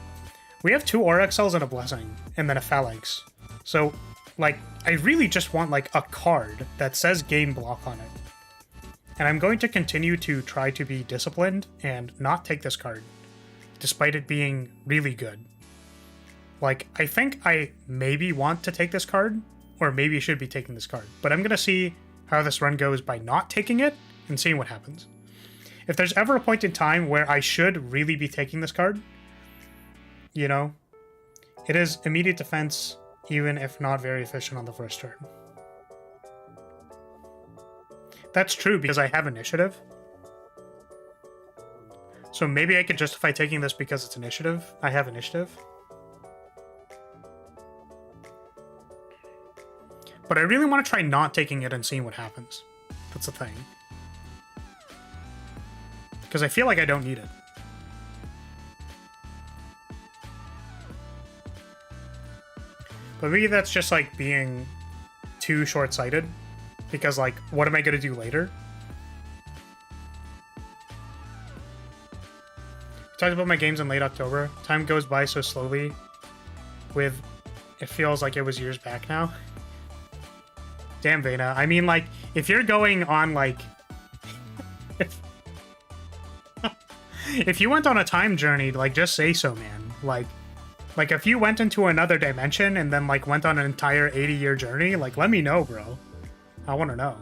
we have 2 Oryxels and a Blessing, and then a Phalanx. So, like, I really just want, like, a card that says game block on it. And I'm going to continue to try to be disciplined and not take this card, despite it being really good. Like, I think I maybe want to take this card, or maybe should be taking this card. But I'm going to see how this run goes by not taking it, and seeing what happens. If there's ever a point in time where I should really be taking this card, you know, it is immediate defense, even if not very efficient on the first turn. That's true because I have initiative. So maybe I could justify taking this because it's initiative. I have initiative. But I really want to try not taking it and seeing what happens. That's the thing. Because I feel like I don't need it. But maybe that's just, like, being too short-sighted. Because, like, what am I going to do later? I talked about my games in late October. Time goes by so slowly. With, it feels like it was years back now. Damn, Vena. I mean, like, if you're going on, like... if you went on a time journey, like, just say so, man. Like, if you went into another dimension and then, like, went on an entire 80-year journey, like, let me know, bro. I want to know.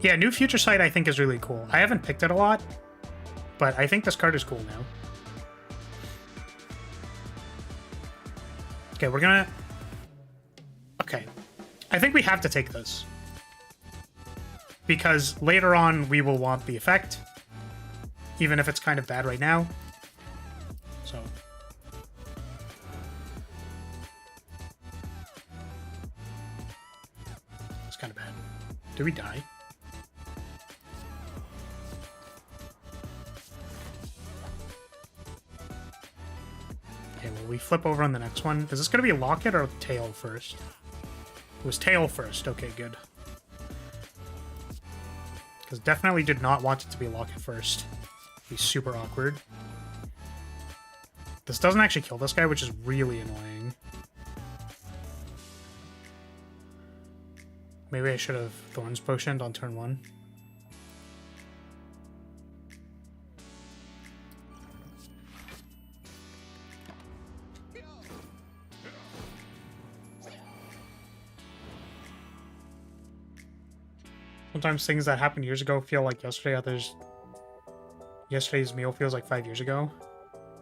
Yeah, New Future Sight I think is really cool. I haven't picked it a lot, but I think this card is cool now. Okay, we're gonna... Okay. I think we have to take this. Because later on, we will want the effect. Even if it's kind of bad right now. So... it's kind of bad. Do we die? Okay, well, we flip over on the next one. Is this going to be a Locket or Tail first? It was Tail first. Okay, good. Because definitely did not want it to be a Locket first. It'd be super awkward. This doesn't actually kill this guy, which is really annoying. Maybe I should have Thorns Potioned on turn 1. Sometimes things that happened years ago feel like yesterday, others... yesterday's meal feels like 5 years ago.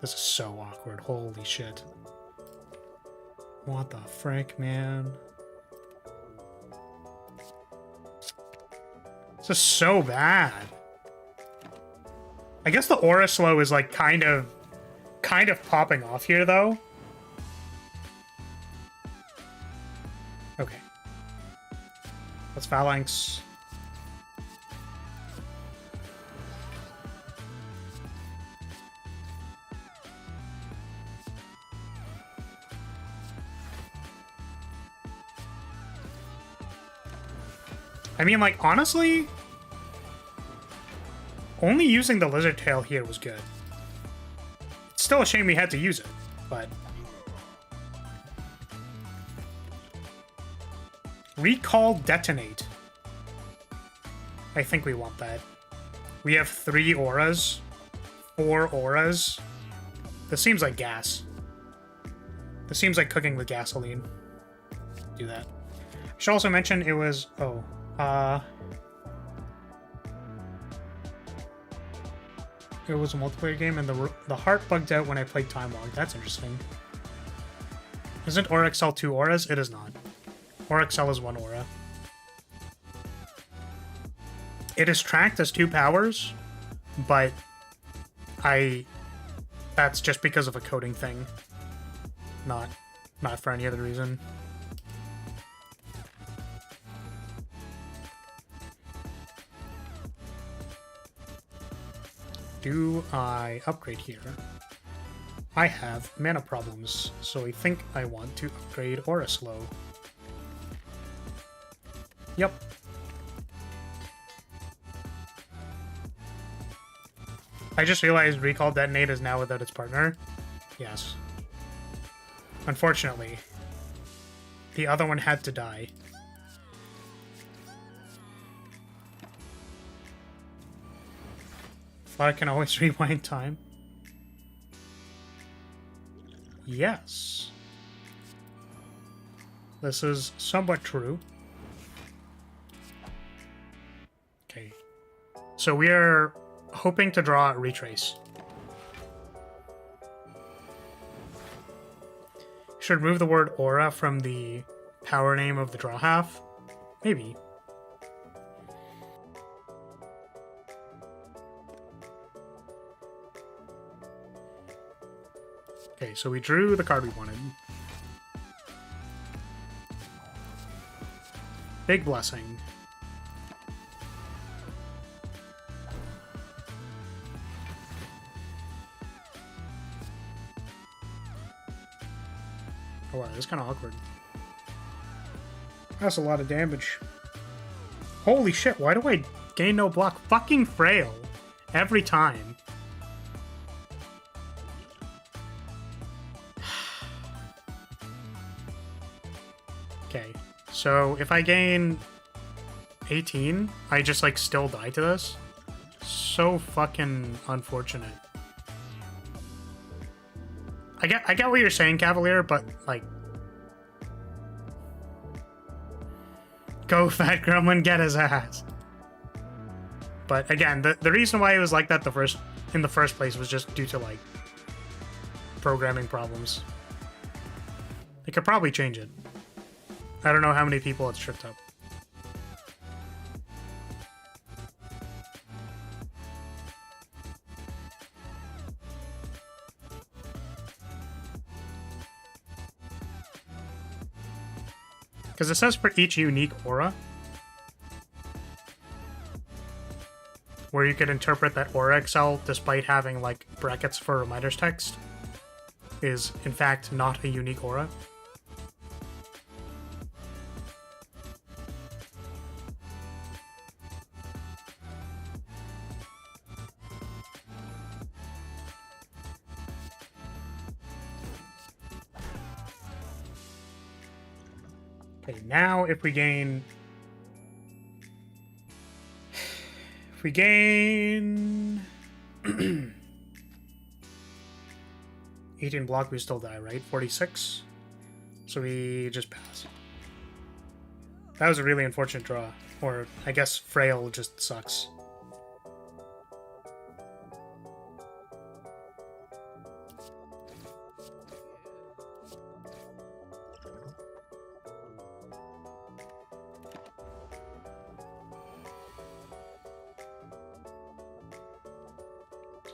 This is so awkward. Holy shit. What the frick, man? This is so bad. I guess the Aura Slow is like kind of kind of popping off here, though. Okay. Let's phalanx. I mean, like, honestly, only using the lizard tail here was good. It's still a shame we had to use it, but... Recall detonate. I think we want that. We have 3 auras. 4 auras. This seems like gas. This seems like cooking with gasoline. Do that. I should also mention it was... Oh. It was a multiplayer game, and the heart bugged out when I played Time Log. That's interesting. Isn't Aura XL 2 auras? It is not. Aura XL is 1 aura. It is tracked as 2 powers, but that's just because of a coding thing. Not for any other reason. Do I upgrade here? I have mana problems, so I think I want to upgrade Aura Slow. Yep. I just realized Recall Detonate is now without its partner. Yes. Unfortunately. The other one had to die. Thought I can always rewind time. Yes. This is somewhat true. Okay. So we are hoping to draw a retrace. Should remove the word aura from the power name of the draw half? Maybe. Okay, so we drew the card we wanted. Big Blessing. Oh wow, this is kind of awkward. That's a lot of damage. Holy shit, why do I gain no block? Fucking Frail. Every time. Okay, so if I gain 18, I just like still die to this. So fucking unfortunate. I get what you're saying, Cavalier, but like, go Fat Gremlin, get his ass. But again, the reason why it was like that in the first place was just due to like programming problems. They could probably change it. I don't know how many people it's tripped up. Because it says for each unique aura, where you could interpret that Aura XL despite having like brackets for reminders text, is in fact not a unique aura. Okay, now if we gain 18 block, we still die, right? 46. So we just pass. That was a really unfortunate draw. Or I guess Frail just sucks.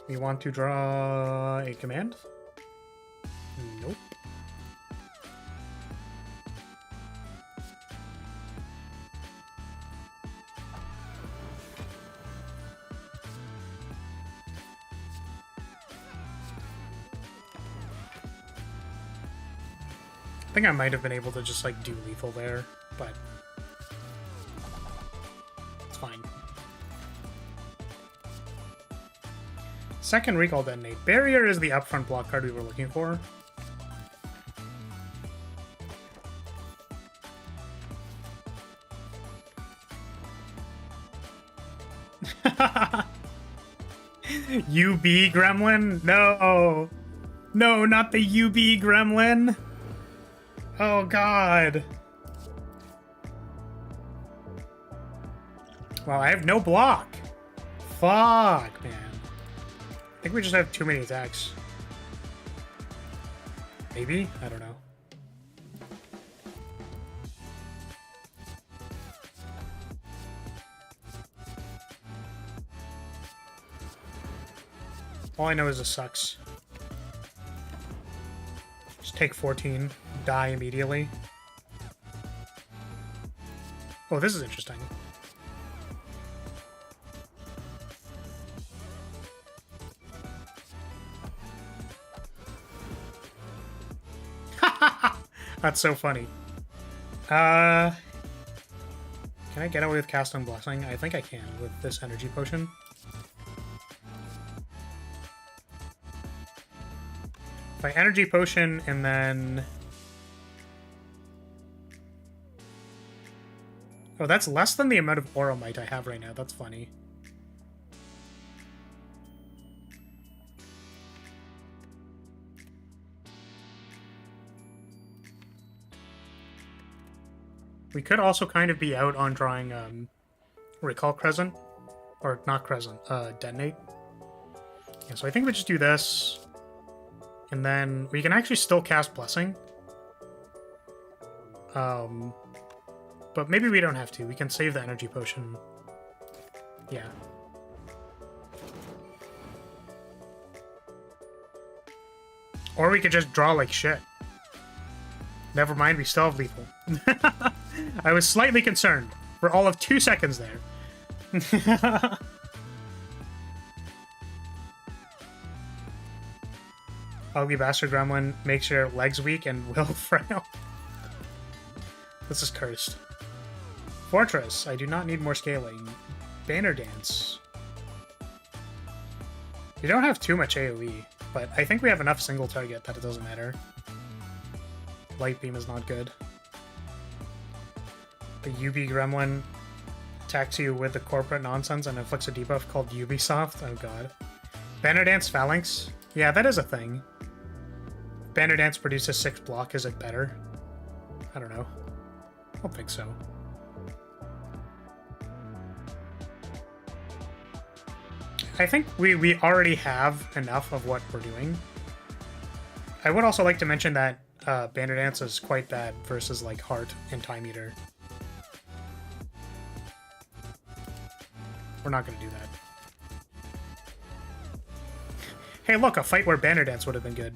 We want to draw a command. think I might have been able to just, like, do lethal there, but it's fine. Second recall detonate. Barrier is the upfront block card we were looking for. UB Gremlin? No! No, not the UB Gremlin! Oh god! Well, I have no block! Fuck, man. I think we just have too many attacks. Maybe? I don't know. All I know is this sucks. Just take 14, die immediately. Oh, this is interesting. That's so funny. Can I get away with Cast on Blessing? I think I can with this energy potion. If I energy potion and then... Oh, that's less than the amount of Oromite I have right now. That's funny. We could also kind of be out on drawing Recall Crescent. Or not Crescent, Detonate. Yeah, so I think we just do this. And then we can actually still cast Blessing. But maybe we don't have to. We can save the energy potion. Yeah. Or we could just draw like shit. Never mind, we still have lethal. I was slightly concerned for all of 2 seconds there. Ugly Bastard Gremlin makes your legs weak and will frail. This is cursed. Fortress, I do not need more scaling. Banner Dance. We don't have too much AoE, but I think we have enough single target that it doesn't matter. Light Beam is not good. The UB Gremlin attacks you with the corporate nonsense and inflicts a debuff called Ubisoft. Oh god. Banner Dance Phalanx? Yeah, that is a thing. Banner Dance produces 6 block, is it better? I don't know. I don't think so. I think we already have enough of what we're doing. I would also like to mention that Banner Dance is quite bad versus like Heart and Time Eater. We're not going to do that. Hey, look, a fight where Banner Dance would have been good.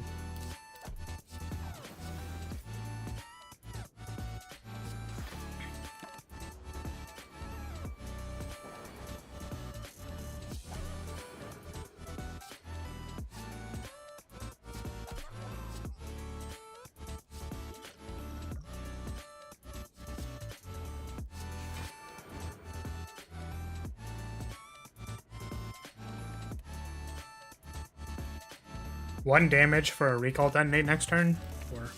One damage for a recall detonate next turn? Or...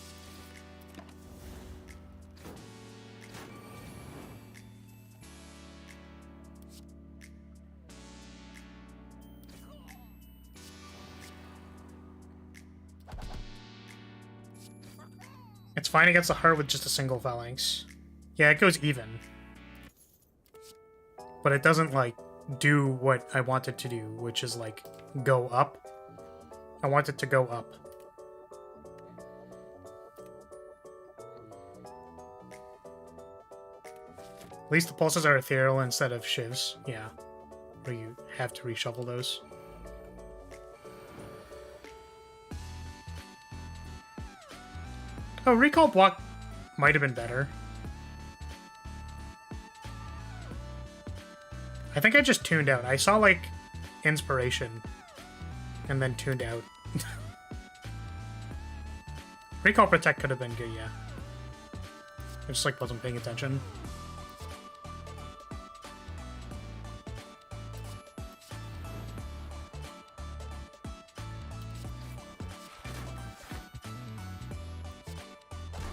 It's fine against the heart with just a single phalanx. Yeah, it goes even. But it doesn't, like, do what I want it to do, which is, like, go up. I want it to go up. At least the pulses are ethereal instead of shivs. Yeah. Where you have to reshuffle those. Oh, recall block might have been better. I think I just tuned out. I saw, like, inspiration. And then tuned out. Recall Protect could have been good, yeah. I just, like, wasn't paying attention.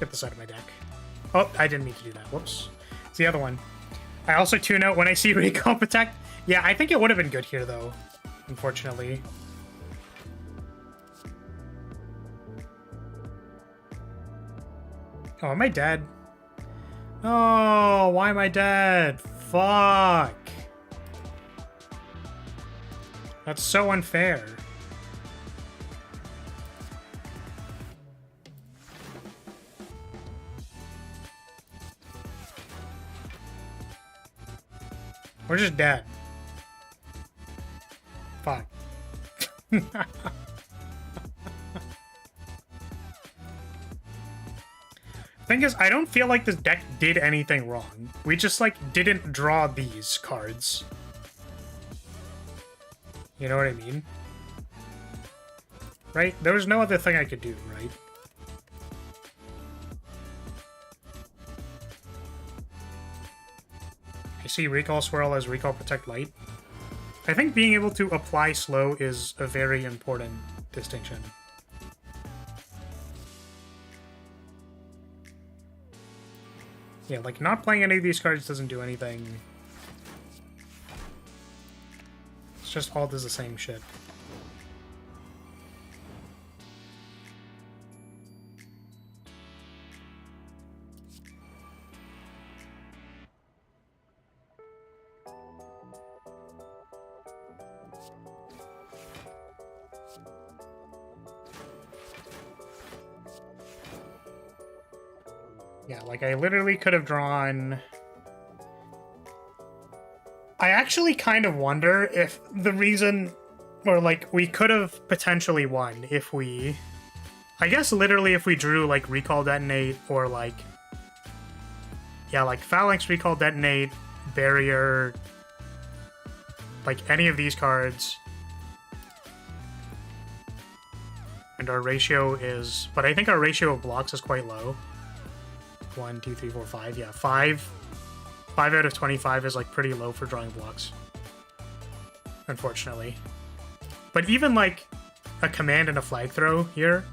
Get this out of my deck. Oh, I didn't mean to do that. Whoops. It's the other one. I also tune out when I see Recall Protect. Yeah, I think it would have been good here, though. Unfortunately. Oh, am I dead? Oh, why am I dead? Fuck. That's so unfair. We're just dead. Fuck. Thing is, I don't feel like this deck did anything wrong. We just, like, didn't draw these cards. You know what I mean? Right? There was no other thing I could do, right? I see Recall Swirl as Recall Protect Light. I think being able to apply slow is a very important distinction. Yeah, like, not playing any of these cards doesn't do anything. It's just all does the same shit. Yeah, like, I literally could have drawn... I actually kind of wonder if the reason... Or, like, we could have potentially won if we... I guess literally if we drew, like, Recall Detonate or, like... Yeah, like, Phalanx Recall Detonate, Barrier... Like, any of these cards. And our ratio is... But I think our ratio of blocks is quite low. 1, 2, 3, 4, 5. Yeah, 5 out of 25 is, like, pretty low for drawing blocks. Unfortunately. But even, like, a command and a flag throw here.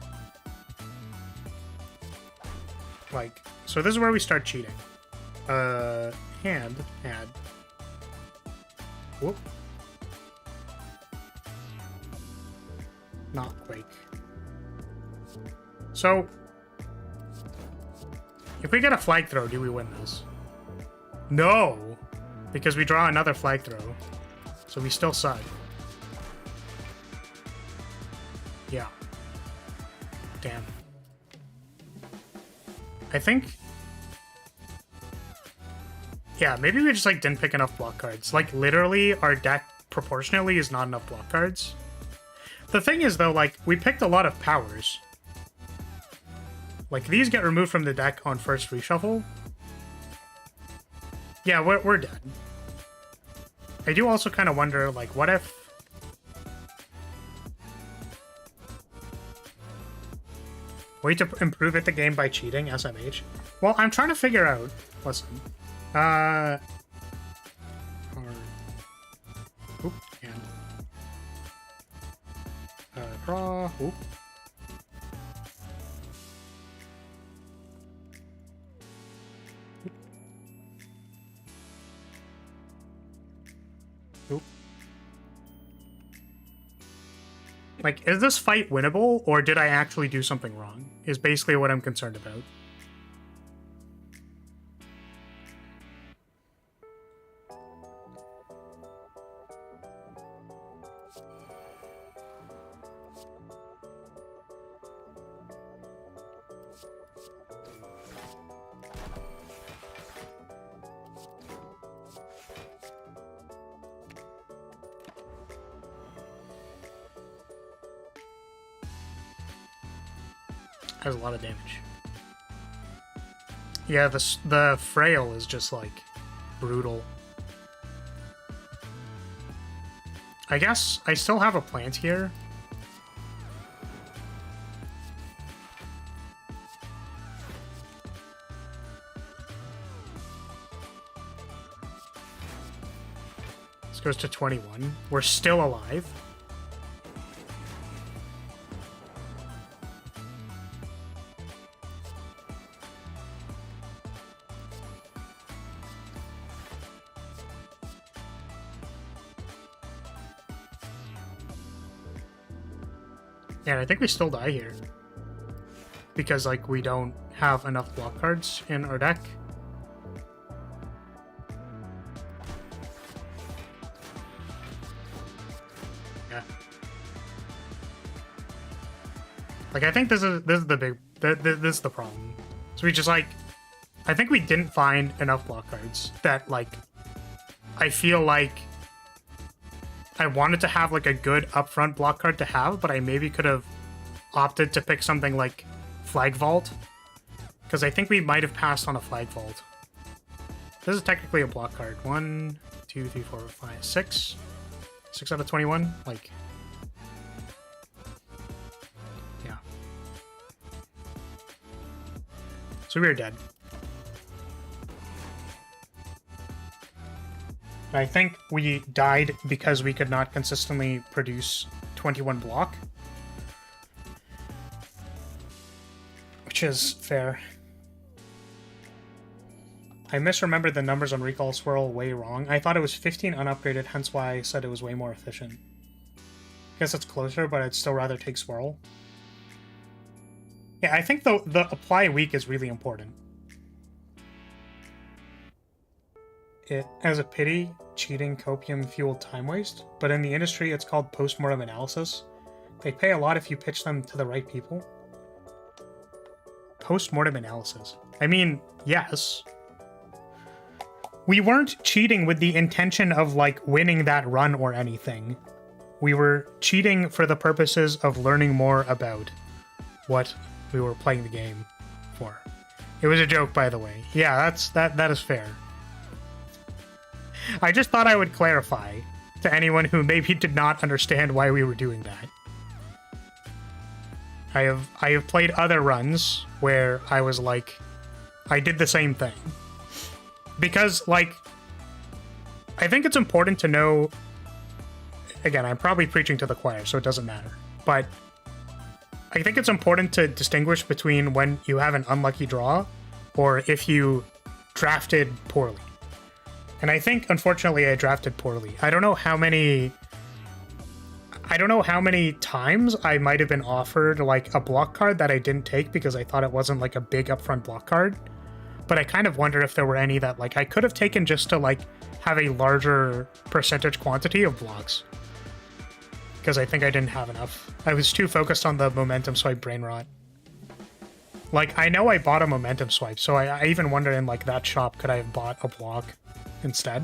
Like, so this is where we start cheating. Hand. Add. Whoop. Not Quake. So... If we get a flag throw, do we win this? No! Because we draw another flag throw. So we still suck. Yeah. Damn. I think... Yeah, maybe we just, like, didn't pick enough block cards. Like, literally, our deck proportionally is not enough block cards. The thing is, though, like, we picked a lot of powers. Like, these get removed from the deck on first reshuffle. Yeah, we're dead. I do also kind of wonder, like, what if... Way to improve at the game by cheating, SMH? Well, I'm trying to figure out... Listen. Oop, and... Draw... Oop. Like, is this fight winnable, or did I actually do something wrong? Is basically what I'm concerned about. Has a lot of damage. Yeah, the frail is just, like, brutal. I guess I still have a plant here. goes to 21. We're still alive. Yeah, I think we still die here. Because, like, we don't have enough block cards in our deck. Yeah. Like, I think this is the big... This is the problem. So we just, like... I think we didn't find enough block cards that, like... I feel like... I wanted to have, like, a good upfront block card to have, but I maybe could have opted to pick something like Flag Vault. Because I think we might have passed on a Flag Vault. This is technically a block card. 1, 2, 3, 4, 5, 6. 6 out of 21. Like... Yeah. So we were dead. I think we died because we could not consistently produce 21 block. Which is fair. I misremembered the numbers on Recall Swirl way wrong. I thought it was 15 unupgraded, hence why I said it was way more efficient. Guess it's closer, but I'd still rather take Swirl. Yeah, I think the apply weak is really important. It has a pity, cheating, copium-fueled time waste, but in the industry it's called post-mortem analysis. They pay a lot if you pitch them to the right people. Post-mortem analysis. I mean, yes. We weren't cheating with the intention of, like, winning that run or anything. We were cheating for the purposes of learning more about what we were playing the game for. It was a joke, by the way. Yeah, that is fair. I just thought I would clarify to anyone who maybe did not understand why we were doing that. I have played other runs where I was like, I did the same thing. Because, like, I think it's important to know, again, I'm probably preaching to the choir, so it doesn't matter, but I think it's important to distinguish between when you have an unlucky draw or if you drafted poorly. And I think, unfortunately, I drafted poorly. I don't know how many times I might have been offered, like, a block card that I didn't take because I thought it wasn't, like, a big upfront block card. But I kind of wonder if there were any that, like, I could have taken just to, like, have a larger percentage quantity of blocks. Because I think I didn't have enough. I was too focused on the momentum swipe brain rot. Like, I know I bought a momentum swipe, so I even wonder in, like, that shop, could I have bought a block instead?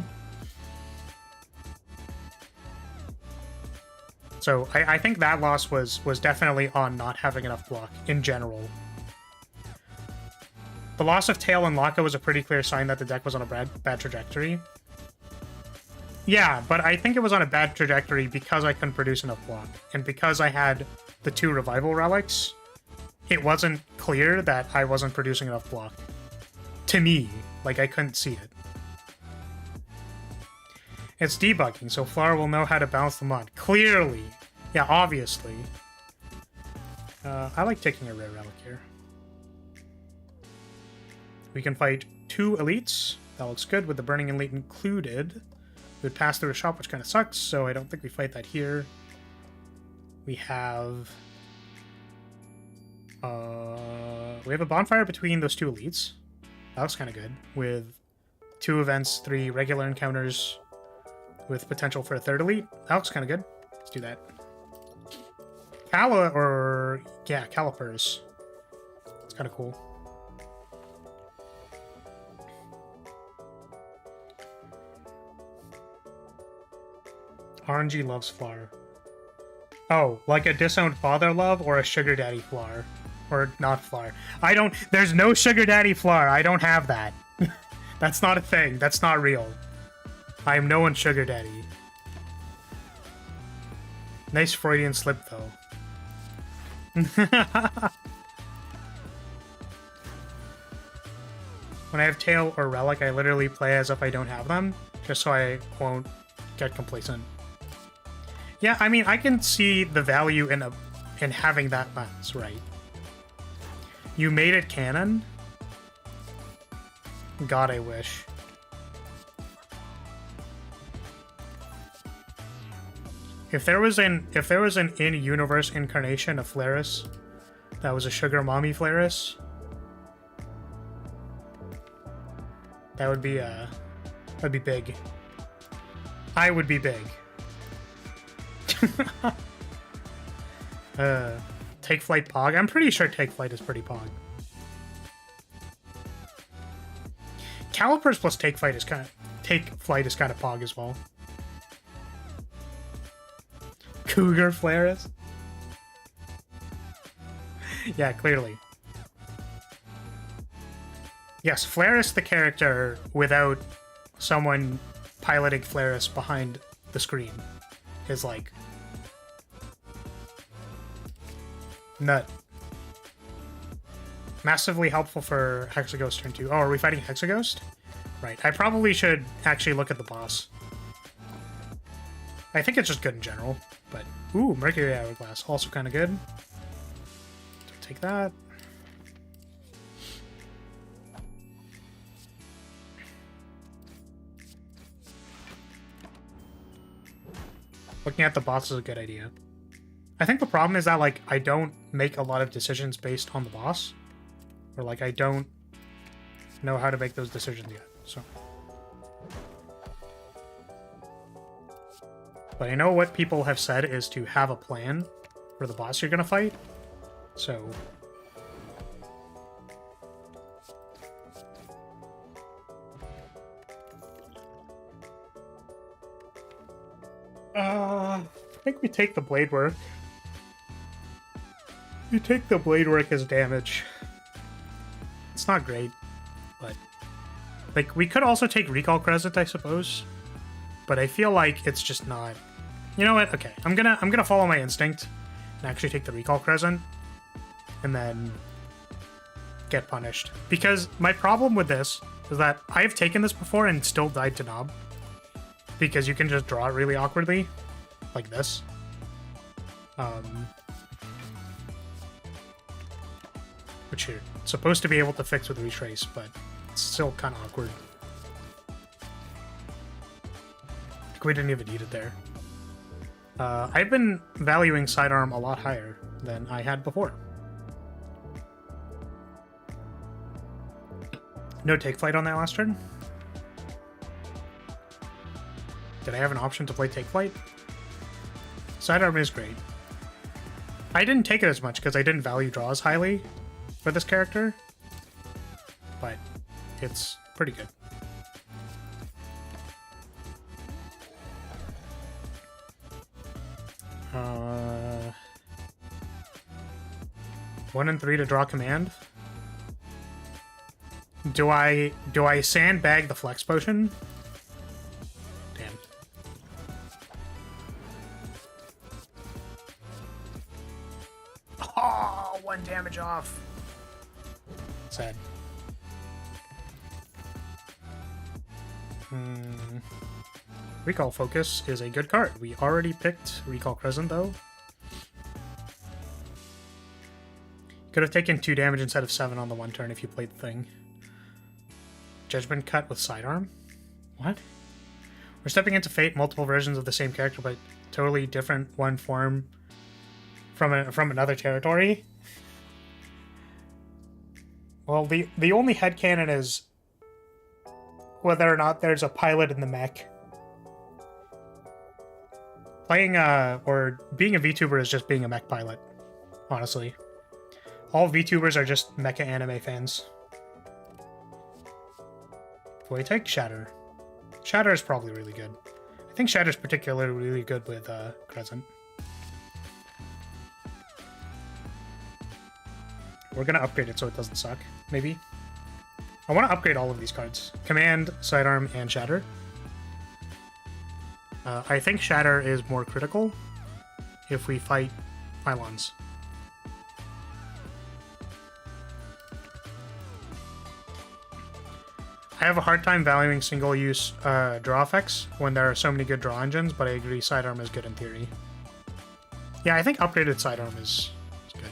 So I think that loss was definitely on not having enough block in general. The loss of Tail and Laka was a pretty clear sign that the deck was on a bad trajectory. Yeah, but I think it was on a bad trajectory because I couldn't produce enough block. And because I had the 2 revival relics, it wasn't clear that I wasn't producing enough block. To me, like, I couldn't see it. It's debugging, so Flower will know how to balance the mod. Clearly. Yeah, obviously. I like taking a rare relic here. We can fight 2 elites. That looks good, with the Burning Elite included. We would pass through a shop, which kind of sucks, so I don't think we fight that here. We have a bonfire between those 2 elites. That looks kind of good, with 2 events, 3 regular encounters, with potential for a 3rd elite. That looks kind of good. Let's do that. Calipers. It's kind of cool. RNG loves Flower. Oh, like a disowned father love or a sugar daddy Flower? Or not Flower? There's no sugar daddy Flower. I don't have that. That's not a thing. That's not real. I am no one's sugar daddy. Nice Freudian slip, though. When I have Tail or Relic, I literally play as if I don't have them, just so I won't get complacent. Yeah, I mean, I can see the value in having that lens, right? You made it canon? God, I wish. If there was an in-universe incarnation of Flaris that was a sugar mommy Flaris, that'd be big. I would be big. Take Flight Pog. I'm pretty sure Take Flight is pretty Pog. Calipers plus Take Flight is kind of Pog as well. Cougar Flaris. Yeah, clearly. Yes, Flaris the character without someone piloting Flaris behind the screen is like nut. Massively helpful for Hexaghost turn 2. Oh, are we fighting Hexaghost? Right. I probably should actually look at the boss. I think it's just good in general, but ooh, Mercury Hourglass, also kind of good. So take that. Looking at the boss is a good idea. I think the problem is that, like, I don't make a lot of decisions based on the boss. Or, like, I don't know how to make those decisions yet, so. But I know what people have said is to have a plan for the boss you're gonna fight, so. I think we take the blade work. We take the blade work as damage. It's not great, but like we could also take Recall Crescent, I suppose. But I feel like it's just not. You know what? Okay, I'm gonna follow my instinct and actually take the Recall Crescent, and then get punished. Because my problem with this is that I've taken this before and still died to Knob. Because you can just draw it really awkwardly, like this. Which you're supposed to be able to fix with Retrace, but it's still kind of awkward. I think we didn't even need it there. I've been valuing Sidearm a lot higher than I had before. No Take Flight on that last turn? Did I have an option to play Take Flight? Sidearm is great. I didn't take it as much because I didn't value draws highly for this character, but it's pretty good. Uh, 1 and 3 to draw command. Do I sandbag the Flex Potion? Damn. Oh, 1 damage off. Sad. Recall Focus is a good card. We already picked Recall Crescent, though. Could have taken 2 damage instead of 7 on the 1 turn if you played the thing. Judgment Cut with Sidearm? What? We're stepping into Fate, multiple versions of the same character, but totally different one form from another territory. Well, the only headcanon is whether or not there's a pilot in the mech. Playing or being a VTuber is just being a mech pilot, honestly. All VTubers are just mecha anime fans. Will I take Shatter? Shatter is probably really good. I think Shatter's particularly really good with Crescent. We're gonna upgrade it so it doesn't suck, maybe. I want to upgrade all of these cards. Command, Sidearm, and Shatter. I think Shatter is more critical if we fight pylons. I have a hard time valuing single-use draw effects when there are so many good draw engines, but I agree sidearm is good in theory. Yeah, I think upgraded sidearm is good.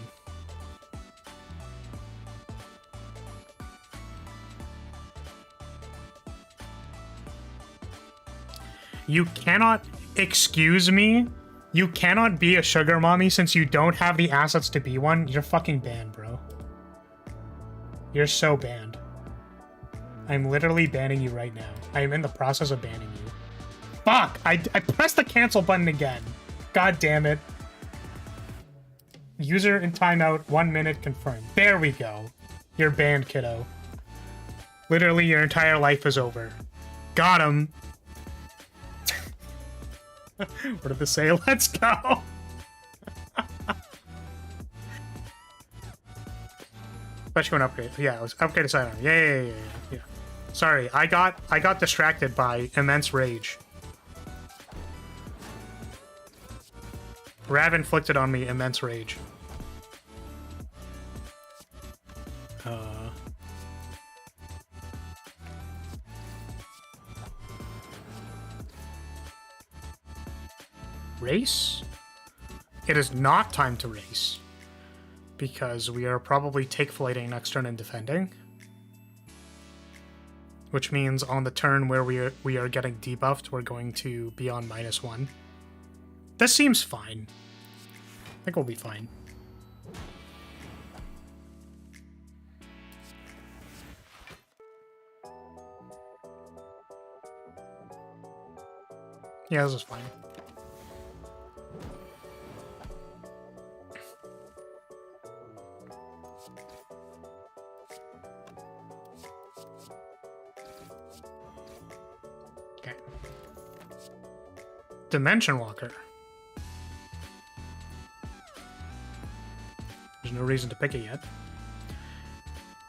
You cannot, excuse me, you cannot be a sugar mommy since you don't have the assets to be one. You're fucking banned, bro. You're so banned. I'm literally banning you right now. I am in the process of banning you. Fuck! I pressed the cancel button again. God damn it. User in timeout, 1 minute confirmed. There we go. You're banned, kiddo. Literally, your entire life is over. Got him. What did this say? Let's go. Especially when upgrade. Yeah, let's upgrade to sidearm. Yeah. Sorry, I got distracted by immense rage. Rav inflicted on me immense rage. Race? It is not time to race, because we are probably take flighting next turn and defending. Which means on the turn where we are getting debuffed, we're going to be on -1. This seems fine. I think we'll be fine. Yeah, this is fine. Okay. Dimension Walker. There's no reason to pick it yet.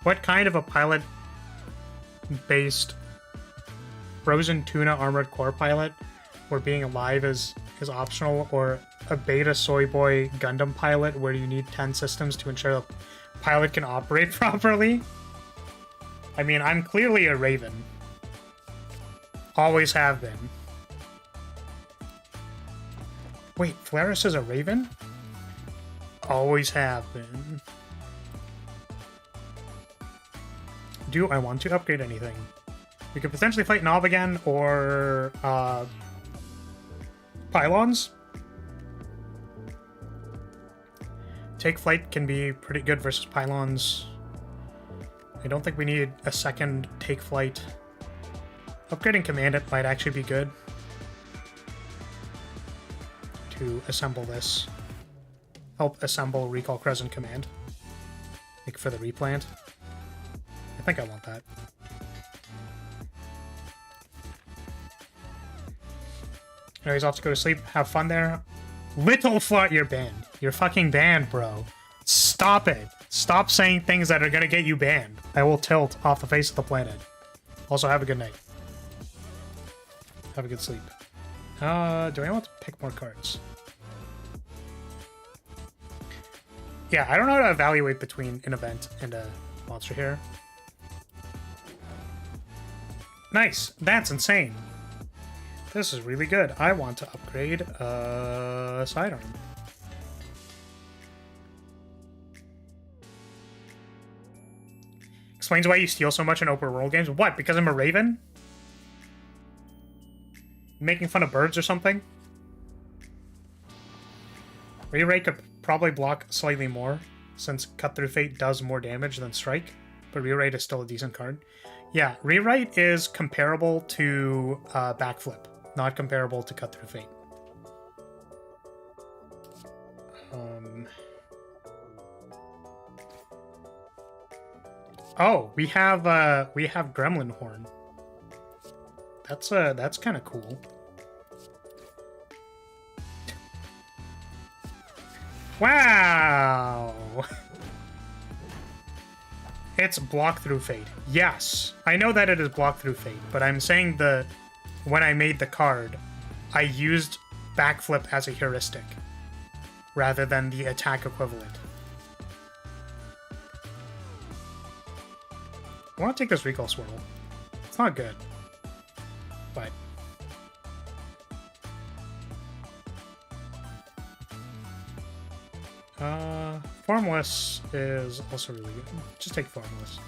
What kind of a pilot-based frozen tuna armored core pilot where being alive is optional, or a beta soy boy Gundam pilot where you need 10 systems to ensure the pilot can operate properly? I mean, I'm clearly a Raven. Always have been. Wait, Flaris is a Raven? Always have been. Do I want to upgrade anything? We could potentially fight Nob again, or Pylons. Take Flight can be pretty good versus Pylons. I don't think we need a second Take Flight. Upgrading Command It might actually be good to assemble this. Help assemble Recall Crescent Command. Like for the replant. I think I want that. Anyways, off to go to sleep. Have fun there. Little Fart, you're banned. You're fucking banned, bro. Stop it. Stop saying things that are gonna get you banned. I will tilt off the face of the planet. Also, have a good night. Have a good sleep. Do I want to pick more cards? Yeah, I don't know how to evaluate between an event and a monster here. Nice. That's insane. This is really good. I want to upgrade sidearm. Explains why you steal so much in open world games. What? Because I'm a Raven? Making fun of birds or something? Rewrite could probably block slightly more, since Cut Through Fate does more damage than Strike, but Rewrite is still a decent card. Yeah, Rewrite is comparable to Backflip, not comparable to Cut Through Fate. Oh, we have Gremlin Horn. That's kind of cool. Wow! It's Block Through Fate. Yes, I know that it is Block Through Fate, but I'm saying when I made the card, I used Backflip as a heuristic rather than the attack equivalent. I want to take this Recall Swirl. It's not good. But formless is also really good. Just take formless.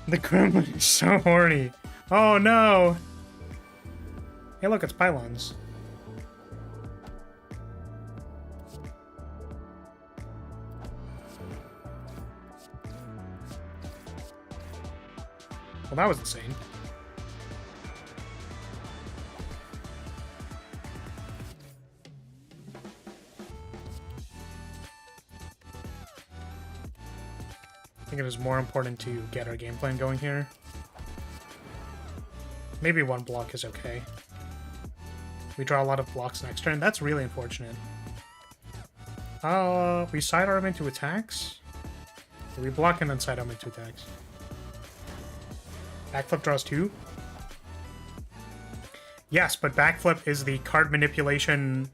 The gremlin is so horny. Oh no! Hey look, it's pylons. Well, that was insane. I think it is more important to get our game plan going here. Maybe one block is okay. We draw a lot of blocks next turn. That's really unfortunate. We sidearm into attacks. We block and then sidearm into attacks. Backflip draws 2. Yes, but backflip is the card manipulation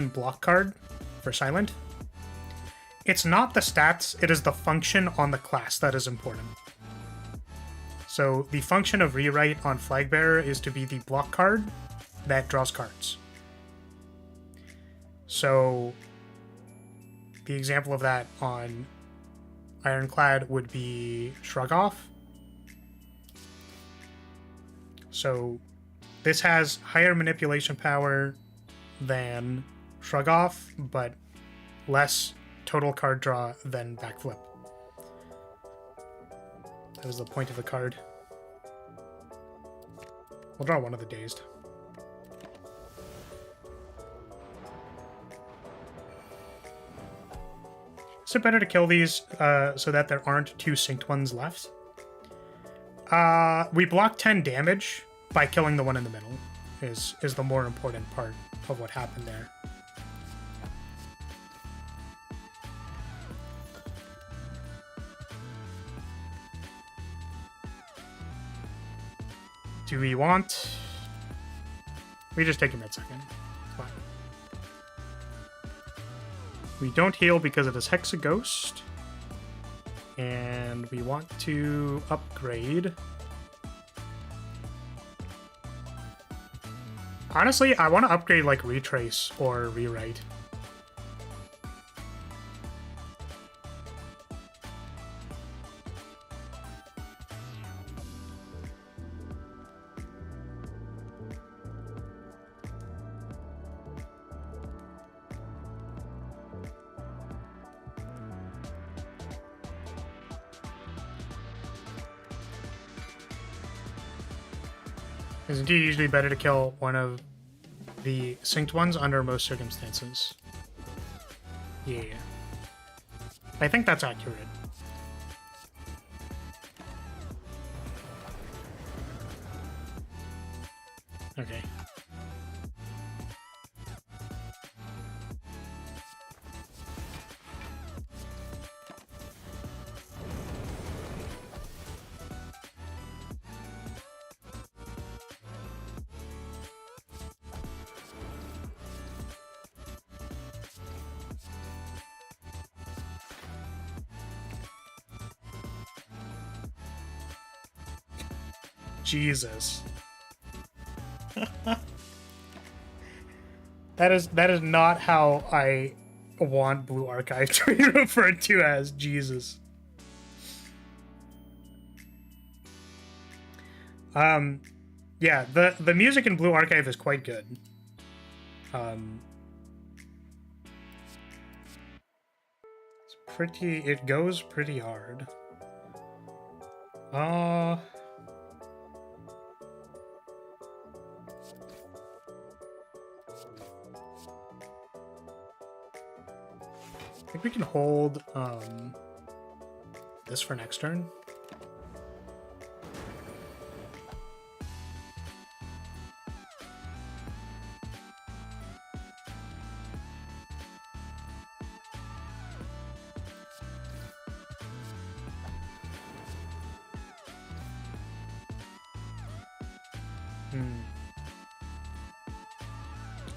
block card for silent. It's not the stats, it is the function on the class that is important. So the function of Rewrite on Flagbearer is to be the block card that draws cards. So the example of that on Ironclad would be Shrug Off. So this has higher manipulation power than Shrug Off, but less total card draw than Backflip. That is the point of the card. We'll draw one of the Dazed. Is it better to kill these so that there aren't 2 synced ones left? We block 10 damage by killing the one in the middle, is the more important part of what happened there. Do we want... We just take him mid-second. Fine. We don't heal because it is Hexa Ghost. And we want to upgrade. Honestly, I want to upgrade like Retrace or Rewrite. It's indeed usually better to kill one of the synced ones under most circumstances. Yeah. I think that's accurate. Okay. Jesus. That is not how I want Blue Archive to be referred to as. Jesus. Yeah, the music in Blue Archive is quite good. It goes pretty hard. I think we can hold this for next turn.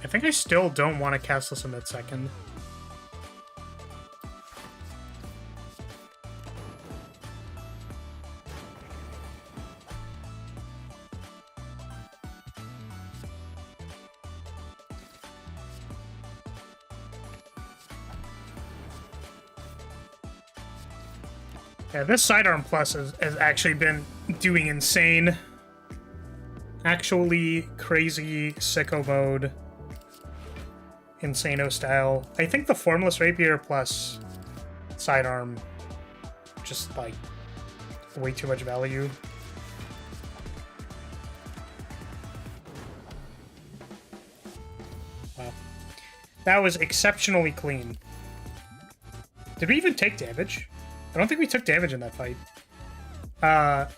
I think I still don't want to cast this in mid-second. Yeah, this sidearm plus has actually been doing insane. Actually crazy sicko mode. Insano style. I think the Formless Rapier plus sidearm just like way too much value. Wow. That was exceptionally clean. Did we even take damage? I don't think we took damage in that fight.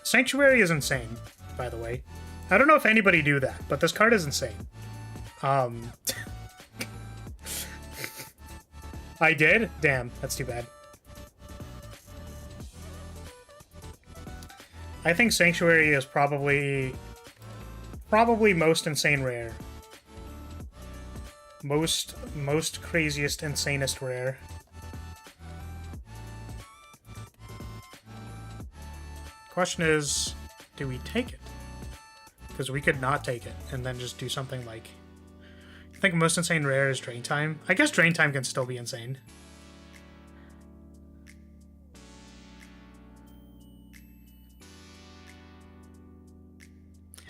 Sanctuary is insane, by the way. I don't know if anybody knew that, but this card is insane. I did? Damn, that's too bad. I think Sanctuary is probably most insane rare. Most craziest, insanest rare. Question is, do we take it? Because we could not take it and then just do something like... I think most insane rare is Drain Time. I guess Drain Time can still be insane.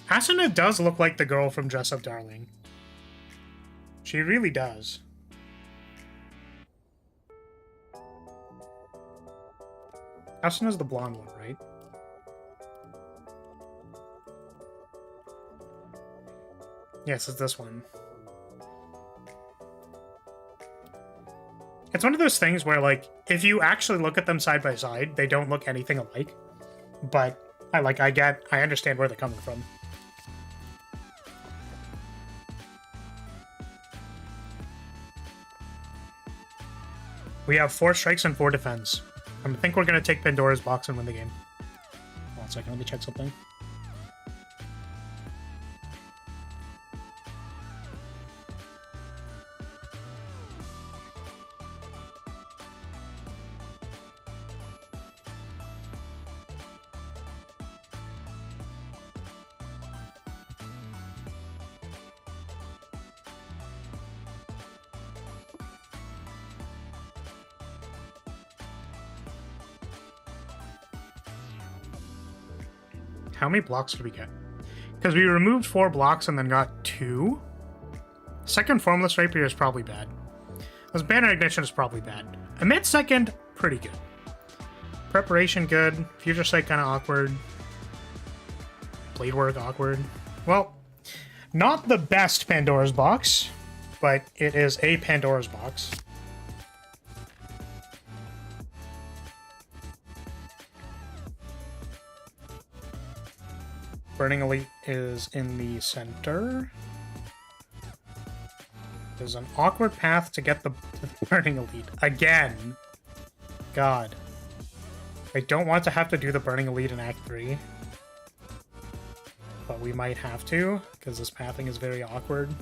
Asuna does look like the girl from Dress Up Darling. She really does. Asuna's the blonde one, right? Yes, it's this one. It's one of those things where, like, if you actually look at them side by side, they don't look anything alike. But I understand where they're coming from. We have 4 strikes and 4 defense. I think we're gonna take Pandora's box and win the game. 1 second, let me check something. How many blocks did we get? Because we removed 4 blocks and then got 2. Second Formless Rapier is probably bad. This Banner Ignition is probably bad. Emit second, pretty good. Preparation good. Future Sight kind of awkward. Blade Work awkward. Well, not the best Pandora's box, but it is a Pandora's box. Burning Elite is in the center. There's an awkward path to get the Burning Elite. Again. God. I don't want to have to do the Burning Elite in Act 3. But we might have to, because this pathing is very awkward.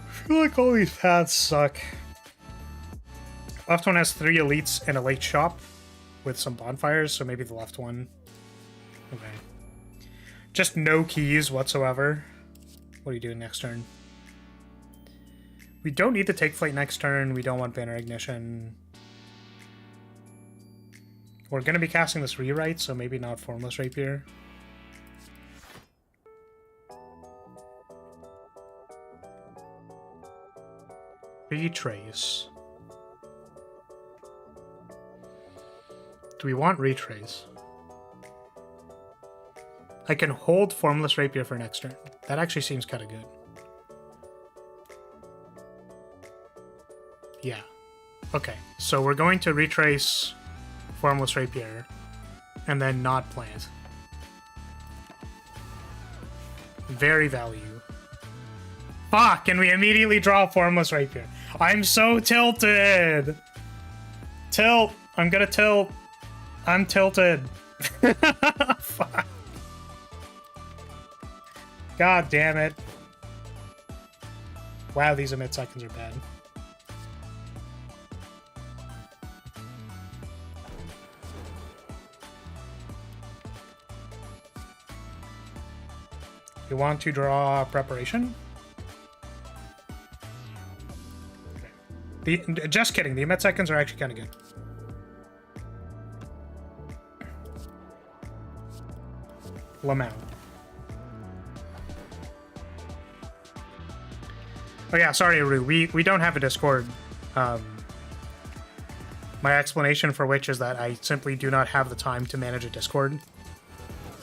I feel like all these paths suck. Left one has 3 elites and a late shop with some bonfires, so maybe the left one. Okay. Just no keys whatsoever. What are you doing next turn? We don't need to take flight next turn. We don't want Banner Ignition. We're going to be casting this Rewrite, so maybe not Formless Rapier. Retrace. Do we want Retrace? I can hold Formless Rapier for next turn. That actually seems kind of good. Yeah. Okay, so we're going to Retrace Formless Rapier and then not plant. Very value. Fuck, and we immediately draw Formless Rapier. I'm so tilted! Tilt! I'm gonna tilt. I'm tilted. Fuck. God damn it. Wow, these emit seconds are bad. You want to draw Preparation? Just kidding. The emit seconds are actually kind of good. Lamau. Oh yeah, sorry, Aru. We don't have a Discord. My explanation for which is that I simply do not have the time to manage a Discord.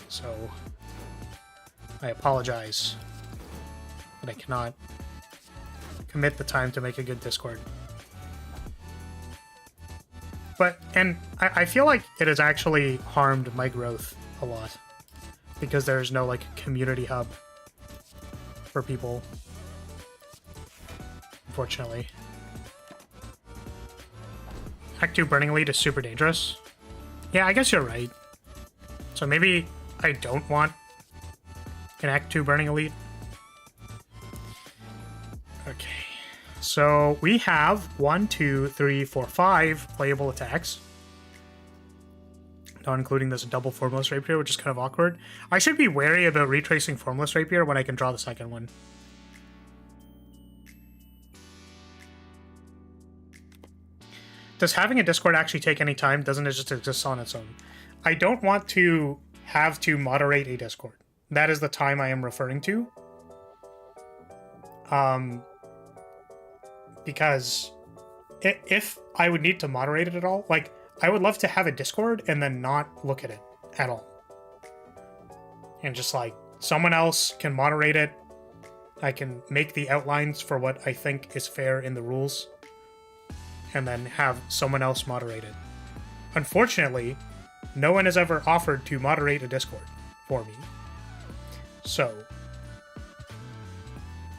So I apologize, but I cannot commit the time to make a good Discord. And I feel like it has actually harmed my growth a lot because there's no like community hub for people, unfortunately. Act 2 Burning Elite is super dangerous. Yeah, I guess you're right. So maybe I don't want an Act 2 Burning Elite. Okay. So we have 1, 2, 3, 4, 5 playable attacks. Not including this double Formless Rapier, which is kind of awkward. I should be wary about retracing Formless Rapier when I can draw the second one. Does having a Discord actually take any time? Doesn't it just exist on its own? I don't want to have to moderate a Discord. That is the time I am referring to. Because if I would need to moderate it at all, like, I would love to have a Discord and then not look at it at all. And just, like, someone else can moderate it. I can make the outlines for what I think is fair in the rules. And then have someone else moderate it. Unfortunately, no one has ever offered to moderate a Discord for me. So,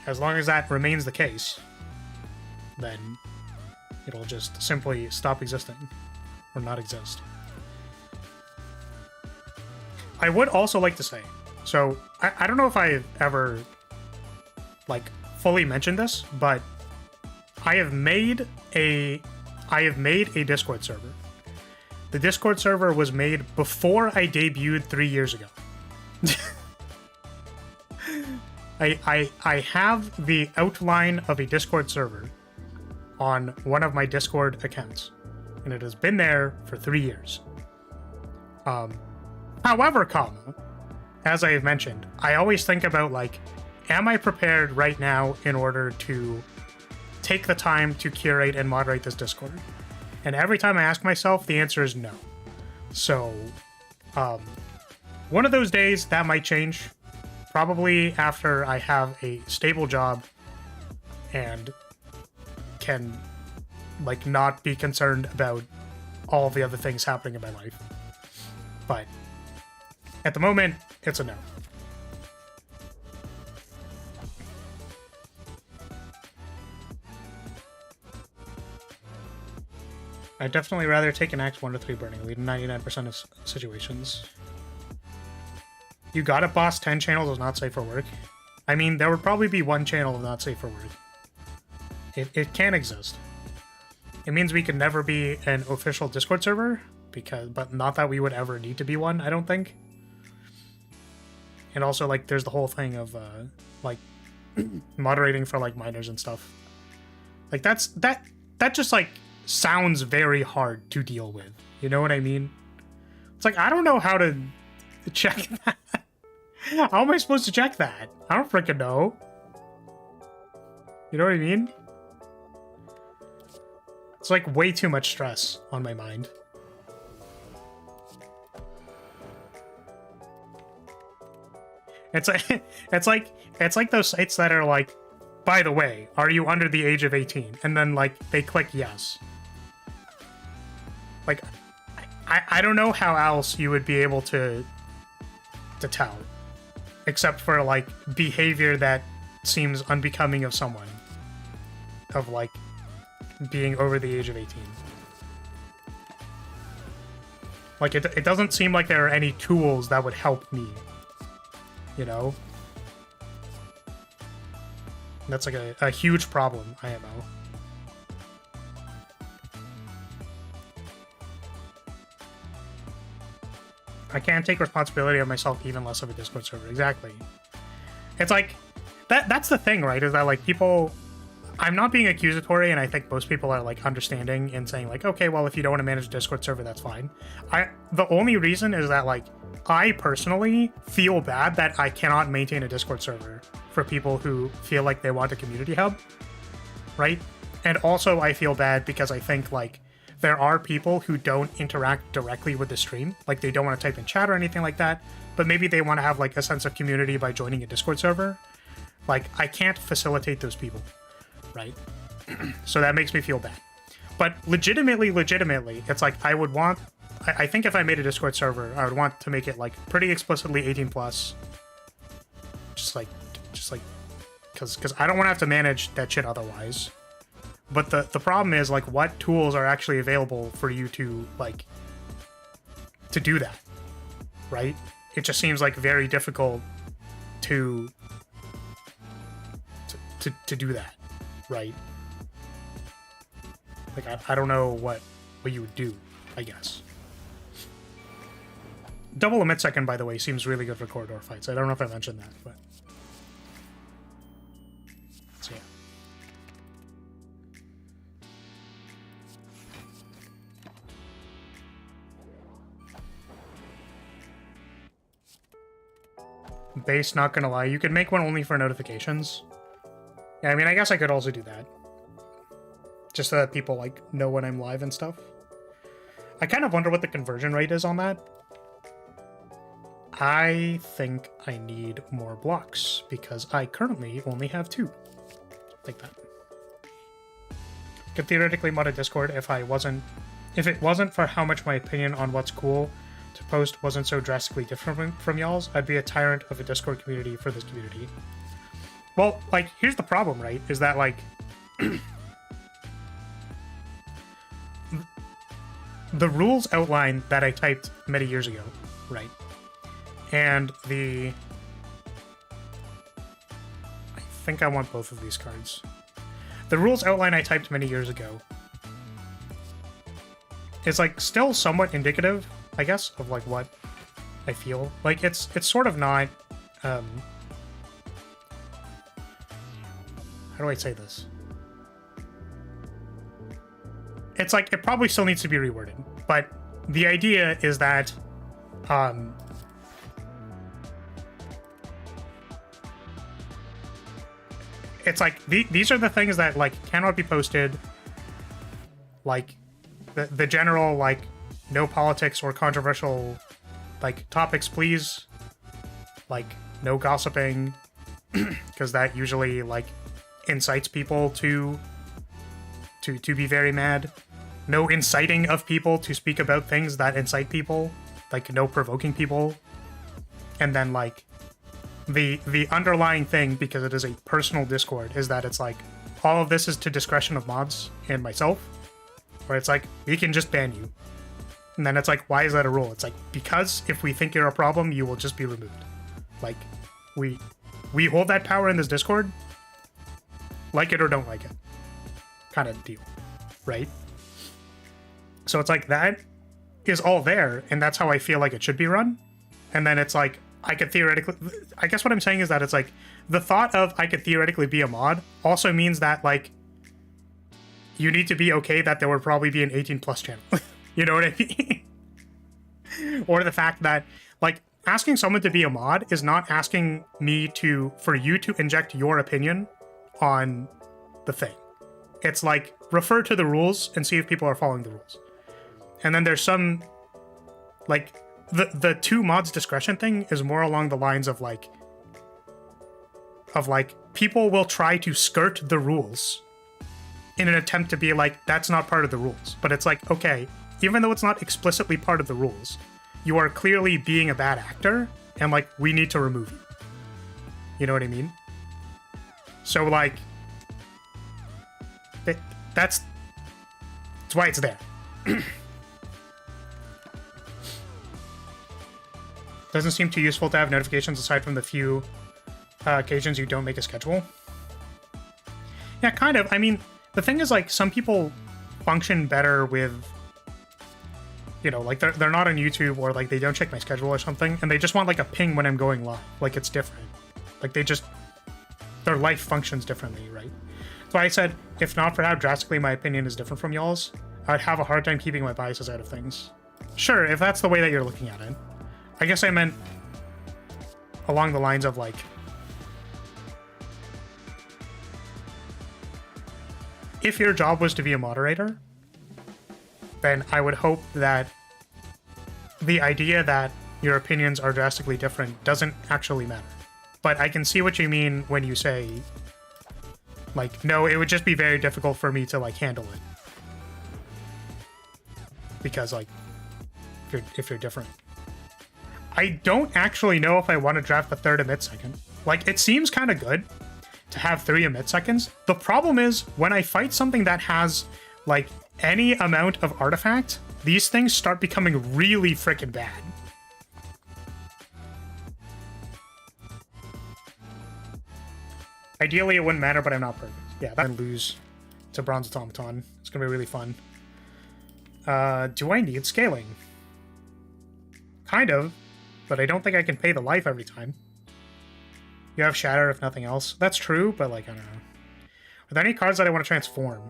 as long as that remains the case, then it'll just simply stop existing, or not exist. I would also like to say, so I don't know if I've ever, like, fully mentioned this, but I have made a Discord server. The Discord server was made before I debuted 3 years ago. I have the outline of a Discord server on one of my Discord accounts, and it has been there for 3 years. However, as I have mentioned, I always think about, like, am I prepared right now in order to take the time to curate and moderate this Discord? And every time I ask myself, the answer is no. So, one of those days, that might change. Probably after I have a stable job and can, like, not be concerned about all the other things happening in my life. But at the moment, it's a no. I'd definitely rather take an Act 1 to 3 Burning Elite in 99% of situations. You got it, boss. 10 channels is not safe for work. I mean, there would probably be one channel of not safe for work. It can exist. It means we could never be an official Discord server, but not that we would ever need to be one, I don't think. And also, like, there's the whole thing of, like, moderating for, like, minors and stuff. Like, that just, like, sounds very hard to deal with. You know what I mean? It's like, I don't know how to check that. How am I supposed to check that? I don't freaking know. You know what I mean? It's like way too much stress on my mind. It's like those sites that are like, by the way, are you under the age of 18? And then, like, they click yes. Like, I don't know how else you would be able to tell, except for, like, behavior that seems unbecoming of someone, of, like, being over the age of 18. Like, it doesn't seem like there are any tools that would help me, you know? That's like a huge problem, IMO. I can't take responsibility of myself, even less of a Discord server. Exactly. It's like, that's the thing, right? Is that, like, people, I'm not being accusatory, and I think most people are like understanding and saying like, okay, well, if you don't want to manage a Discord server, that's fine. The only reason is that like I personally feel bad that I cannot maintain a Discord server for people who feel like they want a community hub, right? And also I feel bad because I think like there are people who don't interact directly with the stream, like they don't want to type in chat or anything like that, but maybe they want to have like a sense of community by joining a Discord server. Like I can't facilitate those people, right? So that makes me feel bad. But legitimately, it's like I think if I made a Discord server, I would want to make it like pretty explicitly 18 plus. Just like, because I don't want to have to manage that shit otherwise. But the problem is like what tools are actually available for you to like to do that, right? It just seems like very difficult to do that, right? Like I don't know what you would do, I guess. Double a mid-second, by the way, seems really good for corridor fights. I don't know if I mentioned that, but... So, yeah. Base, not gonna lie. You could make one only for notifications. Yeah, I mean, I guess I could also do that. Just so that people, like, know when I'm live and stuff. I kind of wonder what the conversion rate is on that. I think I need more blocks because I currently only have 2. Like that. Could theoretically mod a Discord if it wasn't for how much my opinion on what's cool to post wasn't so drastically different from y'all's. I'd be a tyrant of a Discord community for this community. Well, like, here's the problem, right? Is that, like... the rules outline that I typed many years ago, right? And I think I want both of these cards. The rules outline I typed many years ago is like still somewhat indicative, I guess, of like what I feel. Like it's sort of not how do I say this? It's like it probably still needs to be reworded, but the idea is that it's like these are the things that like cannot be posted, like the general like no politics or controversial like topics, please, like no gossiping, because that usually like incites people to be very mad. No inciting of people to speak about things that incite people, like no provoking people. And then like the underlying thing, because it is a personal Discord, is that it's like all of this is to discretion of mods and myself, where it's like we can just ban you. And then it's like, why is that a rule? It's like, because if we think you're a problem, you will just be removed. Like we hold that power in this Discord, like it or don't like it kind of deal, right? So it's like that is all there, and that's how I feel like it should be run. And then it's like I could theoretically, I guess what I'm saying is that it's like the thought of I could theoretically be a mod also means that like you need to be okay that there would probably be an 18 plus channel. You know what I mean? Or the fact that like asking someone to be a mod is not asking me for you to inject your opinion on the thing. It's like refer to the rules and see if people are following the rules. And then there's some like the 2 mods discretion thing is more along the lines of like people will try to skirt the rules in an attempt to be like, that's not part of the rules. But it's like, okay, even though it's not explicitly part of the rules, you are clearly being a bad actor, and like we need to remove you. You know what I mean? So like that's why it's there. Doesn't seem too useful to have notifications aside from the few occasions you don't make a schedule. Yeah, kind of. I mean, the thing is, like, some people function better with, you know, like, they're not on YouTube, or, like, they don't check my schedule or something, and they just want, like, a ping when I'm going live. Like, it's different. Like, their life functions differently, right? So I said, if not for how drastically my opinion is different from y'all's, I'd have a hard time keeping my biases out of things. Sure, if that's the way that you're looking at it. I guess I meant along the lines of, like, if your job was to be a moderator, then I would hope that the idea that your opinions are drastically different doesn't actually matter. But I can see what you mean when you say, like, no, it would just be very difficult for me to, like, handle it. Because, like, if you're different. I don't actually know if I want to draft the third emit second. Like, it seems kind of good to have 3 emit seconds. The problem is, when I fight something that has, like, any amount of artifact, these things start becoming really freaking bad. Ideally, it wouldn't matter, but I'm not perfect. Yeah, that lose to Bronze Automaton. It's gonna be really fun. Do I need scaling? Kind of, but I don't think I can pay the life every time. You have Shatter if nothing else. That's true, but, like, I don't know. Are there any cards that I want to transform?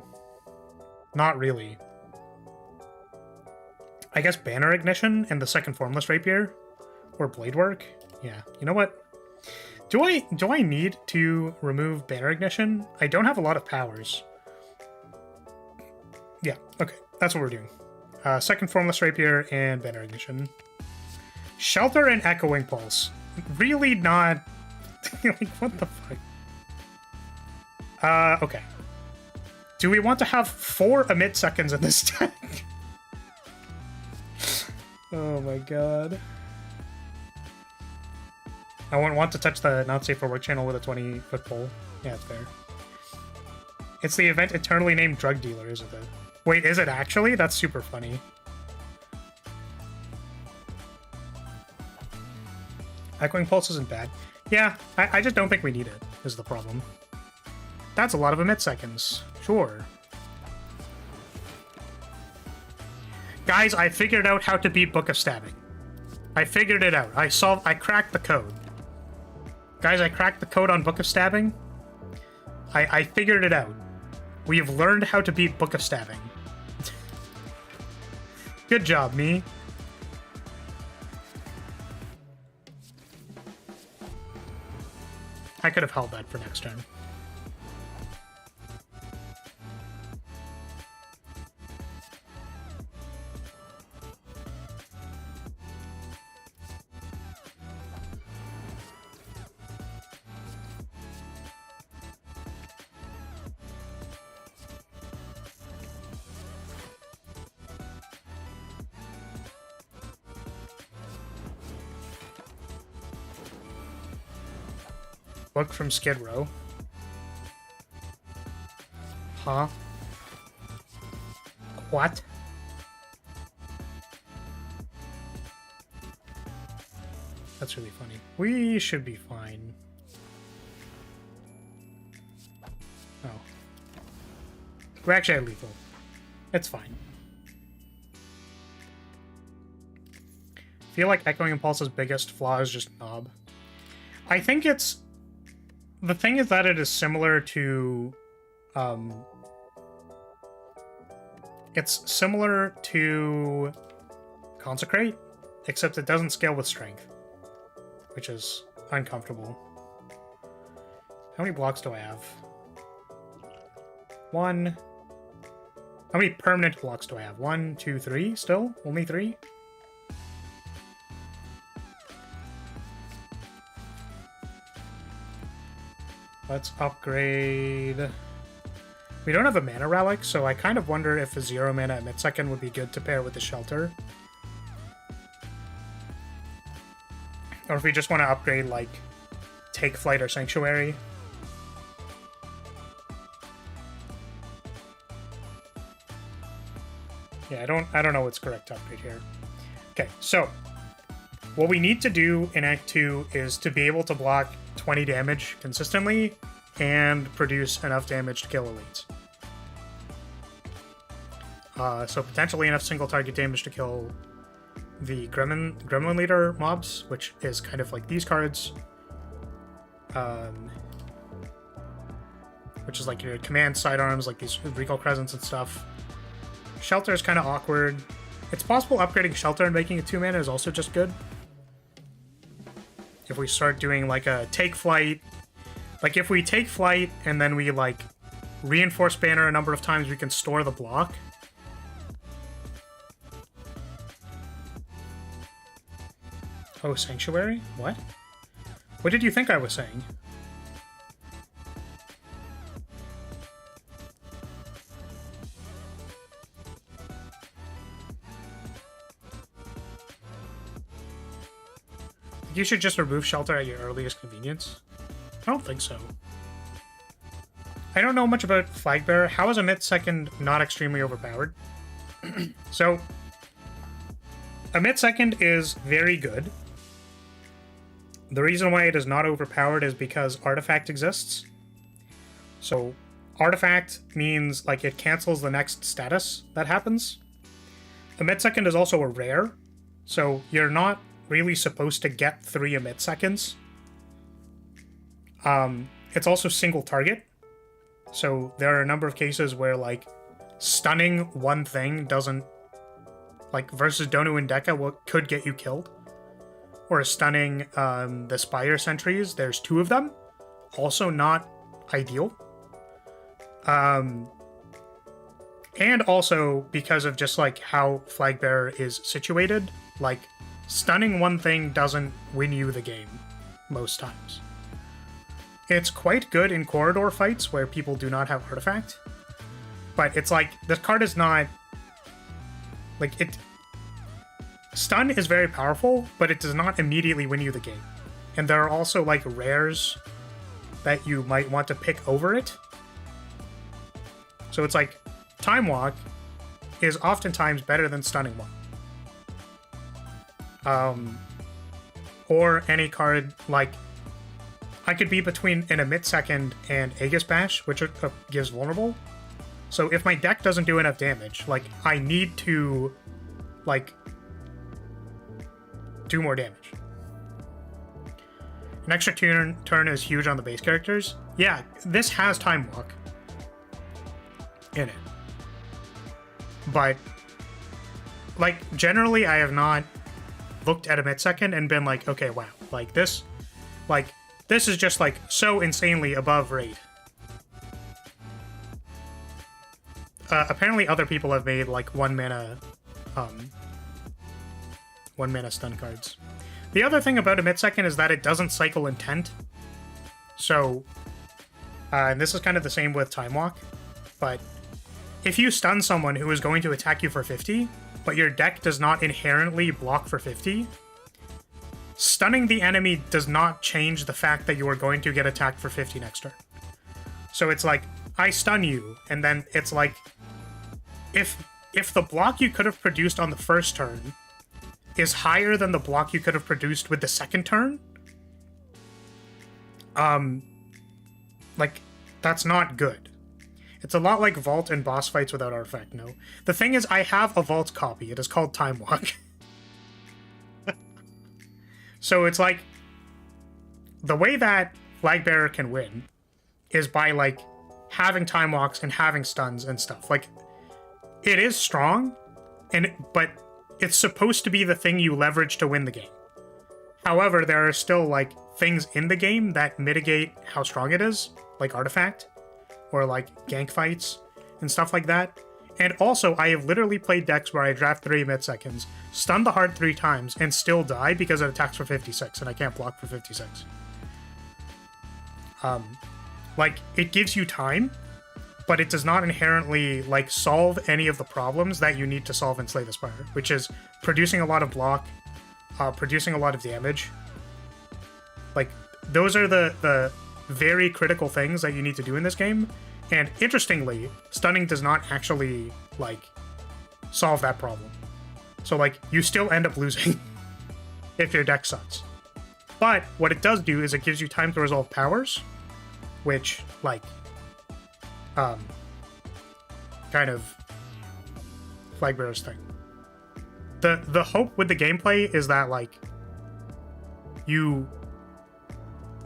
Not really. I guess Banner Ignition and the second Formless Rapier? Or Blade Work? Yeah, you know what? Do I need to remove Banner Ignition? I don't have a lot of powers. Yeah, okay. That's what we're doing. Second Formless Rapier and Banner Ignition. Shelter and Echoing Pulse. Really not... like, what the fuck? Okay. Do we want to have 4 emit seconds in this deck? Oh my god. I wouldn't want to touch the not safe for work channel with a 20-foot pole. Yeah, it's fair. It's the event eternally named Drug Dealer, isn't it? Wait, is it actually? That's super funny. Echoing Pulse isn't bad. Yeah, I just don't think we need it, is the problem. That's a lot of emit seconds. Sure. Guys, I figured out how to beat Book of Stabbing. I figured it out. I cracked the code. Guys, I cracked the code on Book of Stabbing. I figured it out. We have learned how to beat Book of Stabbing. Good job, me. I could have held that for next turn. Book from Skid Row. Huh? What? That's really funny. We should be fine. Oh. We're actually at lethal. It's fine. I feel like Echoing Impulse's biggest flaw is just Knob. I think it's... The thing is that it is similar to... It's similar to Consecrate, except it doesn't scale with Strength, which is uncomfortable. How many blocks do I have? 1. How many permanent blocks do I have? 1, 2, 3 still? Only 3? Let's upgrade... We don't have a mana relic, so I kind of wonder if a 0 mana emit second would be good to pair with the Shelter. Or if we just want to upgrade, like, Take Flight or Sanctuary. Yeah, I don't know what's correct to upgrade here. Okay, so what we need to do in Act 2 is to be able to block 20 damage consistently and produce enough damage to kill elites. So potentially enough single target damage to kill the Gremlin Leader mobs, which is kind of like these cards. Which which is like your command sidearms, like these recall crescents and stuff. Shelter is kind of awkward. It's possible upgrading Shelter and making it 2-mana is also just good. If we start doing like a take flight, like if we take flight and then we like reinforce banner a number of times, we can store the block. Oh, Sanctuary? What? What did you think I was saying? You should just remove Shelter at your earliest convenience? I don't think so. I don't know much about Flagbearer. How is a mid-second not extremely overpowered? So, a mid-second is very good. The reason why it is not overpowered is because Artifact exists. So, Artifact means, like, it cancels the next status that happens. A mid-second is also a rare, so you're not really supposed to get 3 emit seconds. It's also single target, so there are a number of cases where, like, stunning one thing doesn't, like, versus Donu and Deka could get you killed. Or stunning the Spire sentries, there's 2 of them, also not ideal. And also because of just like how Flagbearer is situated, like stunning one thing doesn't win you the game most times. It's quite good in corridor fights where people do not have Artifact, but it's like this card is not like it. Stun is very powerful, but it does not immediately win you the game. And there are also like rares that you might want to pick over it. So it's like Time Walk is oftentimes better than Stunning One. Or any card like I could be between an Emit Second and Aegis Bash, which gives vulnerable. So if my deck doesn't do enough damage, like I need to like do more damage. An extra turn is huge on the base characters. Yeah, this has Time Walk in it. But, like, generally I have not looked at a mid-second and been like, okay, wow, this is just, like, so insanely above raid. Apparently other people have made, like, 1-mana stun cards. The other thing about a mid-second is that it doesn't cycle intent. So, and this is kind of the same with Time Walk, but if you stun someone who is going to attack you for 50, but your deck does not inherently block for 50, stunning the enemy does not change the fact that you are going to get attacked for 50 next turn. So it's like, I stun you, and then it's like, if the block you could have produced on the first turn is higher than the block you could have produced with the second turn, like, that's not good. It's a lot like Vault and boss fights without Artifact, no. The thing is, I have a Vault copy. It is called Time Walk. So it's like, the way that Flagbearer can win is by, like, having Time Walks and having stuns and stuff. Like, it is strong, but it's supposed to be the thing you leverage to win the game. However, there are still, like, things in the game that mitigate how strong it is, like Artifact, or, like, gank fights, and stuff like that. And also, I have literally played decks where I draft 3 mid-seconds, stun the heart 3 times, and still die because it attacks for 56, and I can't block for 56. Like, it gives you time, but it does not inherently, like, solve any of the problems that you need to solve in Slay the Spire, which is producing a lot of block, producing a lot of damage. Like, those are the very critical things that you need to do in this game, and interestingly, stunning does not actually, like, solve that problem. So, like, you still end up losing if your deck sucks. But what it does do is it gives you time to resolve powers, which, like, kind of Flagbearer's thing. The hope with the gameplay is that, like,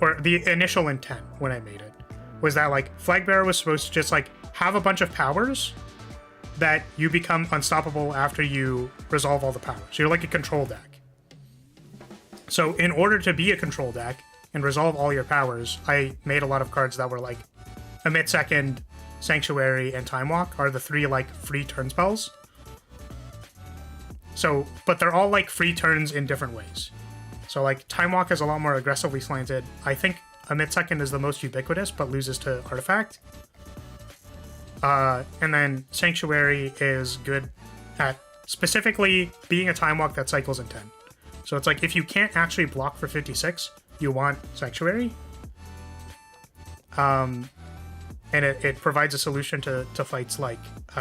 or the initial intent when I made it was that like Flagbearer was supposed to just like have a bunch of powers that you become unstoppable after you resolve all the powers. So you're like a control deck. So in order to be a control deck and resolve all your powers, I made a lot of cards that were like Emit Second, Sanctuary, and Time Walk are the 3 like free turn spells. So, but they're all like free turns in different ways. So like Time Walk is a lot more aggressively slanted. I think Emit Second is the most ubiquitous, but loses to Artifact. And then Sanctuary is good at specifically being a Time Walk that cycles in 10. So it's like if you can't actually block for 56, you want Sanctuary. And it provides a solution to fights like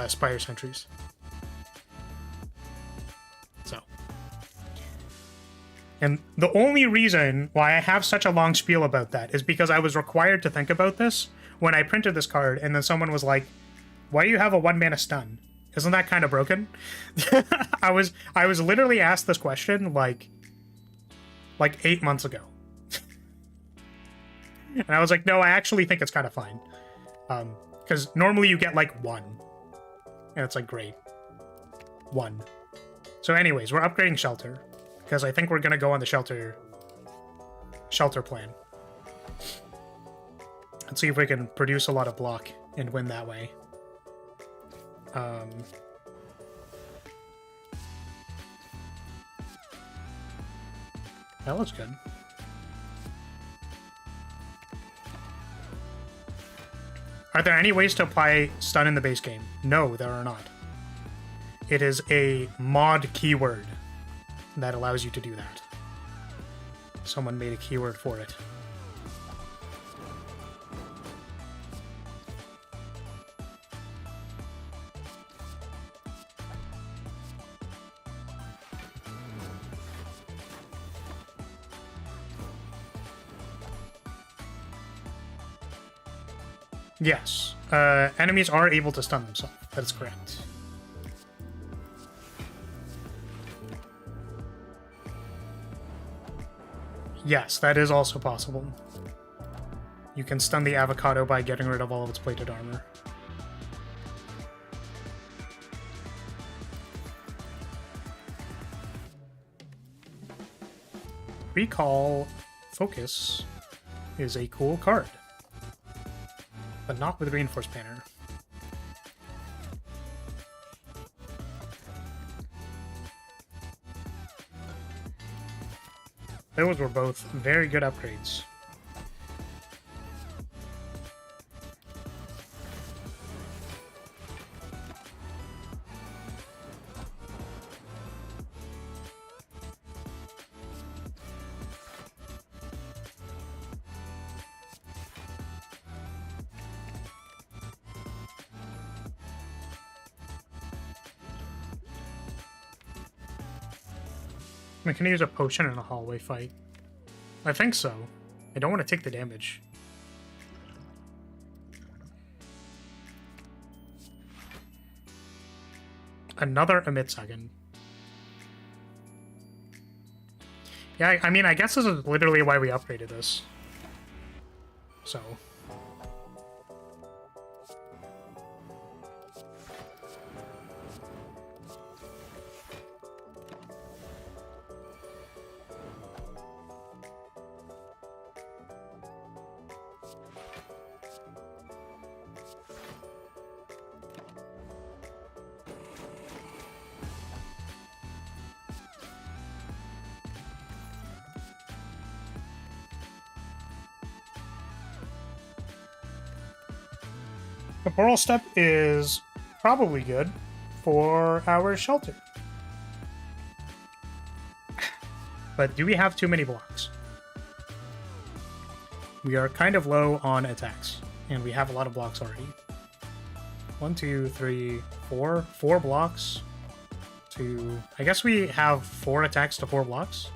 Spire Sentries. So. And the only reason why I have such a long spiel about that is because I was required to think about this when I printed this card, and then someone was like, why do you have a 1-mana stun? Isn't that kind of broken? I was literally asked this question like 8 months ago. And I was like, no, I actually think it's kind of fine. Because normally you get like 1. And it's like, great. 1. So anyways, we're upgrading Shelter. Because I think we're going to go on the Shelter plan. Let's see if we can produce a lot of block and win that way. That looks good. Are there any ways to apply stun in the base game? No, there are not. It is a mod keyword that allows you to do that. Someone made a keyword for it. Yes, enemies are able to stun themselves. That is correct. Yes, that is also possible. You can stun the avocado by getting rid of all of its plated armor. Recall Focus is a cool card. But not with Reinforced Banner. Those were both very good upgrades. I can use a potion in a hallway fight. I think so. I don't want to take the damage. Another Emit Second. Yeah, I mean, I guess this is literally why we upgraded this. So... The Portal Step is probably good for our Shelter. But do we have too many blocks? We are kind of low on attacks, and we have a lot of blocks already. 1, 2, 3, 4. 4 blocks to... I guess we have 4 attacks to 4 blocks.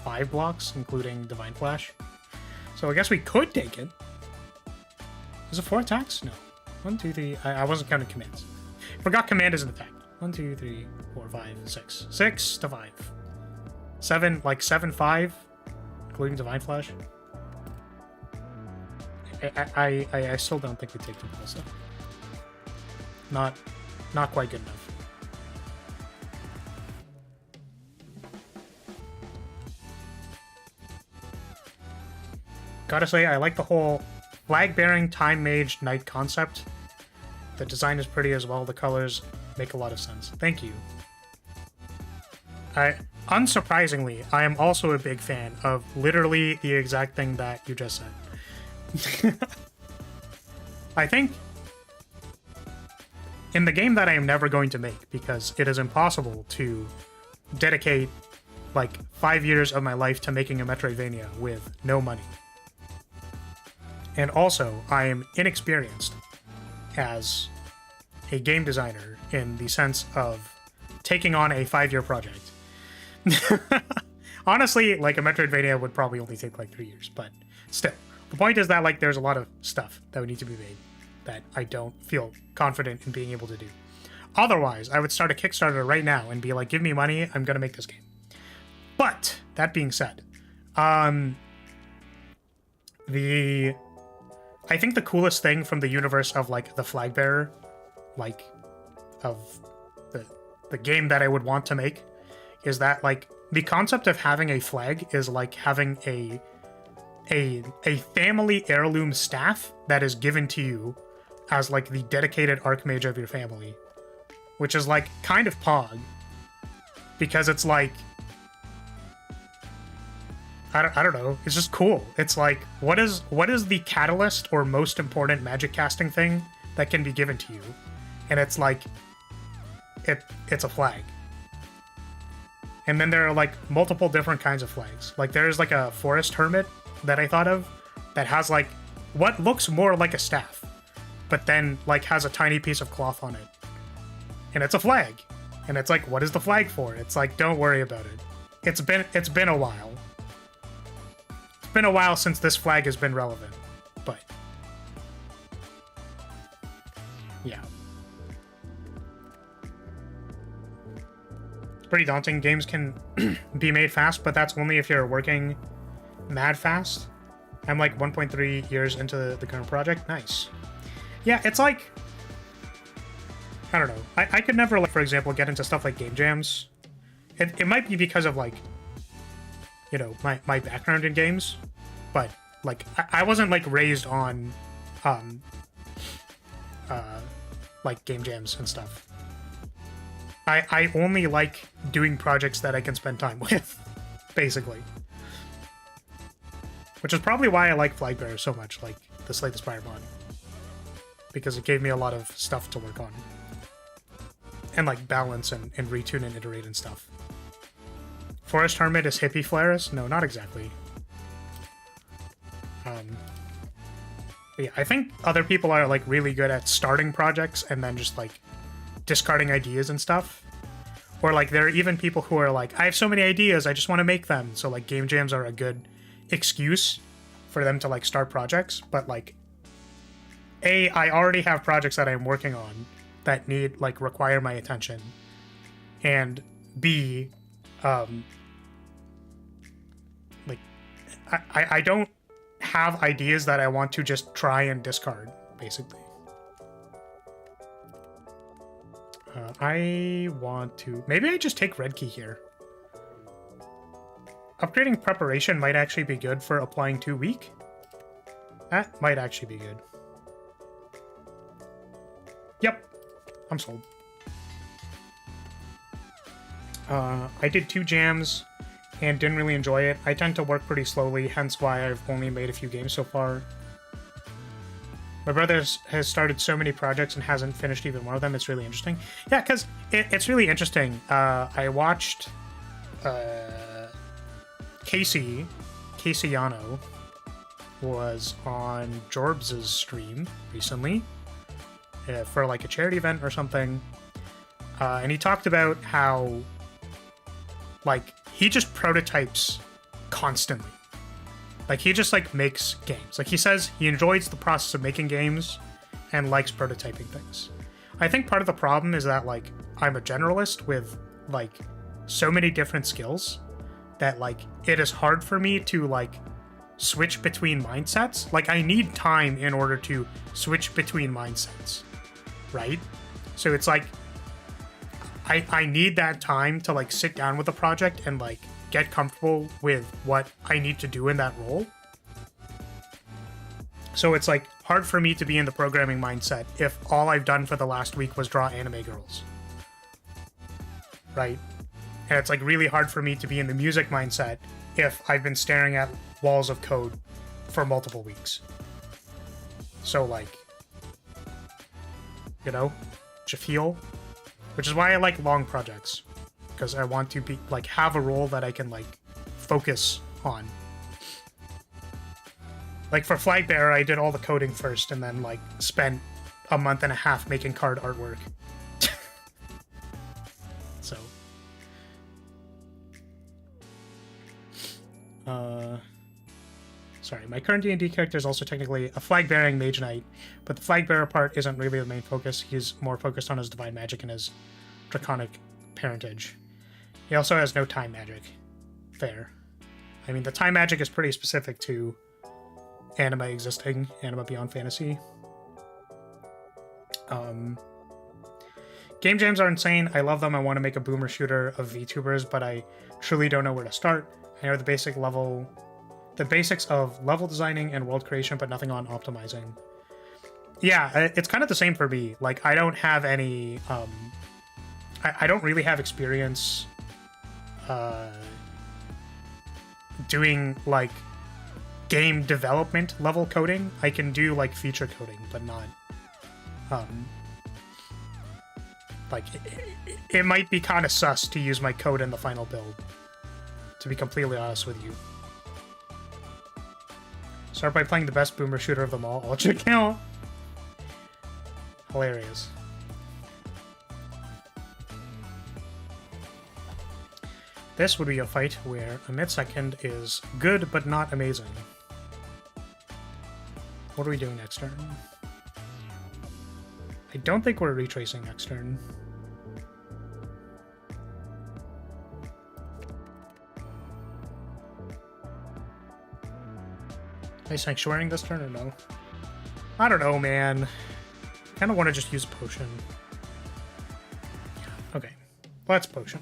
5 blocks, including Divine Flash. So I guess we could take it. Is it 4 attacks? No. 1, 2, 3. I wasn't counting commands. Forgot command is an attack. 1, 2, 3, 4, 5, 6. 6 to 5. 7, like 7, 5, including Divine Flash. I still don't think we take the Pulsa. Not quite good enough. Gotta say, I like the whole flag-bearing time-mage knight concept. The design is pretty as well. The colors make a lot of sense. Thank you. Unsurprisingly, I am also a big fan of literally the exact thing that you just said. I think in the game that I am never going to make, because it is impossible to dedicate like 5 years of my life to making a Metroidvania with no money. And also, I am inexperienced as a game designer in the sense of taking on a 5-year project. Honestly, like a Metroidvania would probably only take like 3 years, but still. The point is that like there's a lot of stuff that would need to be made that I don't feel confident in being able to do. Otherwise, I would start a Kickstarter right now and be like, give me money, I'm gonna make this game. But, that being said, I think the coolest thing from the universe of, like, the Flagbearer, like, of the game that I would want to make, is that, like, the concept of having a flag is like having a family heirloom staff that is given to you as, like, the dedicated archmage of your family. Which is, like, kind of pog. Because it's, like... I don't know. It's just cool. It's like, what is the catalyst or most important magic casting thing that can be given to you? And it's like, it's a flag. And then there are like multiple different kinds of flags. Like there's like a forest hermit that I thought of that has like what looks more like a staff, but then like has a tiny piece of cloth on it. And it's a flag. And it's like, what is the flag for? It's like, don't worry about it. It's been a while. It's been a while since this flag has been relevant, but yeah. It's pretty daunting. Games can be made fast, but that's only if you're working mad fast. I'm like 1.3 years into the current project. Nice. Yeah, it's like, I don't know. I could never, like, for example, get into stuff like game jams. It might be because of, like, you know, my background in games, but like I wasn't like raised on like game jams and stuff. I only like doing projects that I can spend time with, basically. Which is probably why I like Flagbearer so much, like the Slay the Spire mod. Because it gave me a lot of stuff to work on. And like balance and retune and iterate and stuff. Forest Hermit is hippie flares? No, not exactly. But yeah, I think other people are like really good at starting projects and then just like discarding ideas and stuff. Or like there are even people who are like, I have so many ideas, I just want to make them. So like game jams are a good excuse for them to like start projects. But like, A, I already have projects that I'm working on that need like require my attention. And B, like I don't have ideas that I want to just try and discard, basically. I want to... Maybe I just take red key here. Upgrading preparation might actually be good for applying 2 weak. That might actually be good. Yep. I'm sold. I did 2 jams and didn't really enjoy it. I tend to work pretty slowly, hence why I've only made a few games so far. My brother has started so many projects and hasn't finished even one of them. It's really interesting. Yeah, because it's really interesting. I watched Casey Yano was on Jorbs' stream recently for like a charity event or something. And he talked about how like he just prototypes constantly. Like, he just, like, makes games. Like, he says he enjoys the process of making games and likes prototyping things. I think part of the problem is that, like, I'm a generalist with, like, so many different skills that, like, it is hard for me to, like, switch between mindsets. Like, I need time in order to switch between mindsets, right? So it's like, I need that time to, like, sit down with the project and, like, get comfortable with what I need to do in that role. So it's, like, hard for me to be in the programming mindset if all I've done for the last week was draw anime girls. Right? And it's, like, really hard for me to be in the music mindset if I've been staring at walls of code for multiple weeks. So, like, you know, you feel? Which is why I like long projects. Because I want to be, like, have a role that I can, like, focus on. Like, for Flagbearer, I did all the coding first and then, like, spent a month and a half making card artwork. So. Sorry, my current D&D character is also technically a flag-bearing mage knight, but the flag-bearer part isn't really the main focus. He's more focused on his divine magic and his draconic parentage. He also has no time magic. Fair. I mean, the time magic is pretty specific to anime existing, anime beyond fantasy. Game jams are insane. I love them. I want to make a boomer shooter of VTubers, but I truly don't know where to start. I know the basics of level designing and world creation, but nothing on optimizing. Yeah, it's kind of the same for me. Like, I don't have any, I don't really have experience doing, like, game development level coding. I can do, like, feature coding, but not, like, it might be kind of sus to use my code in the final build, to be completely honest with you. Start by playing the best boomer shooter of them all. Ultra count. Hilarious. This would be a fight where a mid-second is good but not amazing. What are we doing next turn? I don't think we're retracing next turn. Am I sanctuaring this turn or no? I don't know, man. I kind of want to just use potion. Okay, let's potion.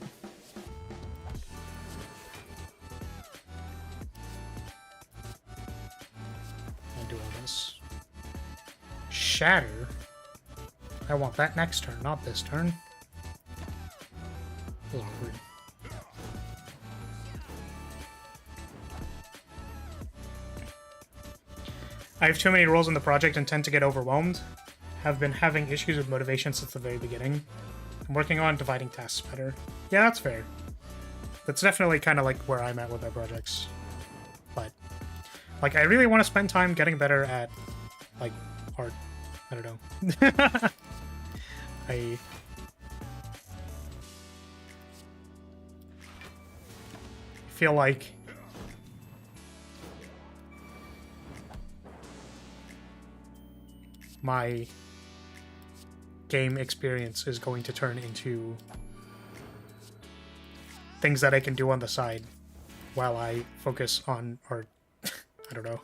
I'll do all this. Shatter? I want that next turn, not this turn. This is awkward. I have too many roles in the project and tend to get overwhelmed. Have been having issues with motivation since the very beginning. I'm working on dividing tasks better. Yeah, that's fair. That's definitely kind of like where I'm at with my projects. But, like, I really want to spend time getting better at, like, art. I don't know. I feel like my game experience is going to turn into things that I can do on the side while I focus on art. I don't know.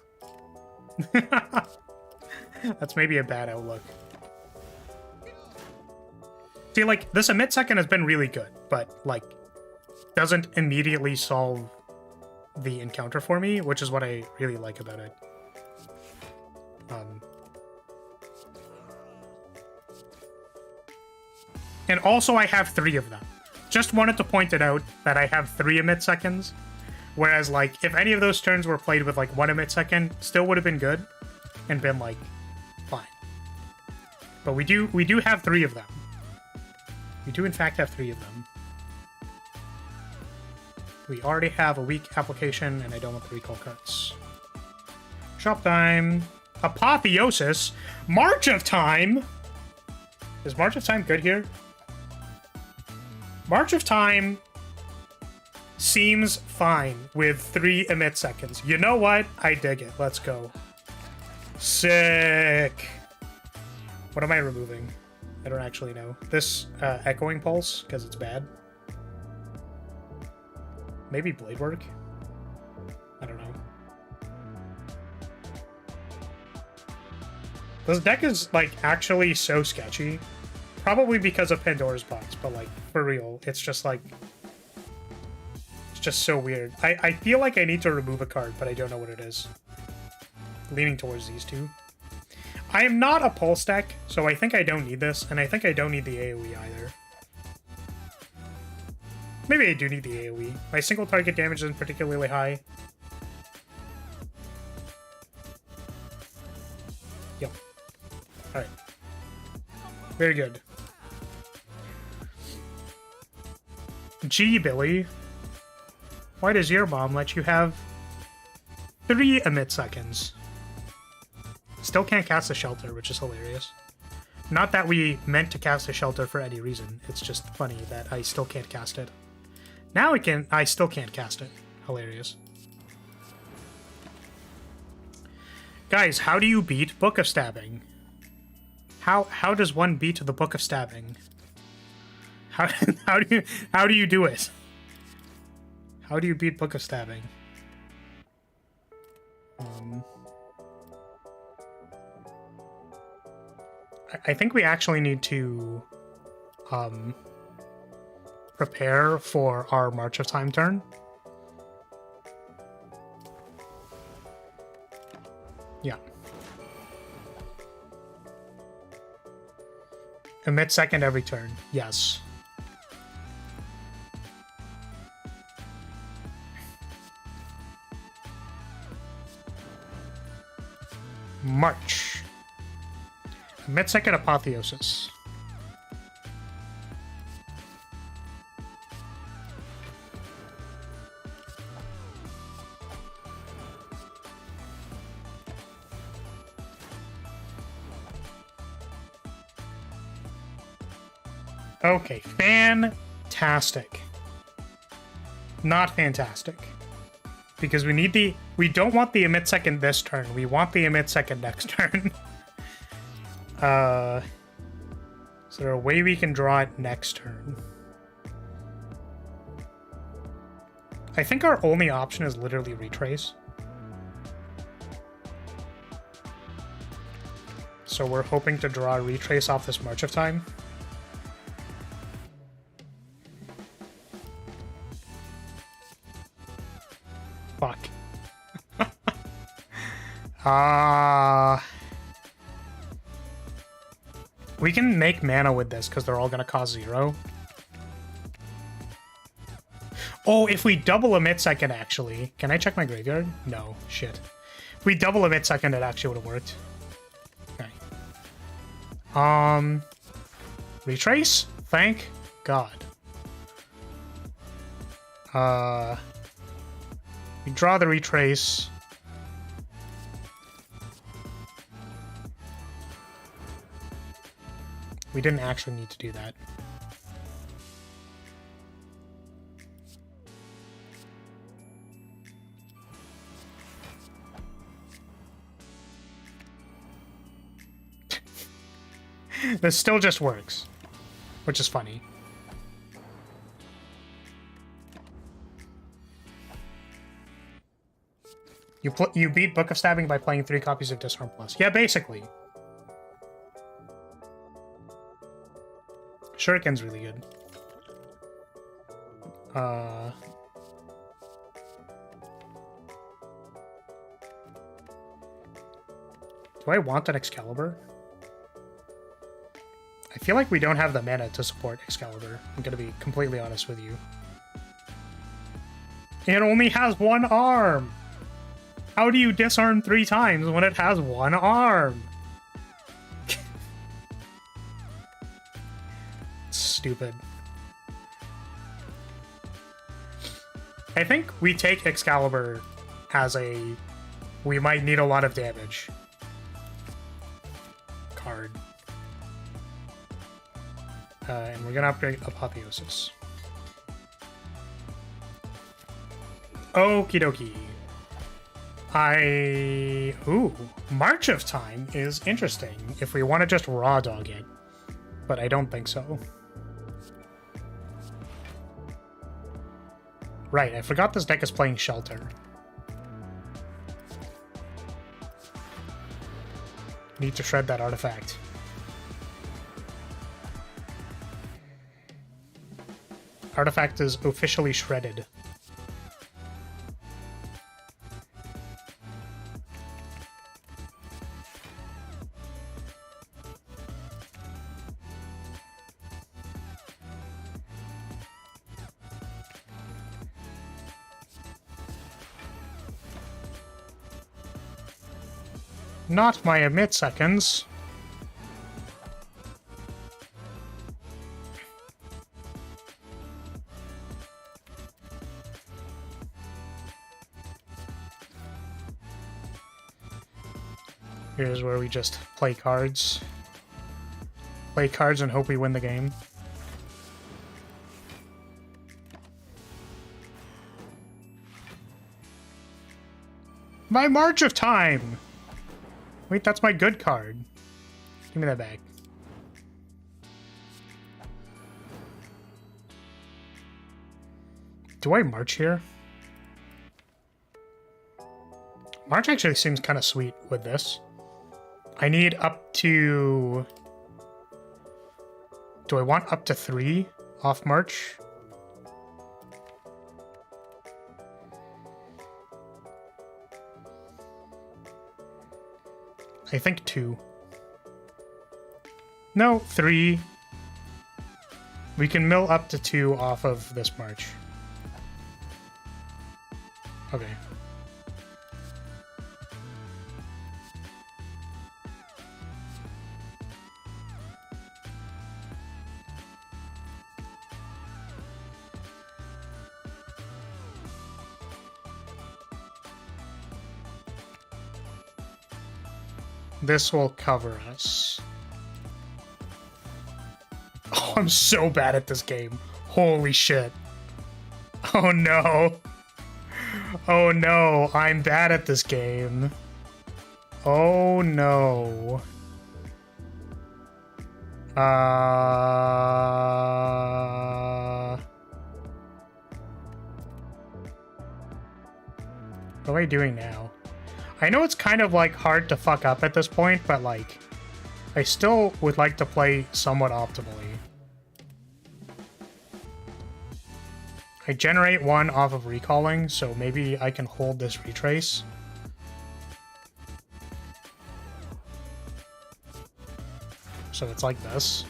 That's maybe a bad outlook. See, like, this emit second has been really good, but, like, doesn't immediately solve the encounter for me, which is what I really like about it. And also I have 3 of them. Just wanted to point it out that I have 3 emit seconds, whereas, like, if any of those turns were played with, like, 1 emit second, still would have been good and been, like, fine. But we do have 3 of them. We do in fact have 3 of them. We already have a weak application, and I don't want the recall cards. Shop time. Apotheosis. March of Time. Is March of Time good here? March of Time seems fine with 3 emit seconds. You know what? I dig it. Let's go. Sick. What am I removing? I don't actually know. This echoing pulse, because it's bad. Maybe blade work? I don't know. This deck is, like, actually so sketchy. Probably because of Pandora's Box, but, like, for real, it's just, like... It's just so weird. I feel like I need to remove a card, but I don't know what it is. Leaning towards these two. I am not a pulse deck, so I think I don't need this, and I think I don't need the AoE either. Maybe I do need the AoE. My single target damage isn't particularly high. Yep. Alright. Very good. Gee, Billy. Why does your mom let you have 3 emit seconds? Still can't cast a shelter, which is hilarious. Not that we meant to cast a shelter for any reason. It's just funny that I still can't cast it. Now I still can't cast it. Hilarious. Guys, how do you beat Book of Stabbing? How does one beat the Book of Stabbing? How do you do it? How do you beat Book of Stabbing? I think we actually need to prepare for our March of Time turn. Yeah. Emit second every turn. Yes. March. Emit second Apotheosis. Okay, fantastic. Not fantastic. Because we don't want the emit second this turn. We want the emit second next turn. Is there a way we can draw it next turn? I think our only option is literally retrace. So we're hoping to draw a retrace off this March of Time. Fuck. We can make mana with this because they're all going to cost 0. Oh, if we double emit second, actually. Can I check my graveyard? No. Shit. If we double emit second, it actually would have worked. Okay. Retrace? Thank God. We draw the retrace. We didn't actually need to do that. This still just works, which is funny. You beat Book of Stabbing by playing 3 copies of Disarm Plus. Yeah, basically. Shuriken's really good. Do I want an Excalibur? I feel like we don't have the mana to support Excalibur. I'm gonna be completely honest with you. It only has 1 arm! How do you disarm 3 times when it has 1 arm? Stupid. I think we take Excalibur as a... we might need a lot of damage card. And we're gonna upgrade Apotheosis. Okie dokie. Ooh, March of Time is interesting if we want to just raw dog it, but I don't think so. Right, I forgot this deck is playing Shelter. Need to shred that artifact. Artifact is officially shredded. Not my emit seconds. Here's where we just play cards. Play cards and hope we win the game. My March of Time! Wait, that's my good card. Give me that back. Do I march here? March actually seems kind of sweet with this. I need up to... Do I want up to 3 off March? I think 2. No, 3. We can mill up to 2 off of this March. Okay. This will cover us. Oh, I'm so bad at this game. Holy shit. Oh no. Oh no, I'm bad at this game. Oh no. What am I doing now? I know it's kind of like hard to fuck up at this point, but like I still would like to play somewhat optimally. I generate 1 off of recalling, so maybe I can hold this retrace. So it's like this.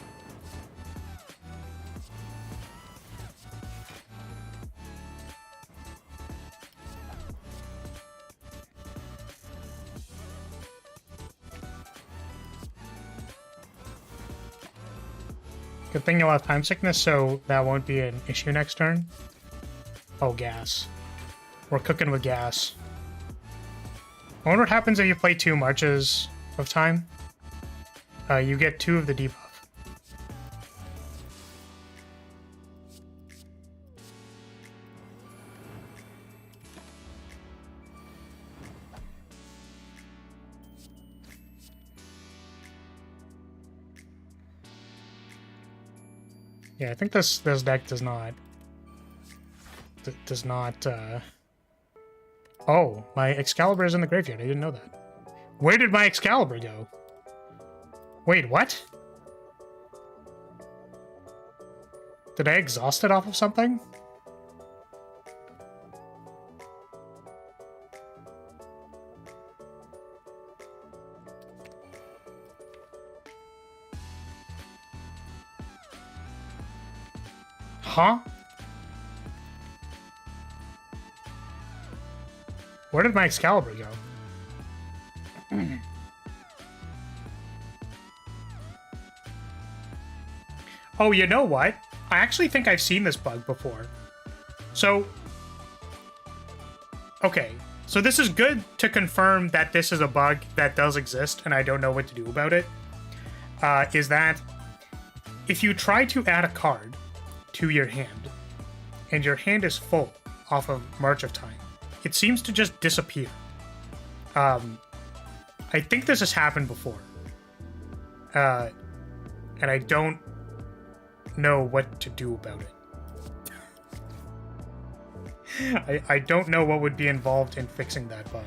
Good thing you'll have time sickness, so that won't be an issue next turn. Oh, gas. We're cooking with gas. I wonder what happens if you play 2 marches of time. You get 2 of the debuff. Yeah, I think this deck does not... Oh, my Excalibur is in the graveyard. I didn't know that. Where did my Excalibur go? Wait, what? Did I exhaust it off of something? Huh? Where did my Excalibur go? Oh, you know what? I actually think I've seen this bug before. So... Okay, so this is good to confirm that this is a bug that does exist and I don't know what to do about it. Is that if you try to add a card to your hand and your hand is full off of March of Time, it seems to just disappear. I think this has happened before. And I don't know what to do about it. I don't know what would be involved in fixing that bug.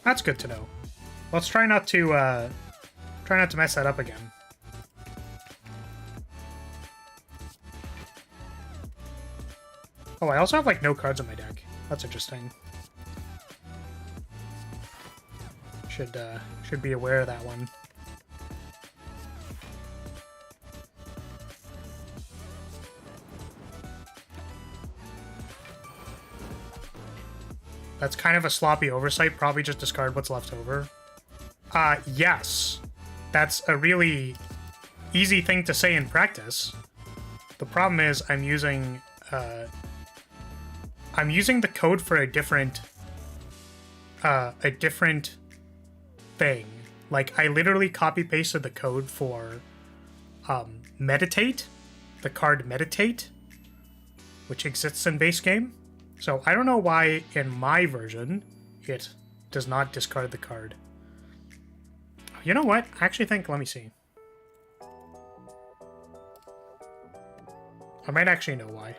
That's good to know. Let's try not to mess that up again. Oh, I also have like no cards in my deck. That's interesting. Should be aware of that one. That's kind of a sloppy oversight. Probably just discard what's left over. Yes. That's a really easy thing to say in practice. The problem is I'm using the code for a different thing. Like, I literally copy-pasted the code for Meditate, the card Meditate, which exists in base game. So I don't know why in my version it does not discard the card. You know what? I actually think, let me see. I might actually know why.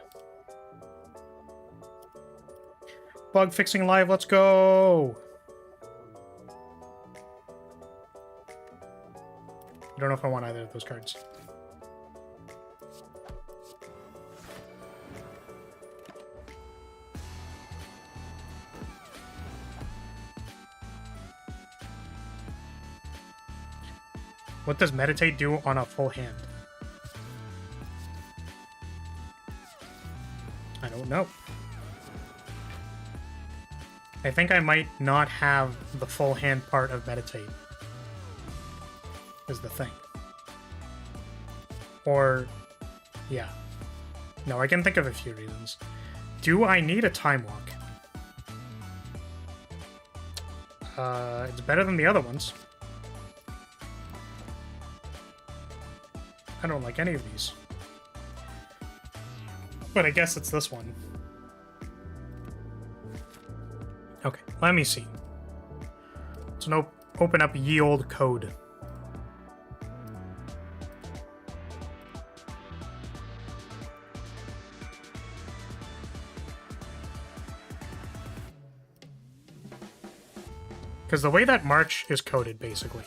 Bug fixing live, let's go! I don't know if I want either of those cards. What does Meditate do on a full hand? I don't know. I think I might not have the full hand part of Meditate. Is the thing. Or, yeah. No, I can think of a few reasons. Do I need a Time Walk? It's better than the other ones. I don't like any of these. But I guess it's this one. Okay, let me see. Let's open up ye old code. Because the way that March is coded, basically,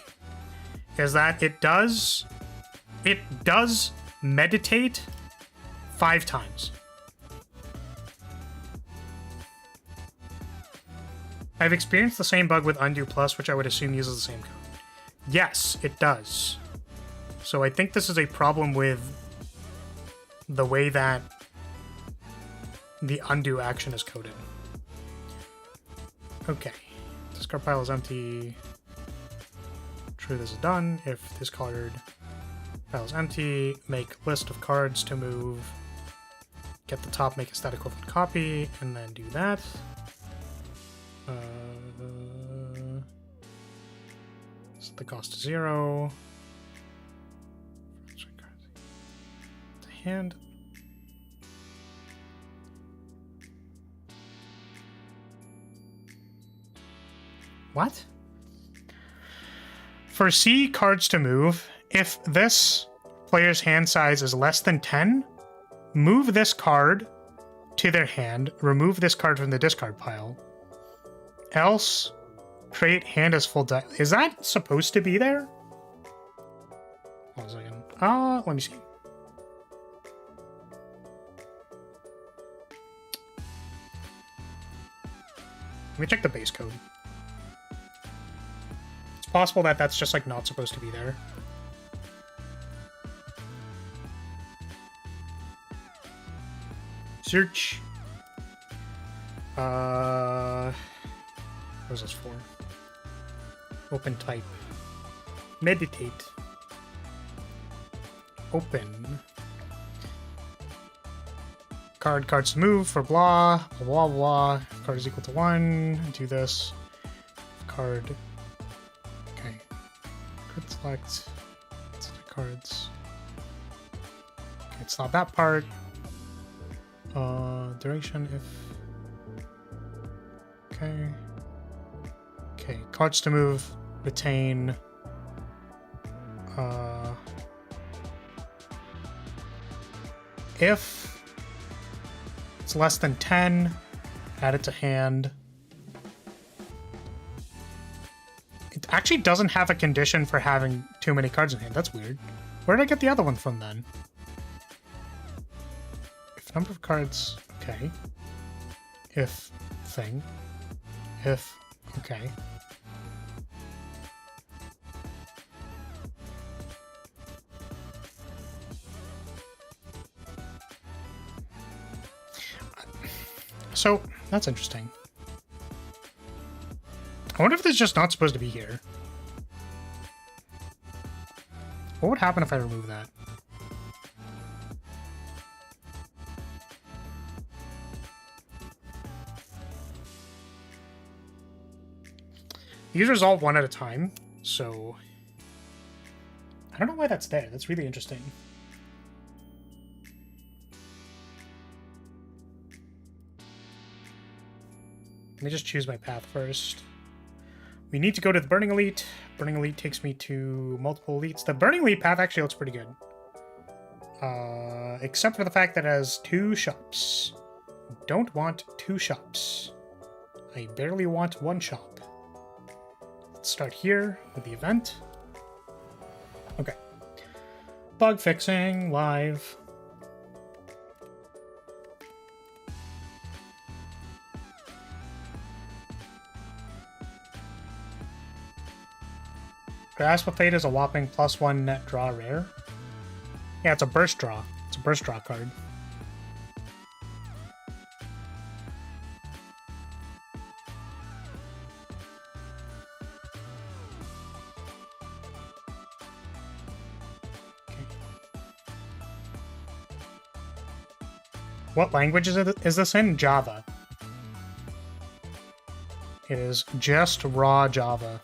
is that it does meditate 5 times. I've experienced the same bug with Undo Plus, which I would assume uses the same code. Yes, it does. So I think this is a problem with the way that the undo action is coded. Okay. Discard pile is empty. True, this is done. If discarded pile is empty, make list of cards to move. Get the top, make a stat equivalent copy, and then do that. Set the cost to 0. To hand. What? For C cards to move, if this player's hand size is less than 10, move this card to their hand, remove this card from the discard pile. Else, create hand as full die. Is that supposed to be there? Hold on a second. Let me see. Let me check the base code. It's possible that that's just like not supposed to be there. Search. What was this for? Open type. Meditate. Open. Cards to move for blah, blah, blah. Card is equal to 1. Do this. Card. Okay. Card select. Cards. Okay, it's not that part. Duration if. Okay. Okay, cards to move, retain. If it's less than 10, add it to hand. It actually doesn't have a condition for having too many cards in hand. That's weird. Where did I get the other one from then? If number of cards... Okay. If thing. If... Okay. So, that's interesting. I wonder if this is just not supposed to be here. What would happen if I remove that? These resolve one at a time, so... I don't know why that's there. That's really interesting. Let me just choose my path first. We need to go to the Burning Elite. Burning Elite takes me to multiple elites. The Burning Elite path actually looks pretty good. Except for the fact that it has 2 shops. Don't want 2 shops. I barely want 1 shop. Let's start here with the event. Okay. Bug fixing, live. Grasp of Fate is a whopping +1 net draw rare. Yeah, it's a burst draw. It's a burst draw card. Okay. What language is this in? Java. It is just raw Java.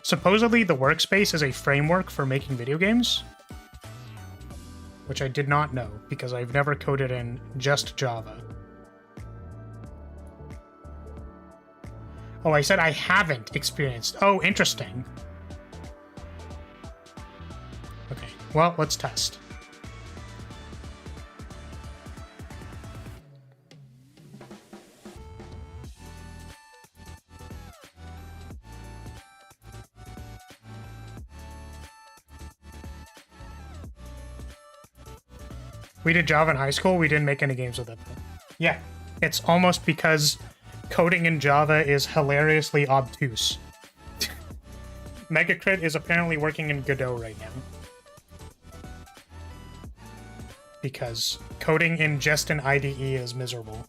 Supposedly, the workspace is a framework for making video games, which I did not know because I've never coded in just Java. Oh, I said I haven't experienced. Oh, interesting. Okay, well, let's test. We did Java in high school. We didn't make any games with it. Yeah, it's almost because coding in Java is hilariously obtuse. Megacrit is apparently working in Godot right now. Because coding in just an IDE is miserable.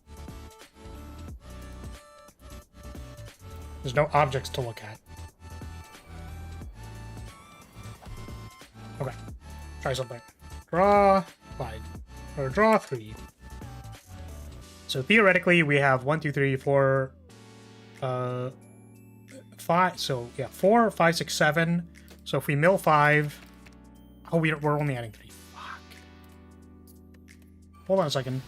There's no objects to look at. Okay, try something. Draw 5. Or draw 3. So theoretically, we have 1, 2, 3, 4, 5. So yeah, 4, 5, 6, 7. So if we mill 5, oh, we're only adding 3. Fuck. Hold on a second.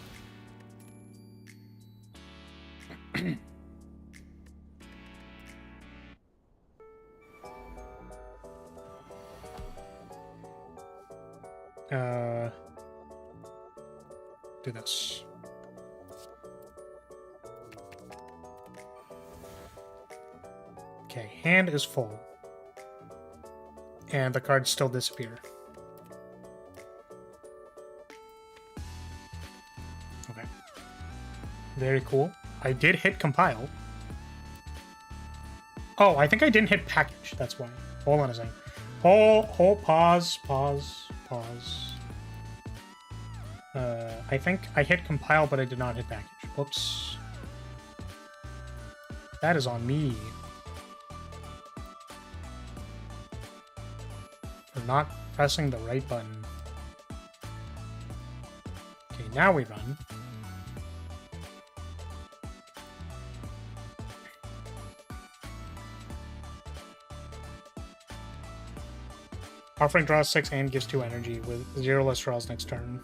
Do this. Okay, hand is full. And the cards still disappear. Okay. Very cool. I did hit compile. Oh, I think I didn't hit package. That's why. Hold on a second. Pause. I think I hit compile, but I did not hit package. Whoops. That is on me. For not pressing the right button. Okay, now we run. Offering draws 6 and gives 2 energy with 0 less draws next turn.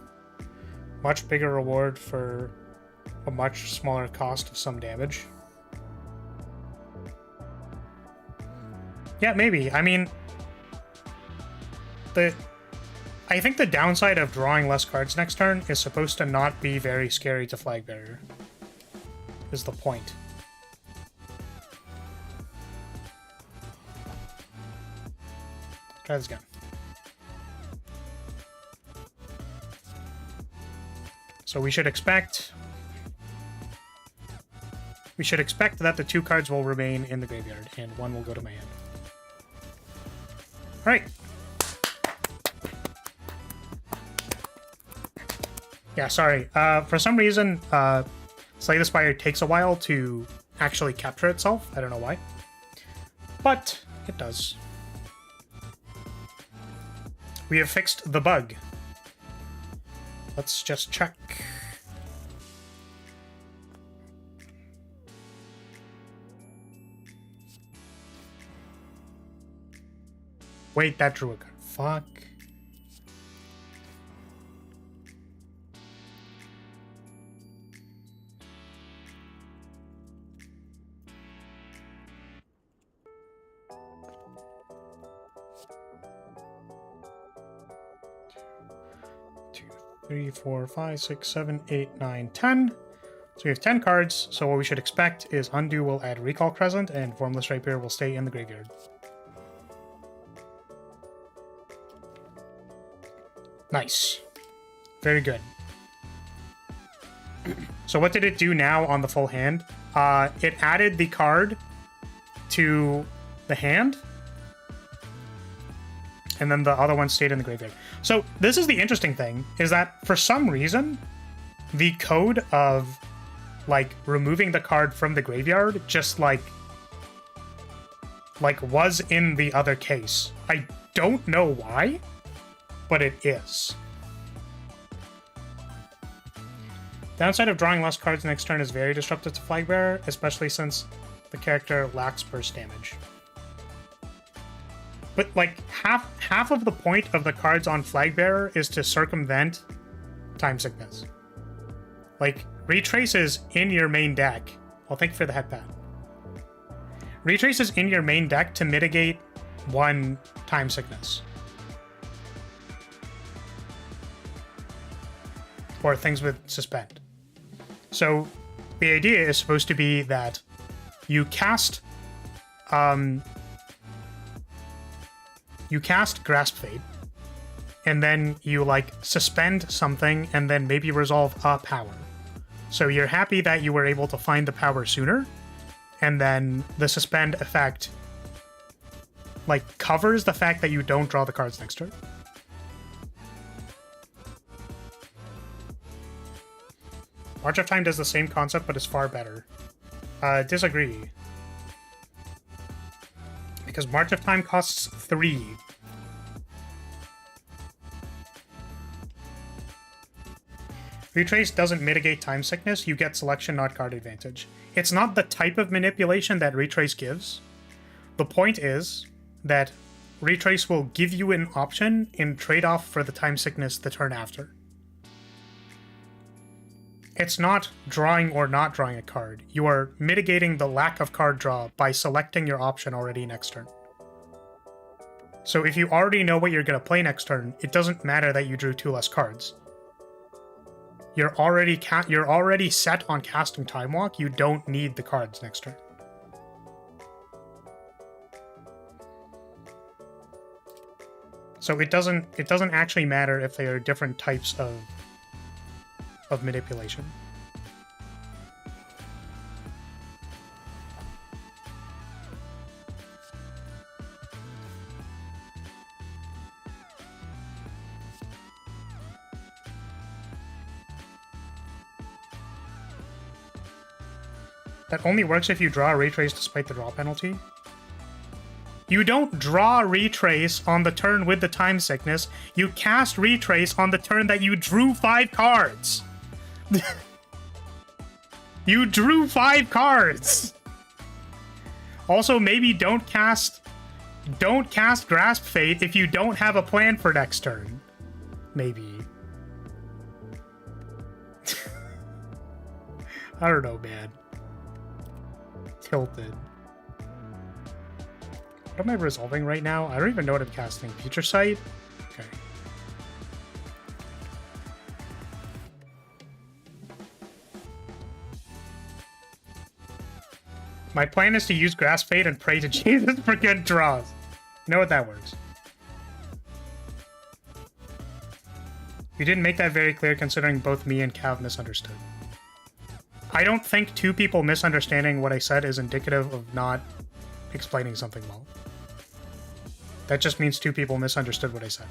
Much bigger reward for a much smaller cost of some damage. Yeah, maybe. I mean, I think the downside of drawing less cards next turn is supposed to not be very scary to Flagbearer. Is the point. Try this again. So we should expect that the 2 cards will remain in the graveyard, and 1 will go to my hand. All right. Yeah, sorry. For some reason, Slay the Spire takes a while to actually capture itself. I don't know why. But it does. We have fixed the bug. Let's just check. Wait, that drew a card. Fuck. Three, 4, 5, 6, 7, 8, 9, 10. So we have 10 cards, so what we should expect is Undo will add Recall Crescent, and Formless Rapier will stay in the graveyard. Nice. Very good. So what did it do now on the full hand? It added the card to the hand, and then the other one stayed in the graveyard. So this is the interesting thing, is that for some reason, the code of, like, removing the card from the graveyard just, like was in the other case. I don't know why, but it is. Downside of drawing less cards next turn is very disruptive to Flagbearer, especially since the character lacks burst damage. But, like, half of the point of the cards on Flagbearer is to circumvent Time Sickness. Like, Retrace is in your main deck. Well, thank you for the head pat. Retrace is in your main deck to mitigate 1 Time Sickness. Or things with Suspend. So, the idea is supposed to be that you cast Grasp Fate, and then you, like, suspend something and then maybe resolve a power. So you're happy that you were able to find the power sooner, and then the suspend effect, like, covers the fact that you don't draw the cards next turn. March of Time does the same concept, but is far better. Disagree. Because March of Time costs 3. Retrace doesn't mitigate Time Sickness, you get selection, not card advantage. It's not the type of manipulation that Retrace gives. The point is that Retrace will give you an option in trade-off for the Time Sickness the turn after. It's not drawing or not drawing a card. You are mitigating the lack of card draw by selecting your option already next turn. So if you already know what you're going to play next turn, it doesn't matter that you drew 2 less cards. You're already set on casting Time Walk. You don't need the cards next turn. So it doesn't actually matter if they are different types of manipulation. That only works if you draw a Retrace despite the draw penalty. You don't draw Retrace on the turn with the Time Sickness. You cast Retrace on the turn that you drew 5 cards. You drew 5 cards. Also, maybe don't cast Grasp Fate if you don't have a plan for next turn. Maybe. I don't know, man. Tilted. What am I resolving right now? I don't even know what I'm casting. Future Sight? Okay. My plan is to use Grasp Fate and pray to Jesus for good draws. You know what that works. You didn't make that very clear considering both me and Cav misunderstood. I don't think two people misunderstanding what I said is indicative of not explaining something well. That just means two people misunderstood what I said.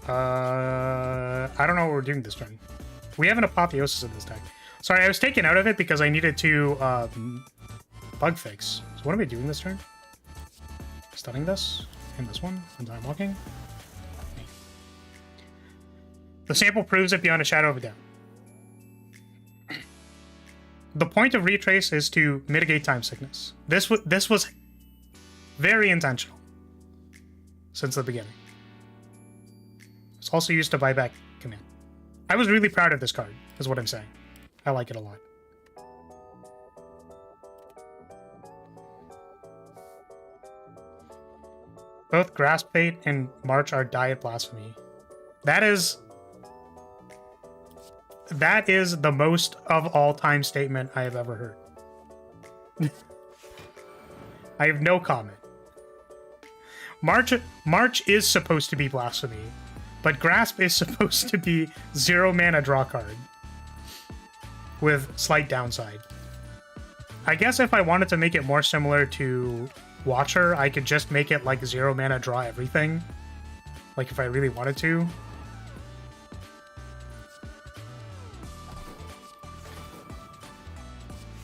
I don't know what we're doing this turn. We have an Apotheosis in this deck. Sorry, I was taken out of it because I needed to bug fix. So what am I doing this turn? Stunning this and this one since I'm walking. The sample proves it beyond a shadow of a doubt. The point of retrace is to mitigate time sickness. This was very intentional since the beginning. It's also used to buy back command. I was really proud of this card, is what I'm saying. I like it a lot. Both Grasp Fate and March are Diet Blasphemy. That is the most of all time statement I have ever heard. I have no comment. March is supposed to be Blasphemy, but Grasp is supposed to be 0 mana draw card with slight downside. I guess if I wanted to make it more similar to Watcher, I could just make it like 0 mana draw everything. Like if I really wanted to.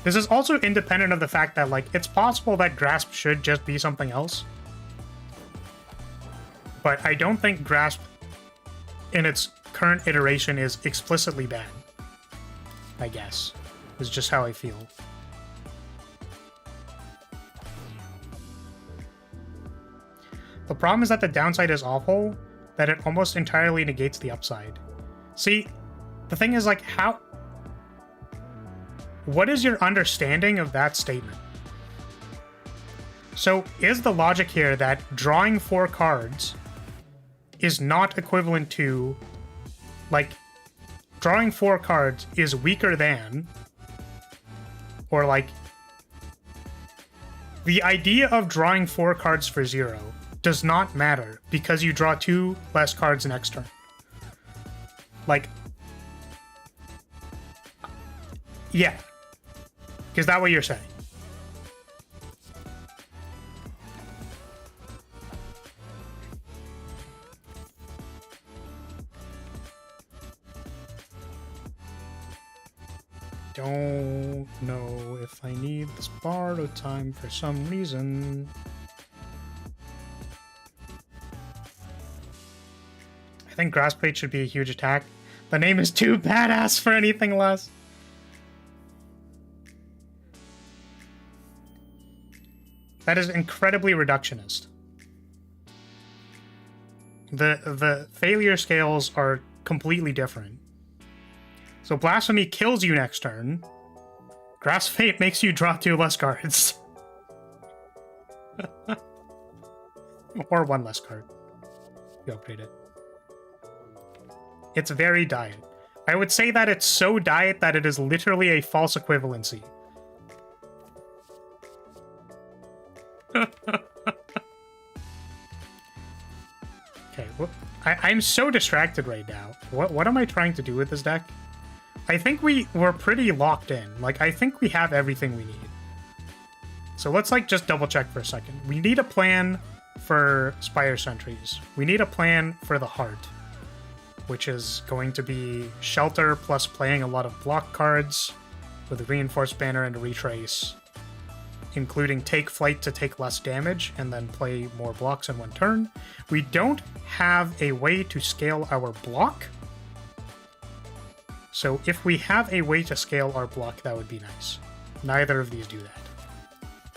This is also independent of the fact that, like, it's possible that Grasp should just be something else. But I don't think Grasp in its current iteration is explicitly bad. I guess. Is just how I feel. The problem is that the downside is awful, that it almost entirely negates the upside. See, the thing is, like, how... What is your understanding of that statement? So, is the logic here that drawing 4 cards is not equivalent to, like, drawing 4 cards is weaker than, or like, the idea of drawing 4 cards for 0 does not matter because you draw 2 less cards next turn. Like, yeah. Is that what you're saying? Don't know if I need this borrowed time for some reason. I think Grasp Plate should be a huge attack. The name is too badass for anything less. That is incredibly reductionist. The failure scales are completely different. So Blasphemy kills you next turn. Grasp Fate makes you draw 2 less cards. Or 1 less card. You upgrade it. It's very Diet. I would say that it's so Diet that it is literally a false equivalency. Okay, well, I'm so distracted right now. What am I trying to do with this deck? I think we're pretty locked in. Like, I think we have everything we need. So let's, like, just double check for a second. We need a plan for Spire Sentries. We need a plan for the Heart, which is going to be Shelter plus playing a lot of block cards with a Reinforced Banner and a Retrace, including Take Flight to take less damage and then play more blocks in 1 turn. We don't have a way to scale our block. So if we have a way to scale our block, that would be nice. Neither of these do that.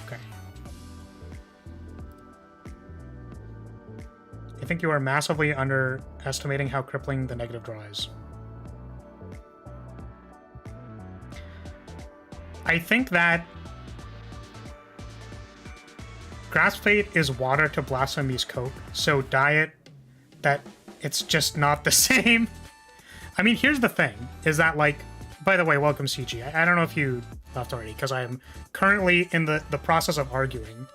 Okay. I think you are massively underestimating how crippling the negative draw is. I think that Grasp Fate is water to Blasphemy's Coke, so Diet that it's just not the same. I mean, here's the thing, is that, like, by the way, welcome CG. I don't know if you left already, because I'm currently in the process of arguing.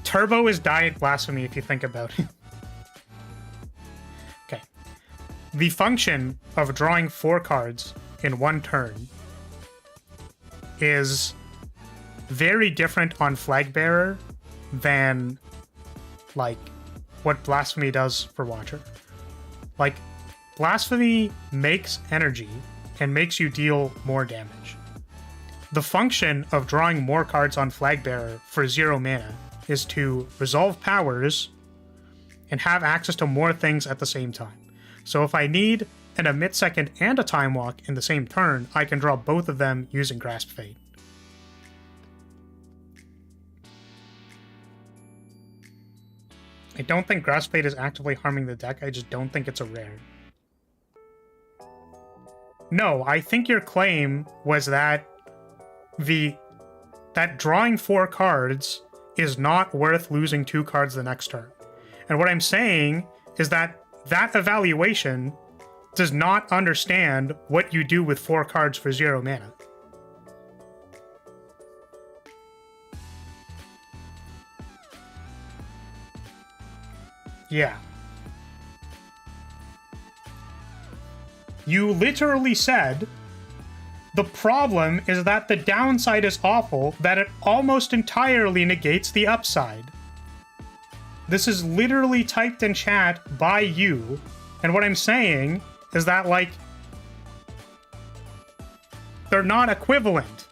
Turbo is Diet Blasphemy if you think about it. Okay. The function of drawing 4 cards in one turn is very different on Flagbearer than, like, what Blasphemy does for Watcher. Like, Blasphemy makes energy and makes you deal more damage. The function of drawing more cards on Flagbearer for 0 mana is to resolve powers and have access to more things at the same time. So if I need an Emit Second and a Time Walk in the same turn, I can draw both of them using Grasp Fate. I don't think Grasp Fate is actively harming the deck, I just don't think it's a rare. No, I think your claim was that that drawing 4 cards is not worth losing 2 cards the next turn. And what I'm saying is that that evaluation does not understand what you do with 4 cards for 0 mana. Yeah. You literally said, the problem is that the downside is awful, that it almost entirely negates the upside. This is literally typed in chat by you, and what I'm saying is that, like, they're not equivalent.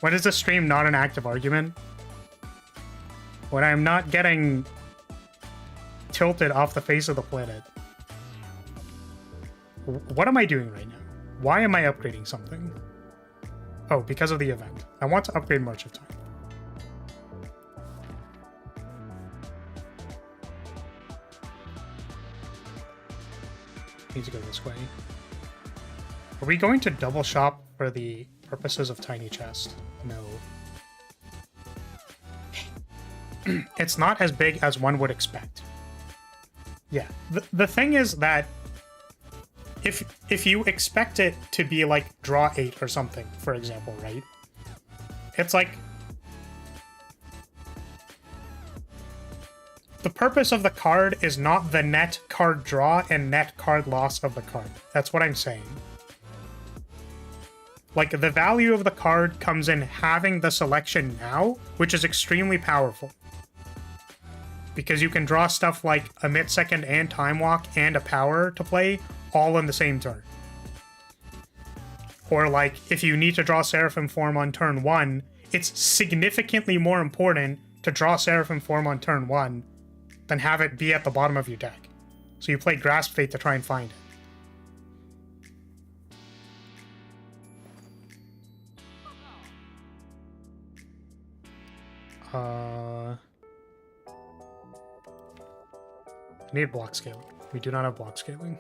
When is the stream not an active argument? When I'm not getting tilted off the face of the planet. What am I doing right now? Why am I upgrading something? Oh, because of the event. I want to upgrade March of Time. Need to go this way. Are we going to double shop for the purposes of Tiny Chest? No. It's not as big as one would expect. Yeah, the thing is that if you expect it to be like draw 8 or something, for example, right? It's like the purpose of the card is not the net card draw and net card loss of the card. That's what I'm saying. Like, the value of the card comes in having the selection now, which is extremely powerful. Because you can draw stuff like Emit Second and Time Walk and a power to play all in the same turn. Or like, if you need to draw Seraphim Form on turn 1, it's significantly more important to draw Seraphim Form on turn 1 than have it be at the bottom of your deck. So you play Grasp Fate to try and find it. I need block scaling. We do not have block scaling.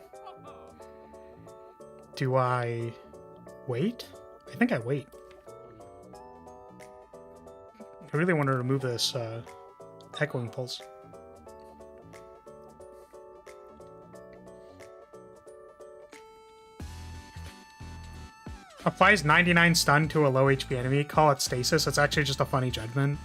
Do I wait? I think I wait. I really want to remove this echoing pulse. Applies 99 stun to a low HP enemy. Call it stasis. It's actually just a funny judgment.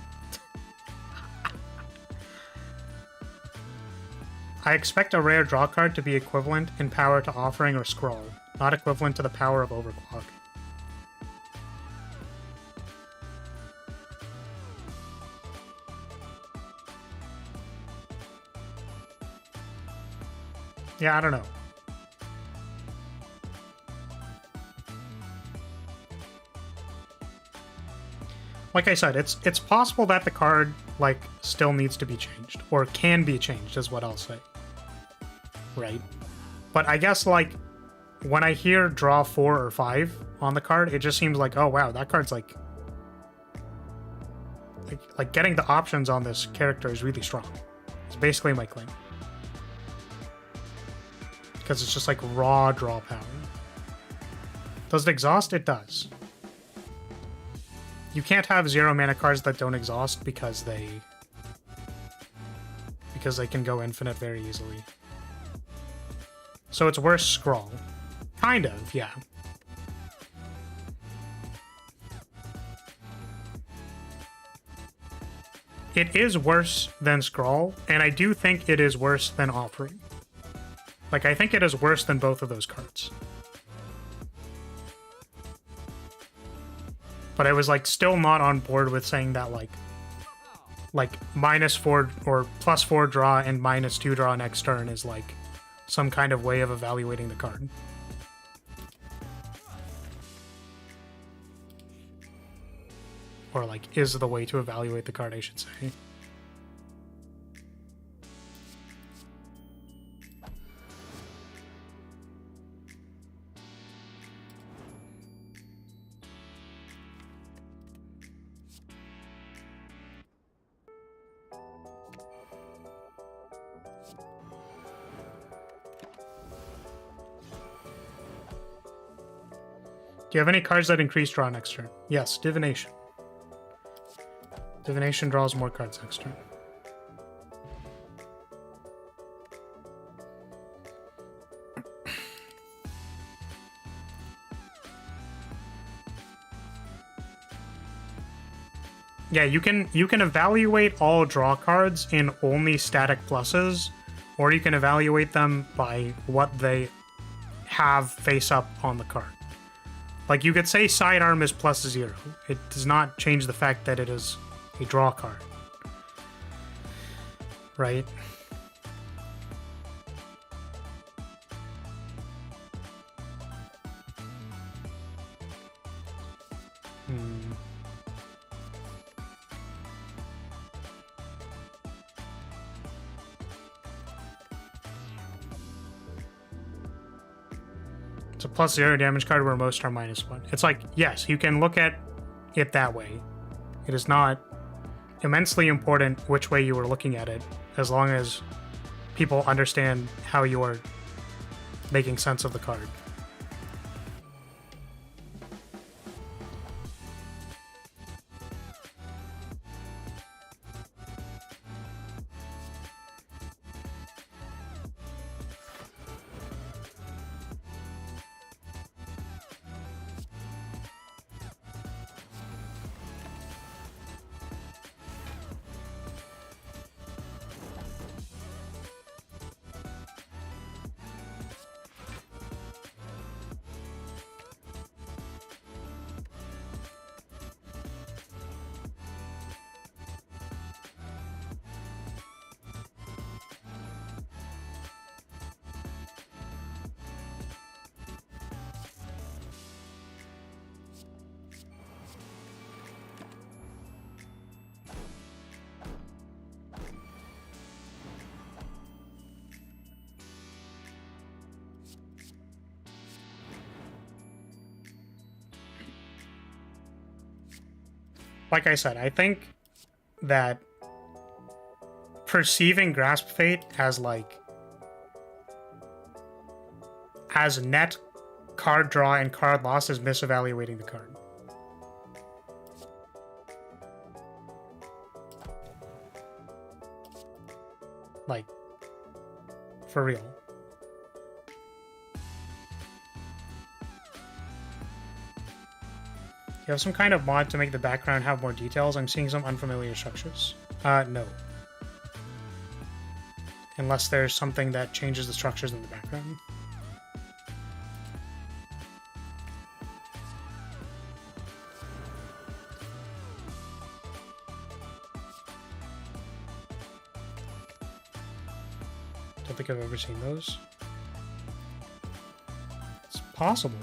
I expect a rare draw card to be equivalent in power to Offering or Scroll, not equivalent to the power of Overclock. Yeah, I don't know. Like I said, it's possible that the card, like, still needs to be changed, or can be changed, is what I'll say. Right? But I guess, like, when I hear draw 4 or 5 on the card, it just seems like, oh wow, that card's like getting the options on this character is really strong. It's basically my claim. Because it's just like raw draw power. Does it exhaust? It does. You can't have 0 mana cards that don't exhaust because they can go infinite very easily. So it's worse Scroll. Kind of, yeah. it is worse than Scrawl, and I do think it is worse than Offering. Like, I think it is worse than both of those cards. But I was, like, still not on board with saying that, like -4 or +4 draw and -2 draw next turn is, like, some kind of way of evaluating the card. Or, like, is the way to evaluate the card, I should say. Do you have any cards that increase draw next turn? Yes, Divination. Divination draws more cards next turn. Yeah, you can evaluate all draw cards in only static pluses, or you can evaluate them by what they have face up on the card. Like, you could say Sidearm is +0. It does not change the fact that it is a draw card. Right? It's a +0 damage card where most are -1. It's like, yes, you can look at it that way. It is not immensely important which way you were looking at it, as long as people understand how you are making sense of the card. Like I said, I think that perceiving Grasp Fate as, like, as net card draw and card loss is misevaluating the card. Like, for real. You have some kind of mod to make the background have more details? I'm seeing some unfamiliar structures. No. Unless there's something that changes the structures in the background. Don't think I've ever seen those. It's possible.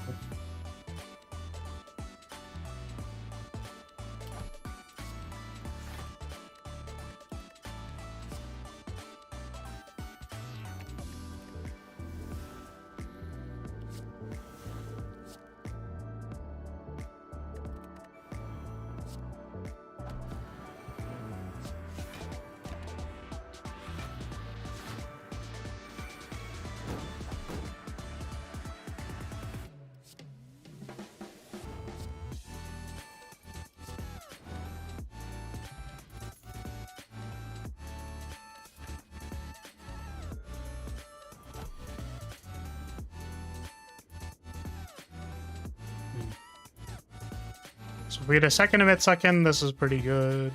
So if we get a second emit second, this is pretty good.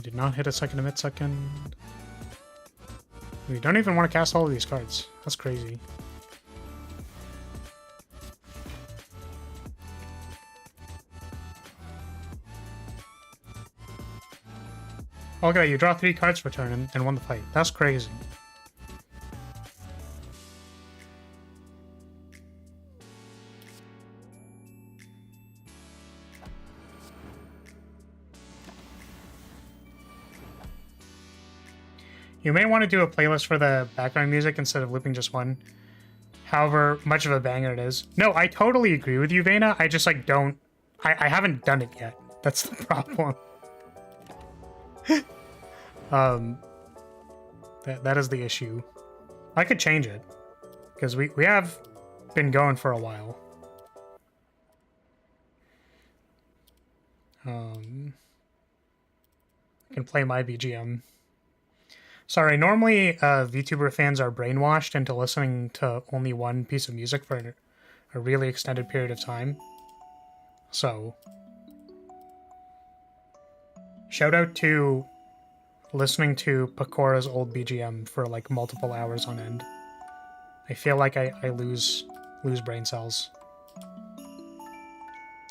did not hit a second emit second. We don't even want to cast all of these cards. That's crazy. Look at that, you draw 3 cards per turn and won the fight. That's crazy. You may want to do a playlist for the background music instead of looping just one. However much of a banger it is. No, I totally agree with you, Vena. I just, like, don't... I haven't done it yet. That's the problem. That is the issue. I could change it. Because we have been going for a while. I can play my BGM. Sorry, normally VTuber fans are brainwashed into listening to only one piece of music for a really extended period of time. So, shout out to listening to Pakora's old BGM for like multiple hours on end. I feel like I lose brain cells.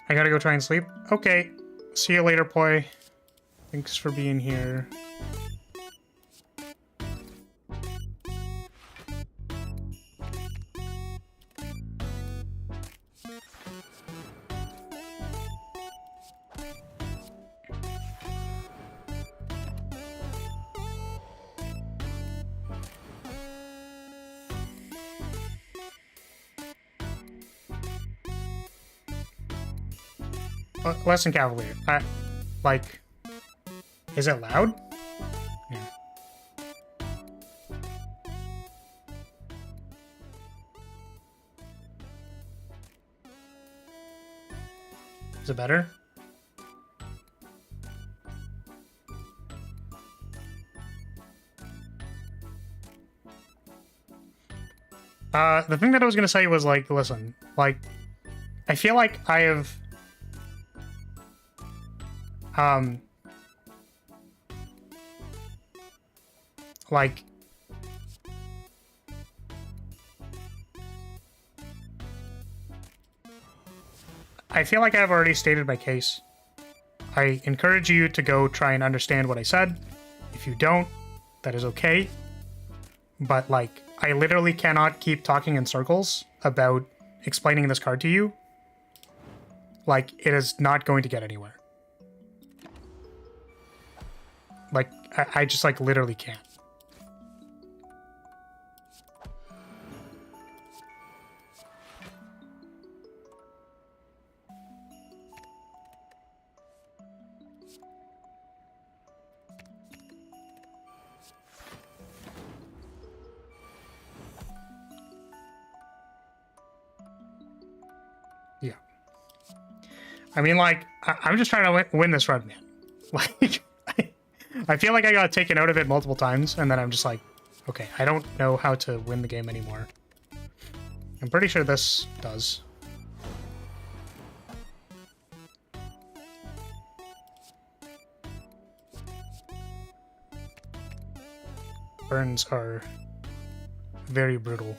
I gotta go try and sleep. Okay, see you later, Poi. Thanks for being here. Lesson Cavalier. Like, is it loud? Yeah. Is it better? The thing that I was gonna say was, like, listen, like, I feel like I have... like, I feel like I've already stated my case. I encourage you to go try and understand what I said. If you don't, that is okay. But, like, I literally cannot keep talking in circles about explaining this card to you. Like, it is not going to get anywhere. Like, I just, like, literally can't. Yeah. I mean, like, I'm just trying to win this run, man. Like... I feel like I got taken out of it multiple times, and then I'm just like, okay, I don't know how to win the game anymore. I'm pretty sure this does. Burns are very brutal.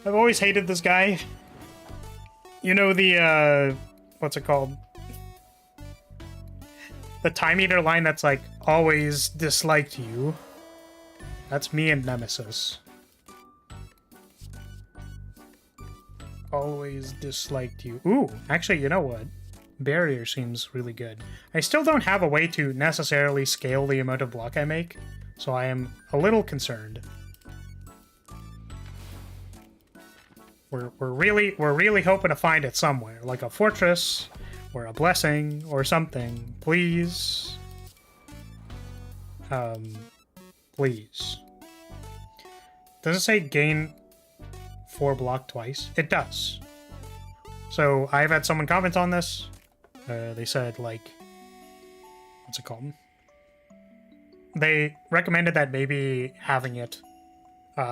I've always hated this guy. You know the, what's it called? The time eater line that's like, always disliked you. That's me and Nemesis. Always disliked you. Ooh, actually, you know what? Barrier seems really good. I still don't have a way to necessarily scale the amount of block I make, so I am a little concerned. We're really hoping to find it somewhere, like a fortress, or a blessing, or something. Please. Please. Does it say gain 4 block twice? It does. So I've had someone comment on this. They said, like, what's it called? They recommended that maybe having it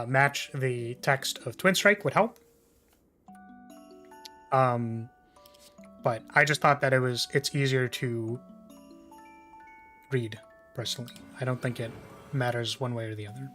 match the text of Twin Strike would help. But I just thought that it's easier to read, personally. I don't think it matters one way or the other.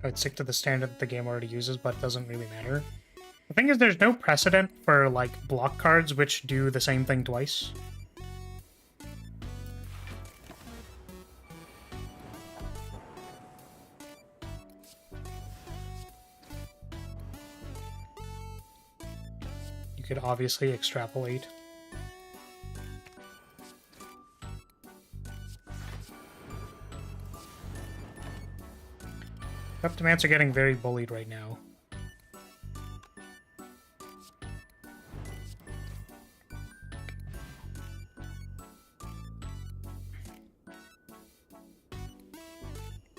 I would stick to the standard that the game already uses, but it doesn't really matter. The thing is, there's no precedent for, like, block cards which do the same thing twice. You could obviously extrapolate. Demands are getting very bullied right now.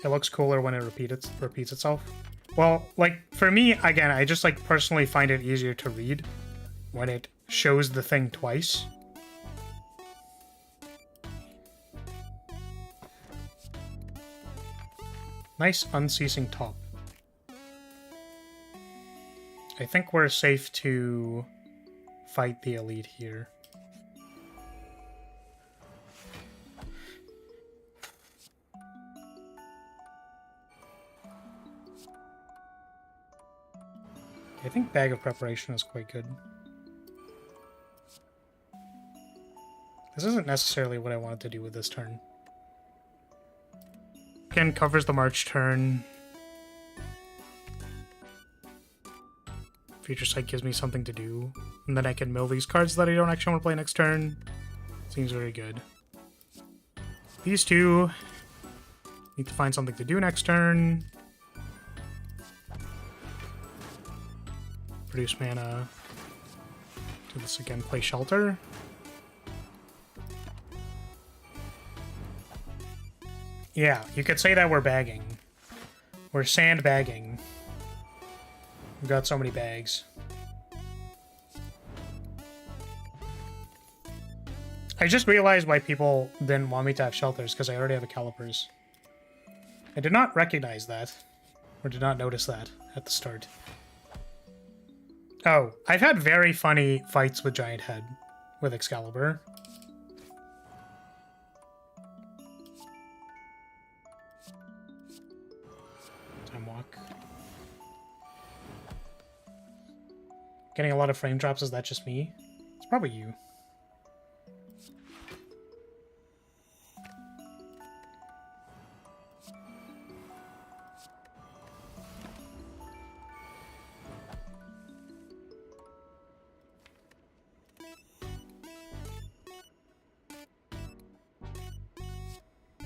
It looks cooler when it repeats itself. Well, like, for me, again, I just, like, personally find it easier to read when it shows the thing twice. Nice unceasing top. I think we're safe to fight the elite here. I think Bag of Preparation is quite good. This isn't necessarily what I wanted to do with this turn. Again, covers the March turn. Future Sight gives me something to do. And then I can mill these cards that I don't actually want to play next turn. Seems very good. These two need to find something to do next turn. Produce mana. Do this again, play Shelter. Yeah, you could say that we're bagging. We're sandbagging. We've got so many bags. I just realized why people didn't want me to have shelters, because I already have a calipers. I did not recognize that. Or did not notice that at the start. Oh, I've had very funny fights with Giant Head with Excalibur. Getting a lot of frame drops, is that just me? It's probably you.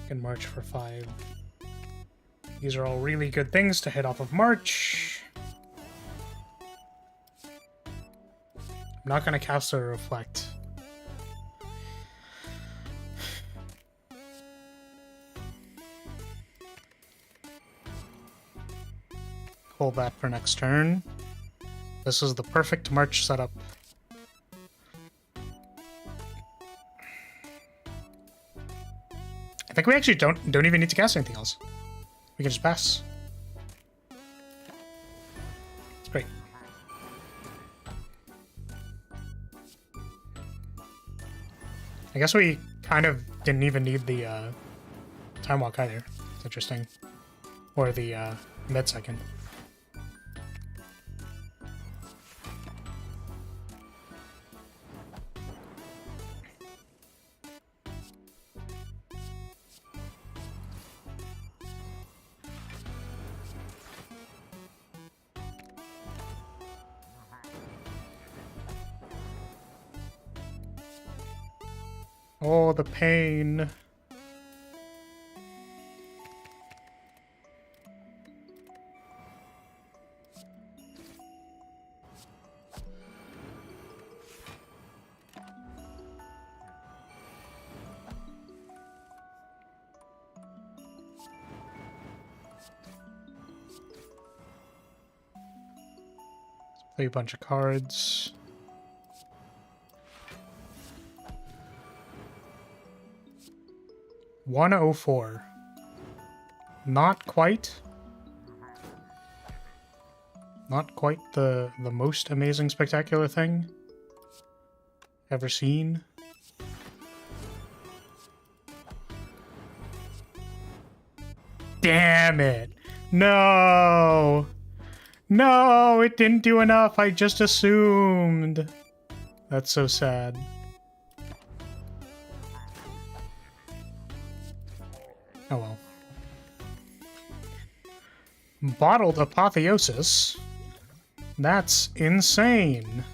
Can March for 5. These are all really good things to hit off of March. I'm not going to cast a Reflect. Hold that for next turn. This is the perfect March setup. I think we actually don't even need to cast anything else. We can just pass. It's great. I guess we kind of didn't even need the Time Walk either. It's interesting. Or the mid-second. Oh, the pain. Play a bunch of cards. $104. Not quite. Not quite the most amazing, spectacular thing ever seen. Damn it. No! No, it didn't do enough. I just assumed. That's so sad. Oh well. Bottled apotheosis. That's insane.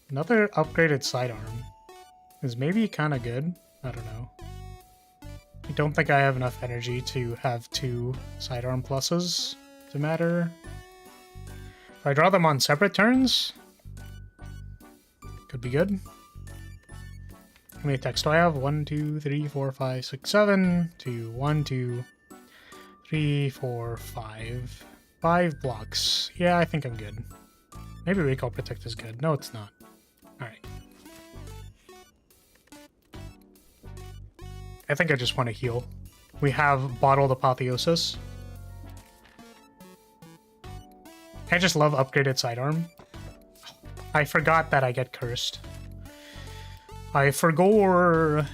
Another upgraded sidearm is maybe kind of good. I don't know. I don't think I have enough energy to have 2 sidearm pluses to matter. If I draw them on separate turns, could be good. How many attacks do I have? 1, 2, 3, 4, 5, 6, 7. 2, 1, 2, 3, 4, 5. 5 blocks. Yeah, I think I'm good. Maybe Recall Protect is good. No, it's not. Alright. I think I just want to heal. We have Bottled Apotheosis. I just love upgraded sidearm. I forgot that I get cursed. I forgore.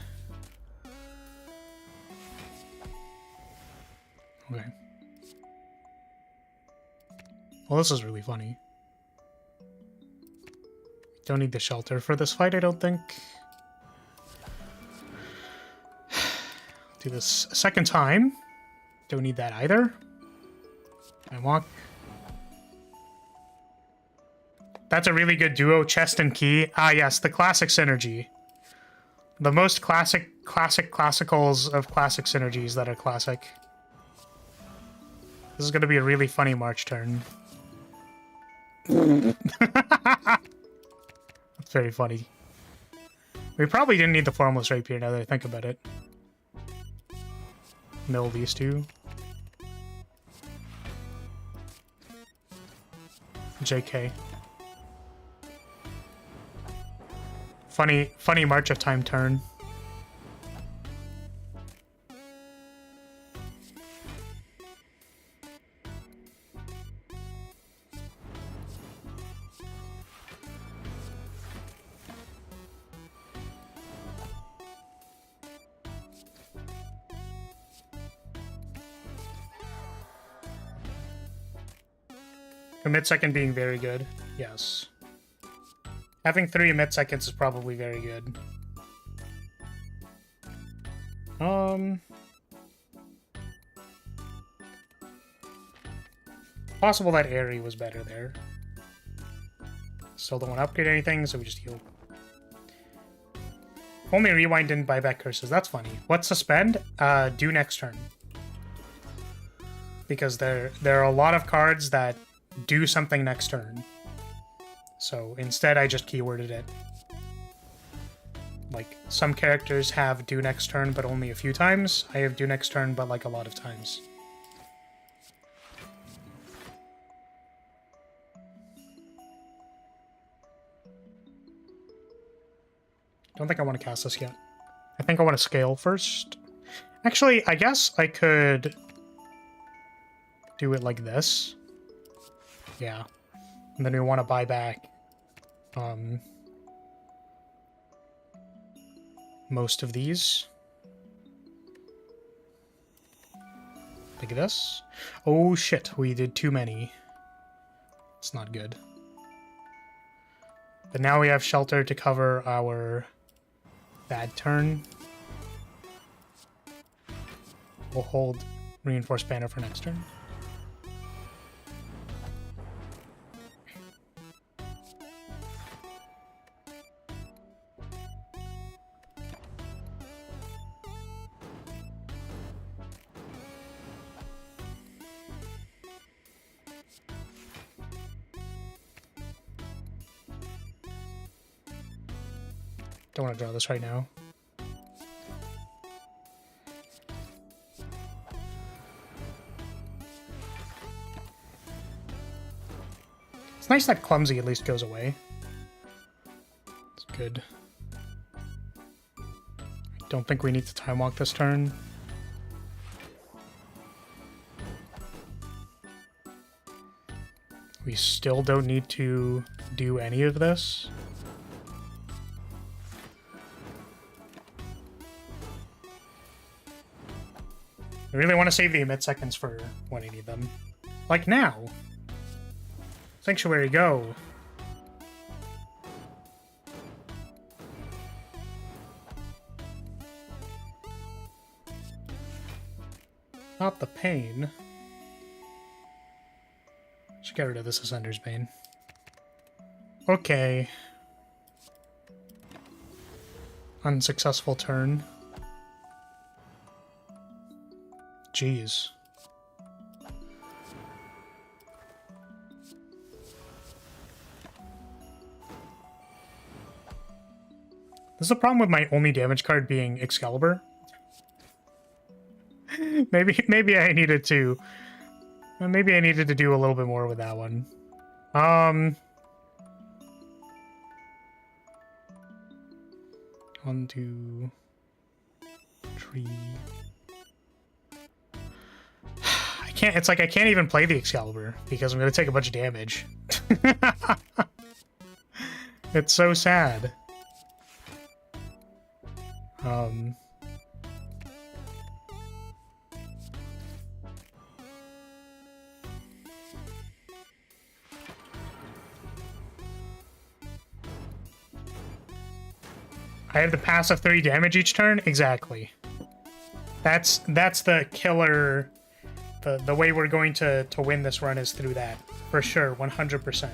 Okay. Well, this is really funny. Don't need the shelter for this fight, I don't think. Do this a second time. Don't need that either. I walk. That's a really good duo, chest and key. Ah, yes, the classic synergy. The most classicals of classic synergies that are classic. This is going to be a really funny March turn. That's very funny. We probably didn't need the Formless Rapier now that I think about it. Mill these two. JK. Funny March of Time turn. Commit second being very good. Yes. Having 3 emit seconds is probably very good. Possible that Airy was better there. Still don't want to upgrade anything, so we just heal. Only Rewind didn't buy back curses. That's funny. What suspend? Do next turn. Because there are a lot of cards that do something next turn. So instead I just keyworded it. Like, some characters have do next turn but only a few times. I have do next turn but like a lot of times. Don't think I want to cast this yet. I think I want to scale first. Actually, I guess I could do it like this. Yeah. And then we want to buy back most of these. Like this. Oh shit, we did too many. It's not good. But now we have shelter to cover our bad turn. We'll hold Reinforced Banner for next turn. Don't want to draw this right now. It's nice that clumsy at least goes away. It's good. I don't think we need to time walk this turn. We still don't need to do any of this. I really want to save the emit seconds for when I need them. Like now. Sanctuary, go. Not the pain. Should get rid of this Ascender's Bane. Okay. Unsuccessful turn. Jeez. This is a problem with my only damage card being Excalibur. maybe I needed to... Maybe I needed to do a little bit more with that one. 1, 2, 3... I can't... It's like I can't even play the Excalibur because I'm going to take a bunch of damage. It's so sad. I have the passive 3 damage each turn? Exactly. That's the killer... The way we're going to win this run is through that. For sure, 100%.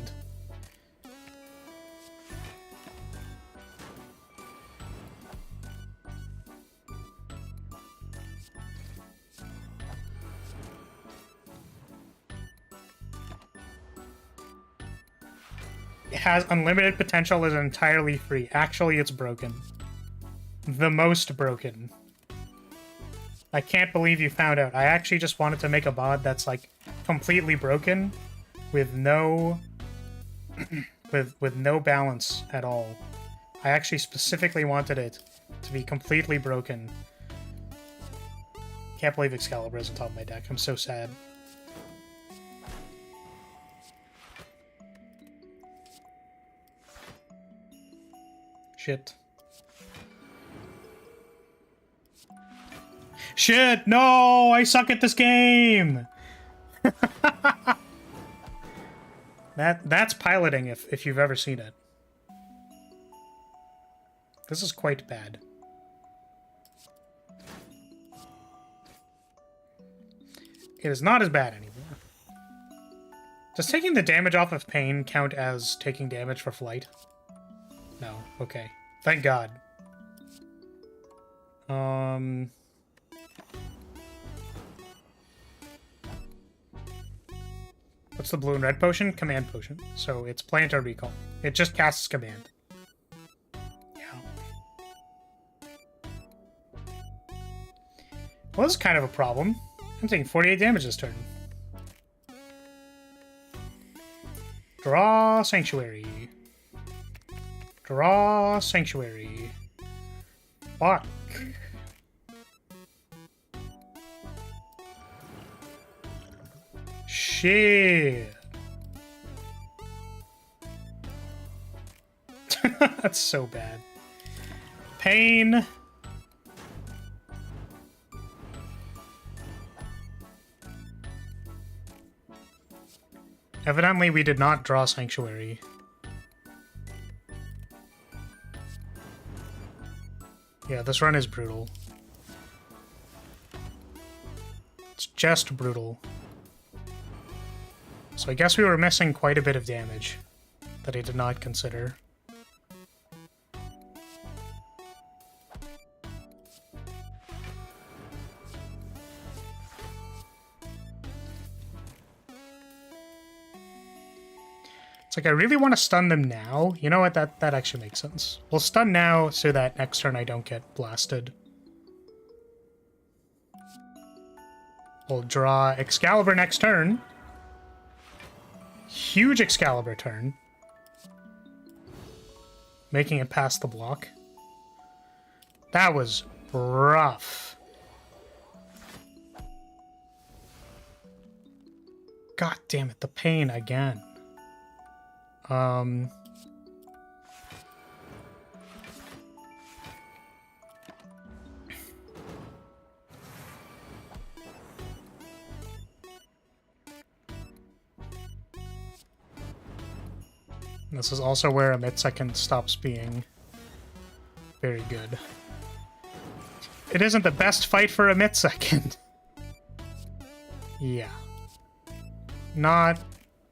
It has unlimited potential, is entirely free. Actually, it's broken. The most broken. I can't believe you found out. I actually just wanted to make a mod that's like completely broken with no with no balance at all. I actually specifically wanted it to be completely broken. Can't believe Excalibur is on top of my deck. I'm so sad. Shit. Shit! No! I suck at this game! That's piloting if you've ever seen it. This is quite bad. It is not as bad anymore. Does taking the damage off of pain count as taking damage for flight? No. Okay. Thank God. What's the blue and red potion? Command potion. So it's Planetary Recall. It just casts command. Yeah. Well, this is kind of a problem. I'm taking 48 damage this turn. Draw Sanctuary. Draw Sanctuary. Fuck. Shit. That's so bad. Pain. Evidently, we did not draw Sanctuary. Yeah, this run is brutal. It's just brutal. So I guess we were missing quite a bit of damage that I did not consider. It's like I really want to stun them now. You know what? That actually makes sense. We'll stun now so that next turn I don't get blasted. We'll draw Excalibur next turn. Huge Excalibur turn. Making it past the block. That was rough. God damn it, the pain again. This is also where a mid-second stops being very good. It isn't the best fight for a mid-second. Yeah. Not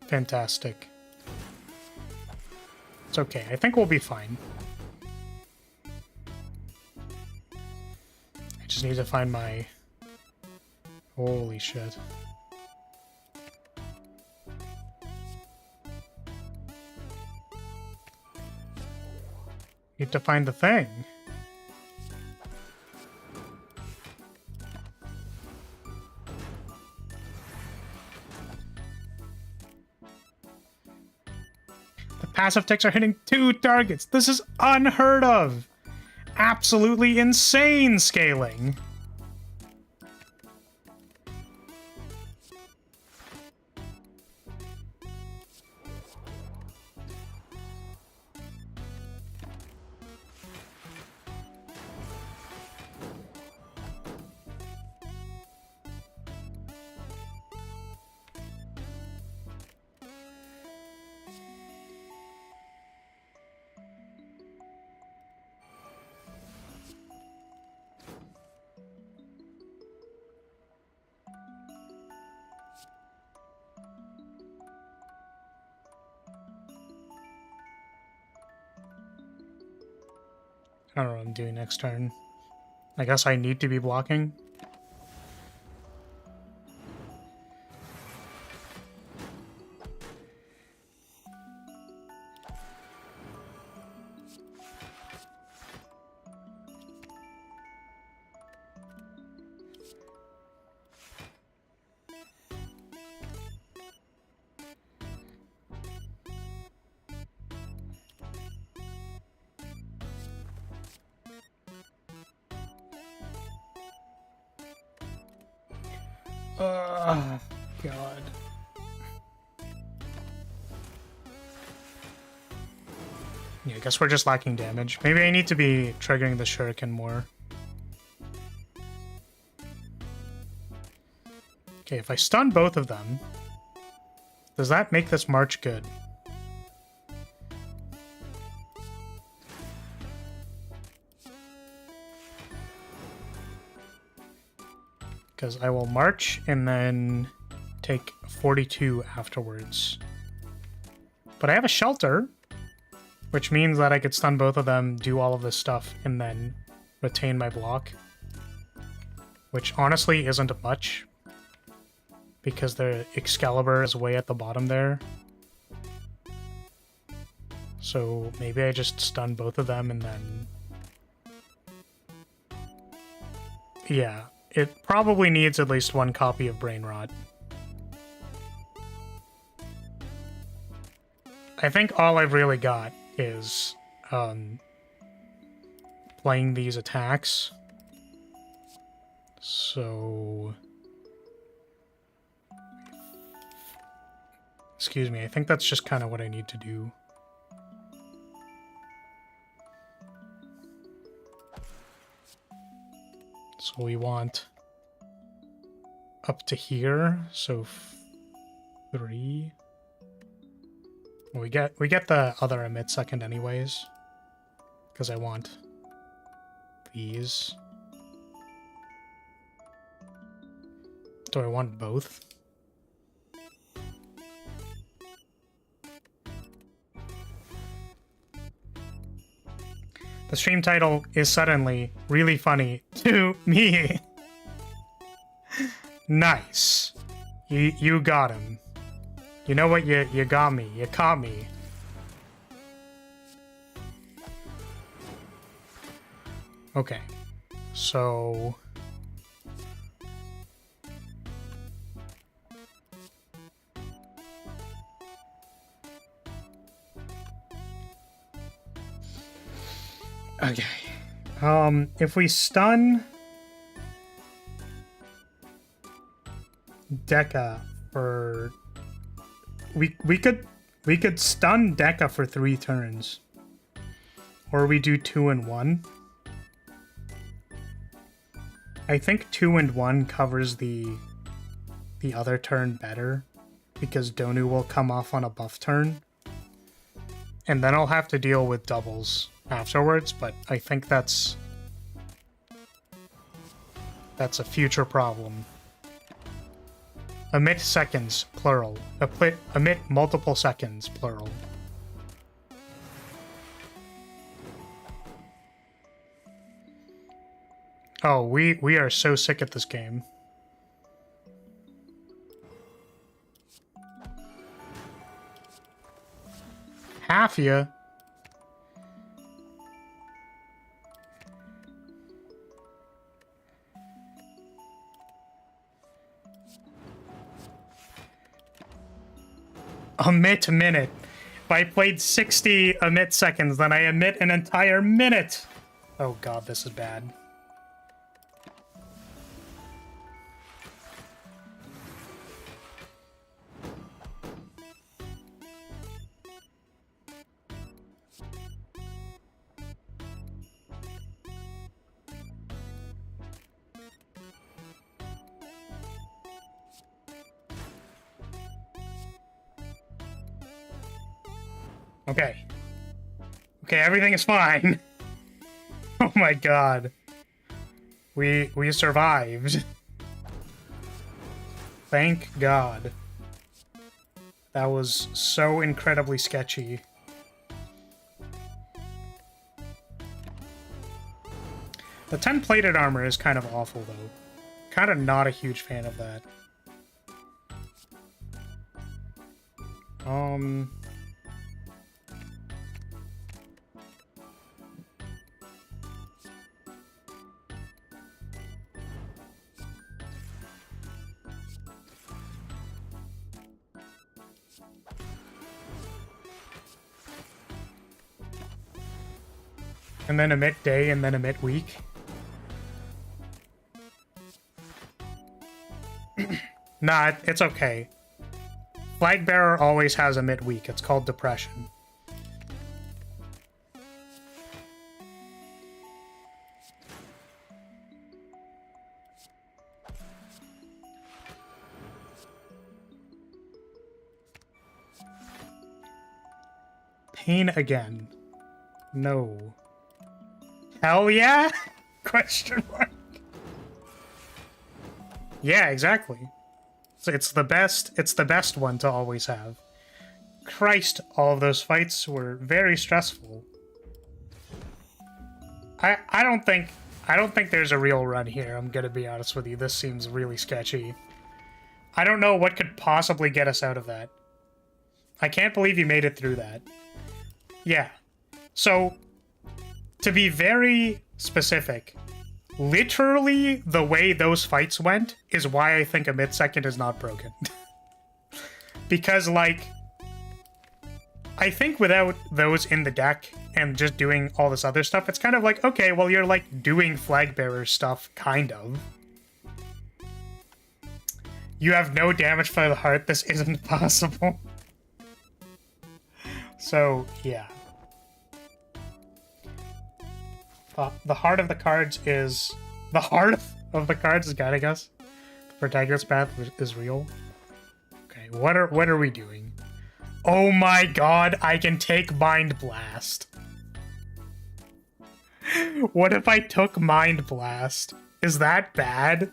fantastic. It's okay. I think we'll be fine. I just need to find my... Holy shit. Need to find the thing. Passive ticks are hitting 2 targets. This is unheard of. Absolutely insane scaling. I don't know what I'm doing next turn. I guess I need to be blocking. God. Yeah, I guess we're just lacking damage. Maybe I need to be triggering the shuriken more. Okay, if I stun both of them, does that make this march good? Because I will march and then take 42 afterwards. But I have a shelter, which means that I could stun both of them, do all of this stuff, and then retain my block. Which honestly isn't much, because the Excalibur is way at the bottom there. So maybe I just stun both of them and then... Yeah. It probably needs at least one copy of Brain Rot. I think all I've really got is playing these attacks. So... Excuse me, I think that's just kind of what I need to do. So we want up to here, so 3. Well, we get the other emit second anyways, because I want these. Do I want both? The stream title is suddenly really funny to me. Nice. You got him. You know what? You got me. You caught me. Okay. So... Okay. If we stun Deca for we could stun Deca for 3 turns. Or we do 2 and 1. I think 2 and 1 covers the other turn better because Donu will come off on a buff turn. And then I'll have to deal with doubles afterwards, but I think that's a future problem. Emit seconds, plural. Emit multiple seconds, plural. Oh, we are so sick at this game. Half ya. Emit minute. If I played 60 emit seconds, then I emit an entire minute. Oh god, this is bad. Okay. Okay, everything is fine. Oh my god. We survived. Thank god. That was so incredibly sketchy. The 10-plated armor is kind of awful, though. Kind of not a huge fan of that. And then emit day, and then emit week. Nah, it's okay. Flagbearer always has emit week. It's called depression. Pain again. No. Hell yeah? Question mark. Yeah, exactly. It's the best one to always have. Christ, all of those fights were very stressful. I don't think there's a real run here, I'm gonna be honest with you. This seems really sketchy. I don't know what could possibly get us out of that. I can't believe you made it through that. Yeah. So, to be very specific, literally the way those fights went is why I think a mid-second is not broken. Because, like, I think without those in the deck and just doing all this other stuff, it's kind of like, okay, well, you're, like, doing Flagbearer stuff, kind of. You have no damage for the heart, this isn't possible. So, yeah. The heart of the cards is... The heart of the cards is guiding us. The protagonist path is real. Okay, what are we doing? Oh my god, I can take Mind Blast. What if I took Mind Blast? Is that bad?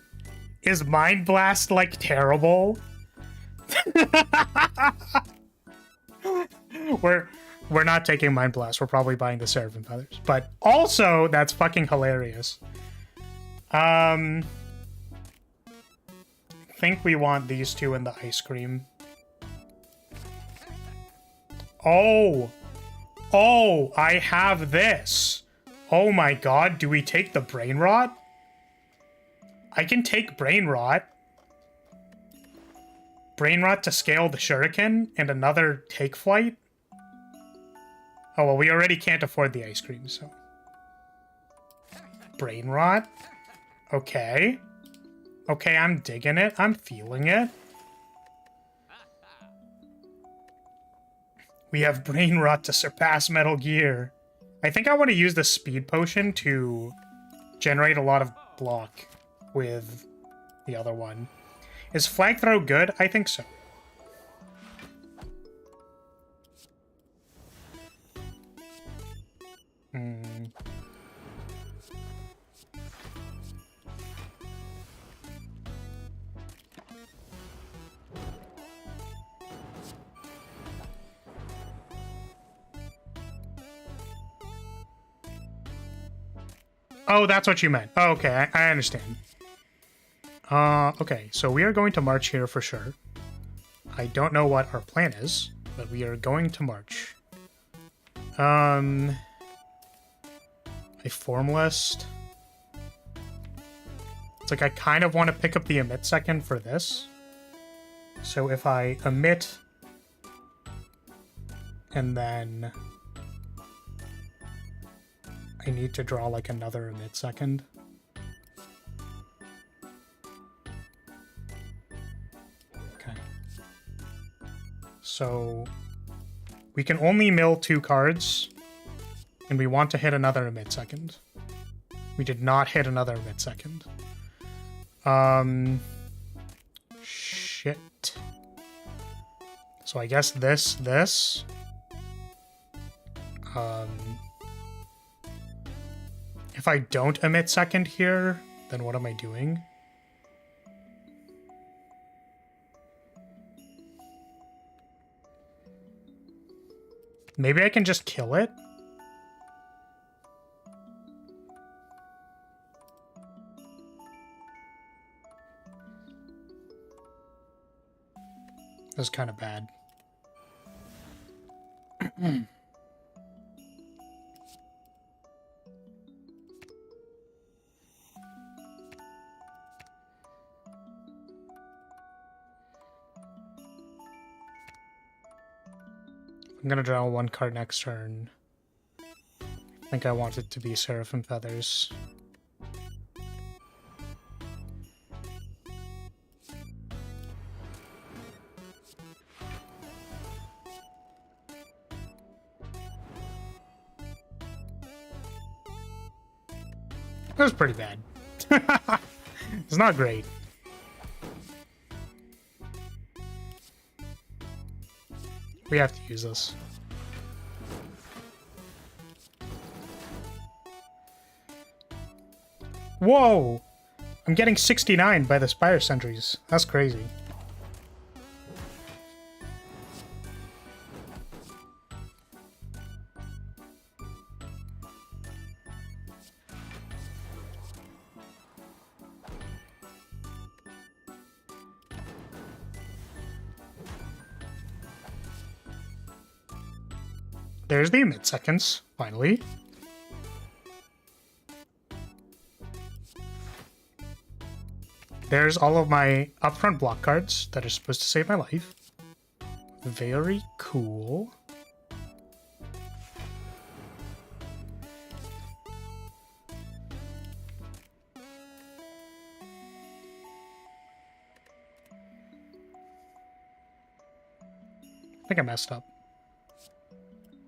Is Mind Blast, like, terrible? We're not taking Mind Blast. We're probably buying the Seraphim Feathers. But also, that's fucking hilarious. I think we want these two in the ice cream. Oh! Oh, I have this! Oh my god, do we take the brain rot? I can take brain rot. Brain rot to scale the shuriken and another take flight? Oh, well, we already can't afford the ice cream, so... Brain rot? Okay. Okay, I'm digging it. I'm feeling it. We have brain rot to surpass Metal Gear. I think I want to use the speed potion to generate a lot of block with the other one. Is flag throw good? I think so. Oh, that's what you meant. Oh, okay, I understand. Okay, so we are going to march here for sure. I don't know what our plan is, but we are going to march. A form list. It's like I kind of want to pick up the emit second for this. So if I emit and then I need to draw like another emit second. Okay. So we can only mill 2 cards, and we want to hit another emit second. We did not hit another emit second. Shit. So I guess this. If I don't emit second here, then what am I doing? Maybe I can just kill it? That's kind of bad. I'm gonna draw 1 card next turn. I think I want it to be Seraphim Feathers. That was pretty bad. It's not great. We have to use this. Whoa! I'm getting 69 by the Spire sentries. That's crazy. There's the emit seconds, finally. There's all of my upfront block cards that are supposed to save my life. Very cool. I think I messed up.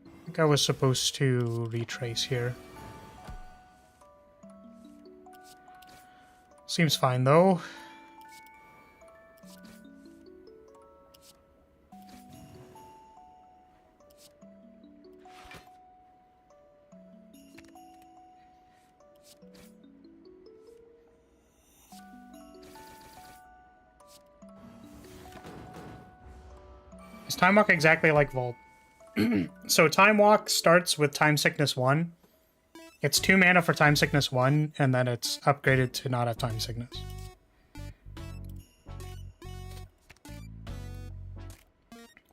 I think I was supposed to retrace here. Seems fine, though. Is Time Walk exactly like Vault? So Time Walk starts with Time Sickness 1. It's 2 mana for Time Sickness 1, and then it's upgraded to not have Time Sickness.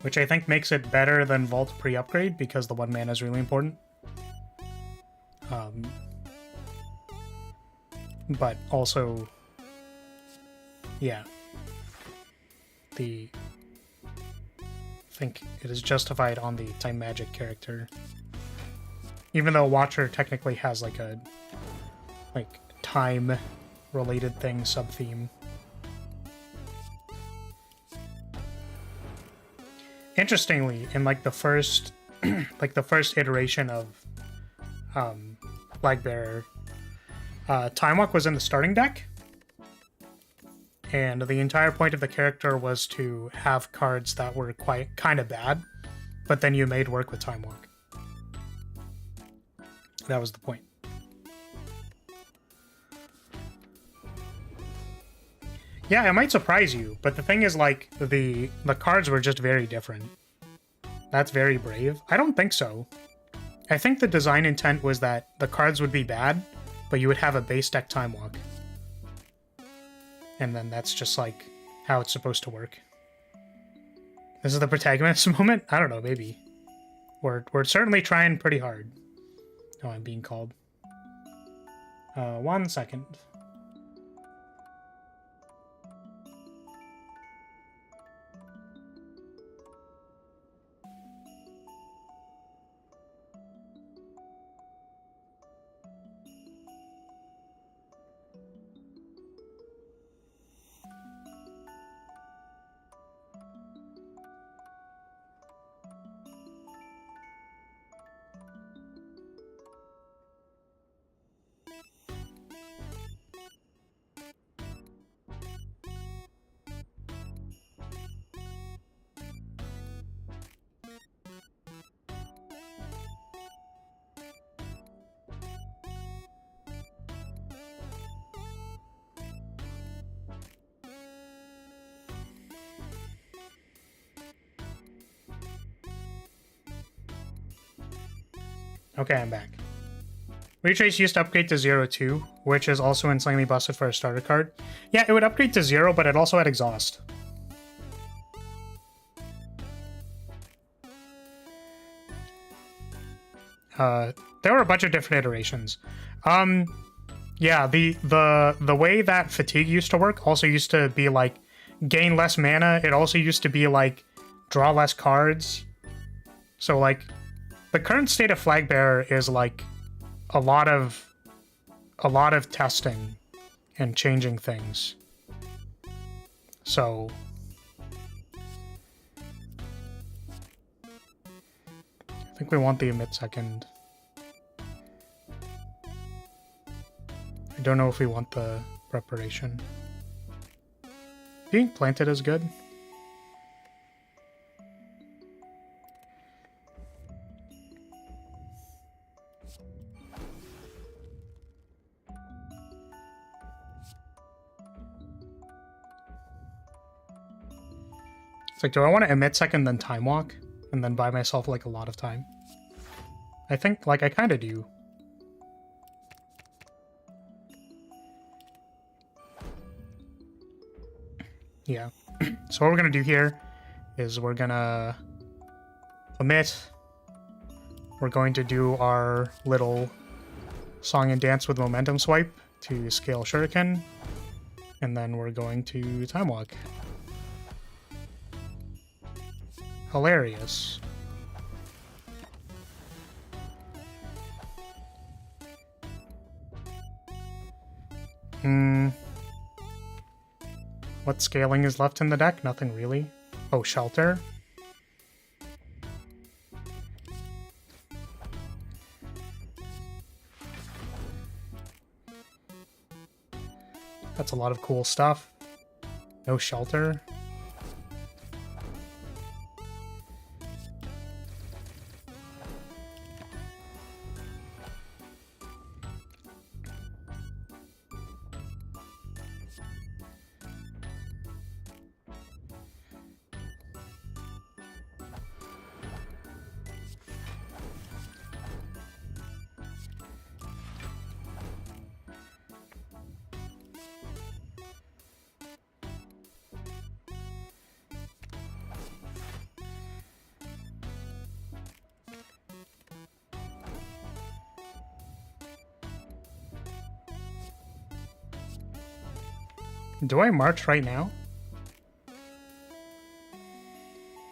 which I think makes it better than Vault pre-upgrade because the 1 mana is really important. But also, yeah, I think it is justified on the Time Magic character. Even though Watcher technically has like a time related thing sub-theme. Interestingly, in like the first iteration of Flagbearer, Time Walk was in the starting deck, and the entire point of the character was to have cards that were kind of bad, but then you made work with Time Walk. That was the point. Yeah, it might surprise you, but the thing is, like, the cards were just very different. That's very brave. I don't think so. I think the design intent was that the cards would be bad, but you would have a base deck Time Walk. And then that's just, like, how it's supposed to work. This is the protagonist moment? I don't know, maybe. We're certainly trying pretty hard. Oh, I'm being called. 1 second. Okay, I'm back. Retrace used to upgrade to 0-2, which is also insanely busted for a starter card. Yeah, it would upgrade to 0, but it also had Exhaust. There were a bunch of different iterations. Yeah, the way that Fatigue used to work also used to be like gain less mana. It also used to be like draw less cards. So like the current state of Flagbearer is like a lot of testing and changing things. So I think we want the emit second. I don't know if we want the preparation. Being planted is good. It's like, do I want to emit second then time walk and then buy myself like a lot of time? I think like I kind of do. Yeah. So what we're gonna do here is we're gonna emit. We're going to do our little song and dance with momentum swipe to scale shuriken, and then we're going to time walk. Hilarious. What scaling is left in the deck? Nothing really. Oh, Shelter. That's a lot of cool stuff. No Shelter. Do I march right now?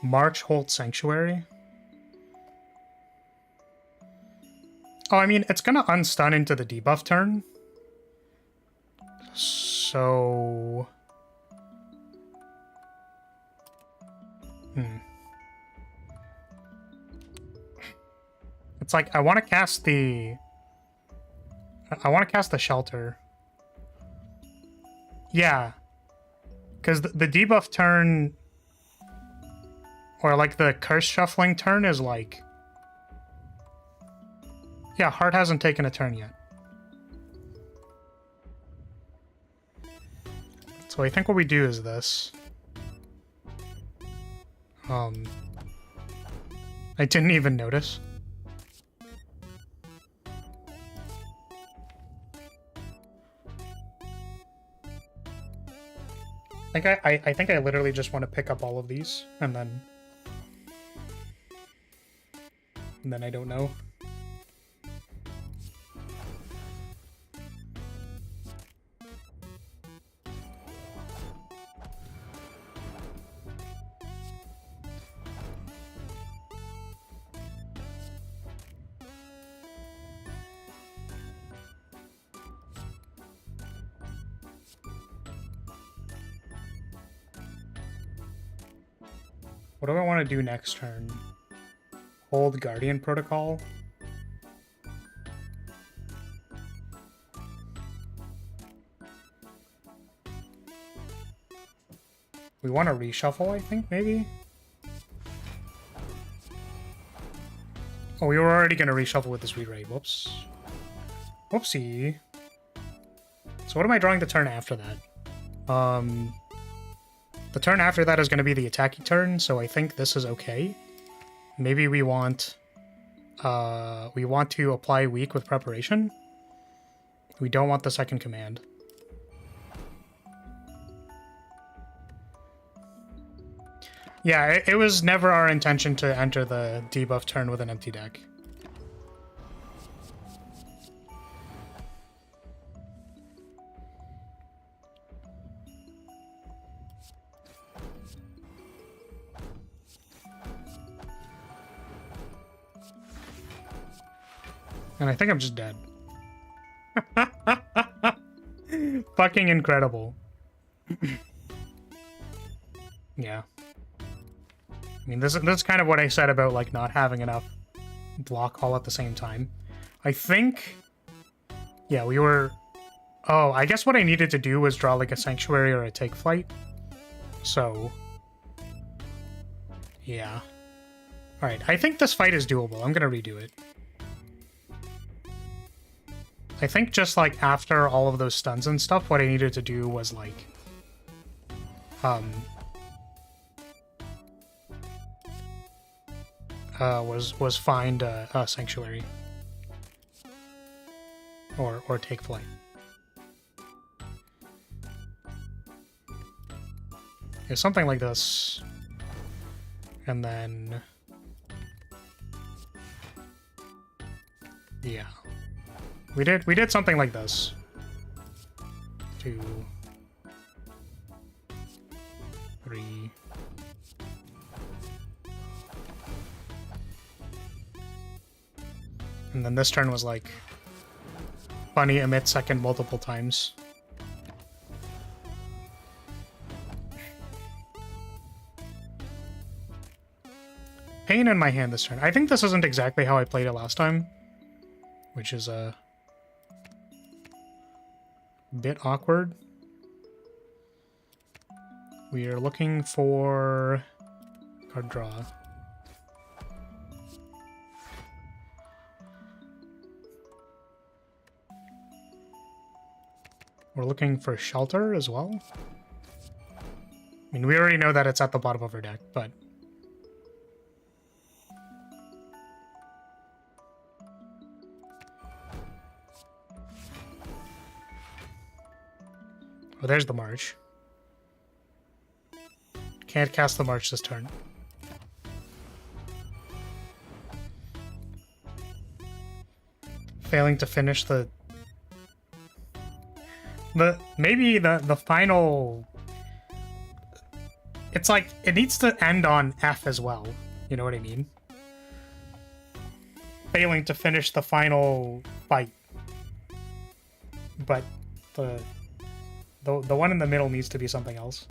March, hold Sanctuary? Oh, I mean, it's gonna unstun into the debuff turn. So... It's like, I want to cast the... I want to cast the Shelter. Yeah. Because the debuff turn... Or, like, the Curse Shuffling turn is, like... Yeah, Heart hasn't taken a turn yet. So I think what we do is this. I didn't even notice. I think I literally just want to pick up all of these, and then I don't know. What do I want to do next turn? Hold Guardian Protocol? We want to reshuffle, I think, maybe? Oh, we were already going to reshuffle with this rewrite. Whoops. Whoopsie. So what am I drawing the turn after that? The turn after that is going to be the attacking turn, so I think this is okay. Maybe we want to apply weak with preparation. We don't want the second command. Yeah, it was never our intention to enter the debuff turn with an empty deck. And I think I'm just dead. Fucking incredible. Yeah. I mean, that's kind of what I said about, like, not having enough block all at the same time. I think... Yeah, we were... Oh, I guess what I needed to do was draw, like, a Sanctuary or a Take Flight. So... Yeah. Alright, I think this fight is doable. I'm gonna redo it. I think just, like, after all of those stuns and stuff, what I needed to do was, like... was find a Sanctuary. Or Take Flight. Yeah, something like this. And then... Yeah. We did something like this. 2, 3. And then this turn was like funny emit second multiple times. Pain in my hand this turn. I think this isn't exactly how I played it last time, which is a bit awkward. We are looking for card draw. We're looking for Shelter as well. I mean, we already know that it's at the bottom of our deck, but... Oh, there's the March. Can't cast the March this turn. Failing to finish the... maybe the final... It's like, it needs to end on F as well. You know what I mean? Failing to finish the final fight. But the one in the middle needs to be something else.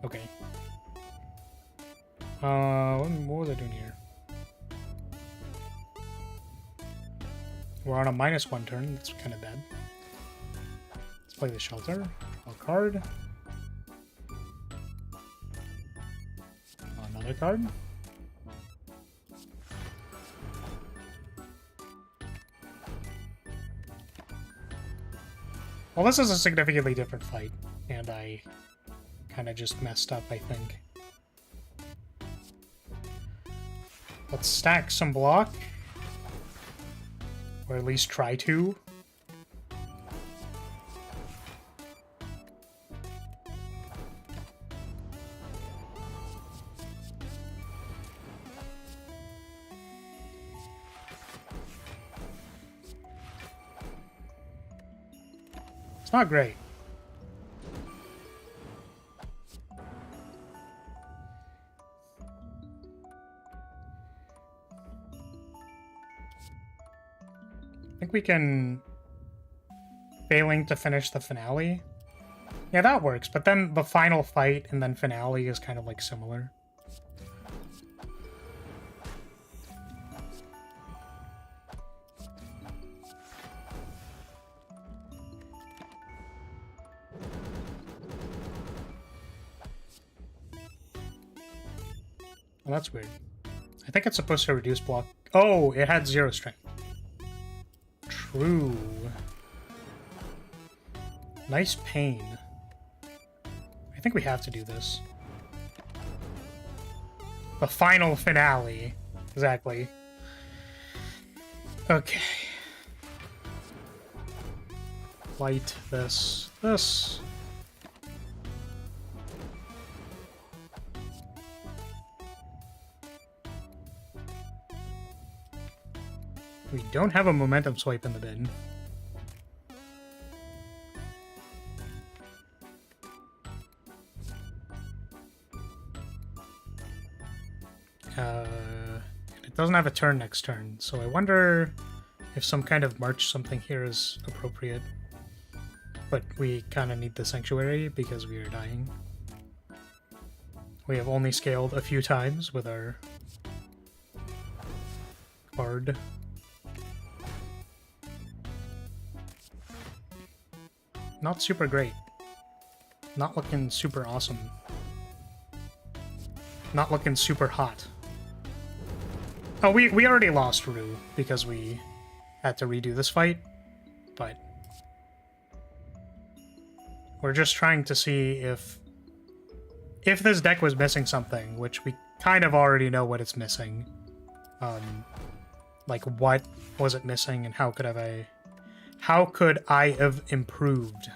Okay. What was I doing here? We're on a -1 turn. That's kind of bad. Let's play the shelter. A card. Another card. Well, this is a significantly different fight, and I kind of just messed up, I think. Let's stack some block. Or at least try to. It's not great. I think we can... Failing to finish the finale. Yeah, that works, but then the final fight and then finale is kind of like similar. Well, that's weird. I think it's supposed to reduce block. Oh, it had 0 strength. True. Nice pain. I think we have to do this. The final finale. Exactly. Okay. Light this. This. We don't have a momentum swipe in the bin. It doesn't have a turn next turn, so I wonder if some kind of march something here is appropriate. But we kind of need the sanctuary because we are dying. We have only scaled a few times with our card. Not super great. Not looking super awesome. Not looking super hot. Oh, we already lost Rue because we had to redo this fight, but we're just trying to see if this deck was missing something, which we kind of already know what it's missing. Like what was it missing and how could I have improved?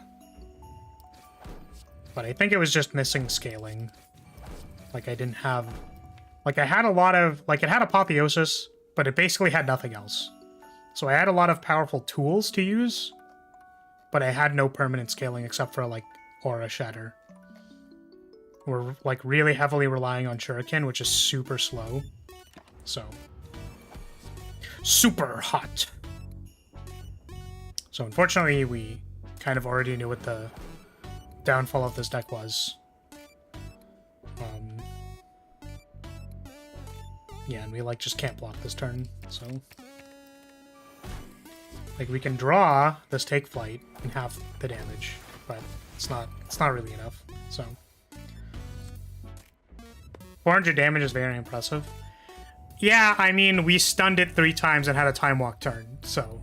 But I think it was just missing scaling. Like I didn't have... Like I had a lot of... Like it had Apotheosis, but it basically had nothing else. So I had a lot of powerful tools to use, but I had no permanent scaling except for like Aura Shatter. We're like really heavily relying on Shuriken, which is super slow. So... super hot. So unfortunately, we kind of already knew what the downfall of this deck was. Yeah, and we like just can't block this turn, so... Like we can draw this Take Flight and have the damage, but it's not really enough, so... 400 damage is very impressive. Yeah, I mean, we stunned it 3 times and had a Time Walk turn, so...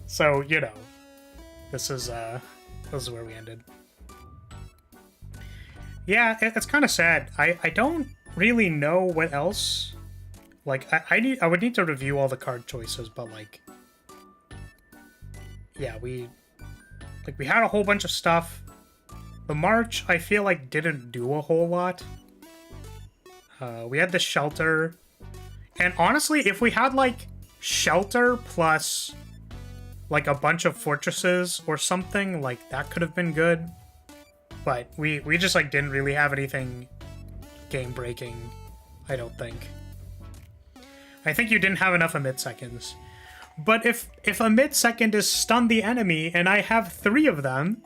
So, you know, this is where we ended. Yeah, it's kind of sad. I don't really know what else. Like, I would need to review all the card choices, but like, yeah, we had a whole bunch of stuff. The March, I feel like, didn't do a whole lot. We had the Shelter, and honestly, if we had like Shelter plus like a bunch of fortresses or something, like that could have been good. But we just like didn't really have anything game breaking, I don't think. I think you didn't have enough emit seconds. But if emit second is stun the enemy and I have 3 of them,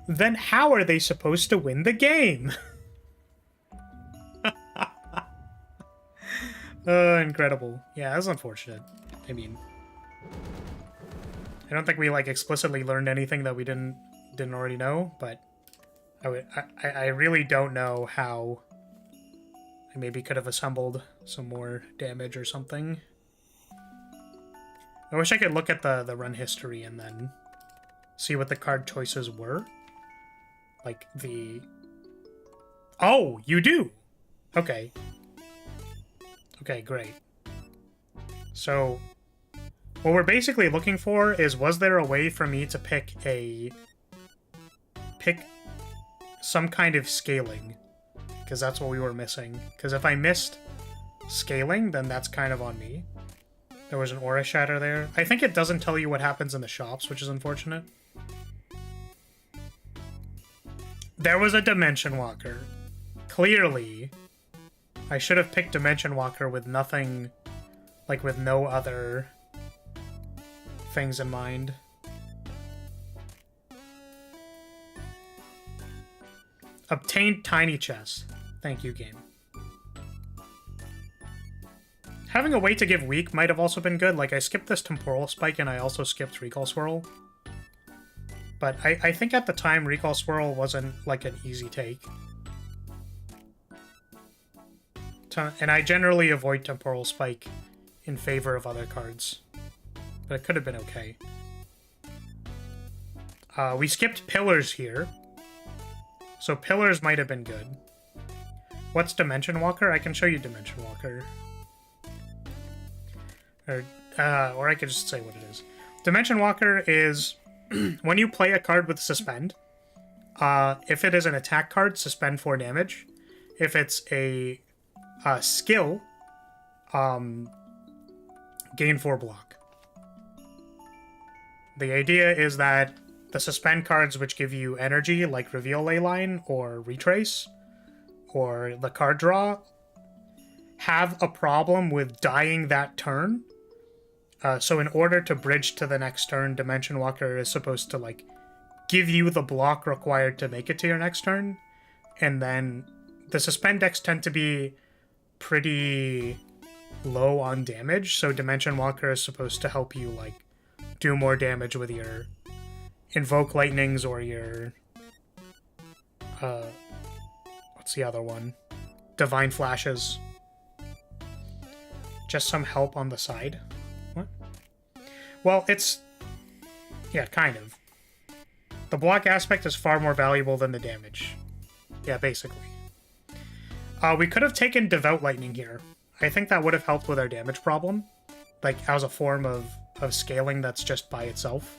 then how are they supposed to win the game? Incredible. Yeah, that's unfortunate. I mean, I don't think we like explicitly learned anything that we didn't already know, but I really don't know how I maybe could have assembled some more damage or something. I wish I could look at the run history and then see what the card choices were. Like the... Oh, you do! Okay. Okay, great. So, what we're basically looking for is, was there a way for me to pick some kind of scaling? Because that's what we were missing. Because if I missed scaling, then that's kind of on me. There was an aura shatter there. I think it doesn't tell you what happens in the shops, which is unfortunate. There was a Dimension Walker. Clearly, I should have picked Dimension Walker with nothing, like with no other things in mind. Obtained Tiny Chest. Thank you, game. Having a way to give weak might have also been good. Like, I skipped this Temporal Spike and I also skipped Recall Swirl. But I think at the time, Recall Swirl wasn't, like, an easy take. And I generally avoid Temporal Spike in favor of other cards. But it could have been okay. We skipped Pillars here. So Pillars might have been good. What's Dimension Walker? I can show you Dimension Walker. Or I could just say what it is. Dimension Walker is when you play a card with Suspend. If it is an attack card, suspend 4 damage. If it's a skill, gain 4 block. The idea is that the suspend cards which give you energy, like Reveal Leyline or Retrace, or the card draw, have a problem with dying that turn. So in order to bridge to the next turn, Dimension Walker is supposed to, like, give you the block required to make it to your next turn. And then the suspend decks tend to be pretty low on damage, so Dimension Walker is supposed to help you, like, do more damage with your Invoke Lightnings or your... what's the other one? Divine Flashes. Just some help on the side. What? Well, it's... yeah, kind of. The block aspect is far more valuable than the damage. Yeah, basically. We could have taken Devout Lightning here. I think that would have helped with our damage problem. Like, as a form of scaling that's just by itself.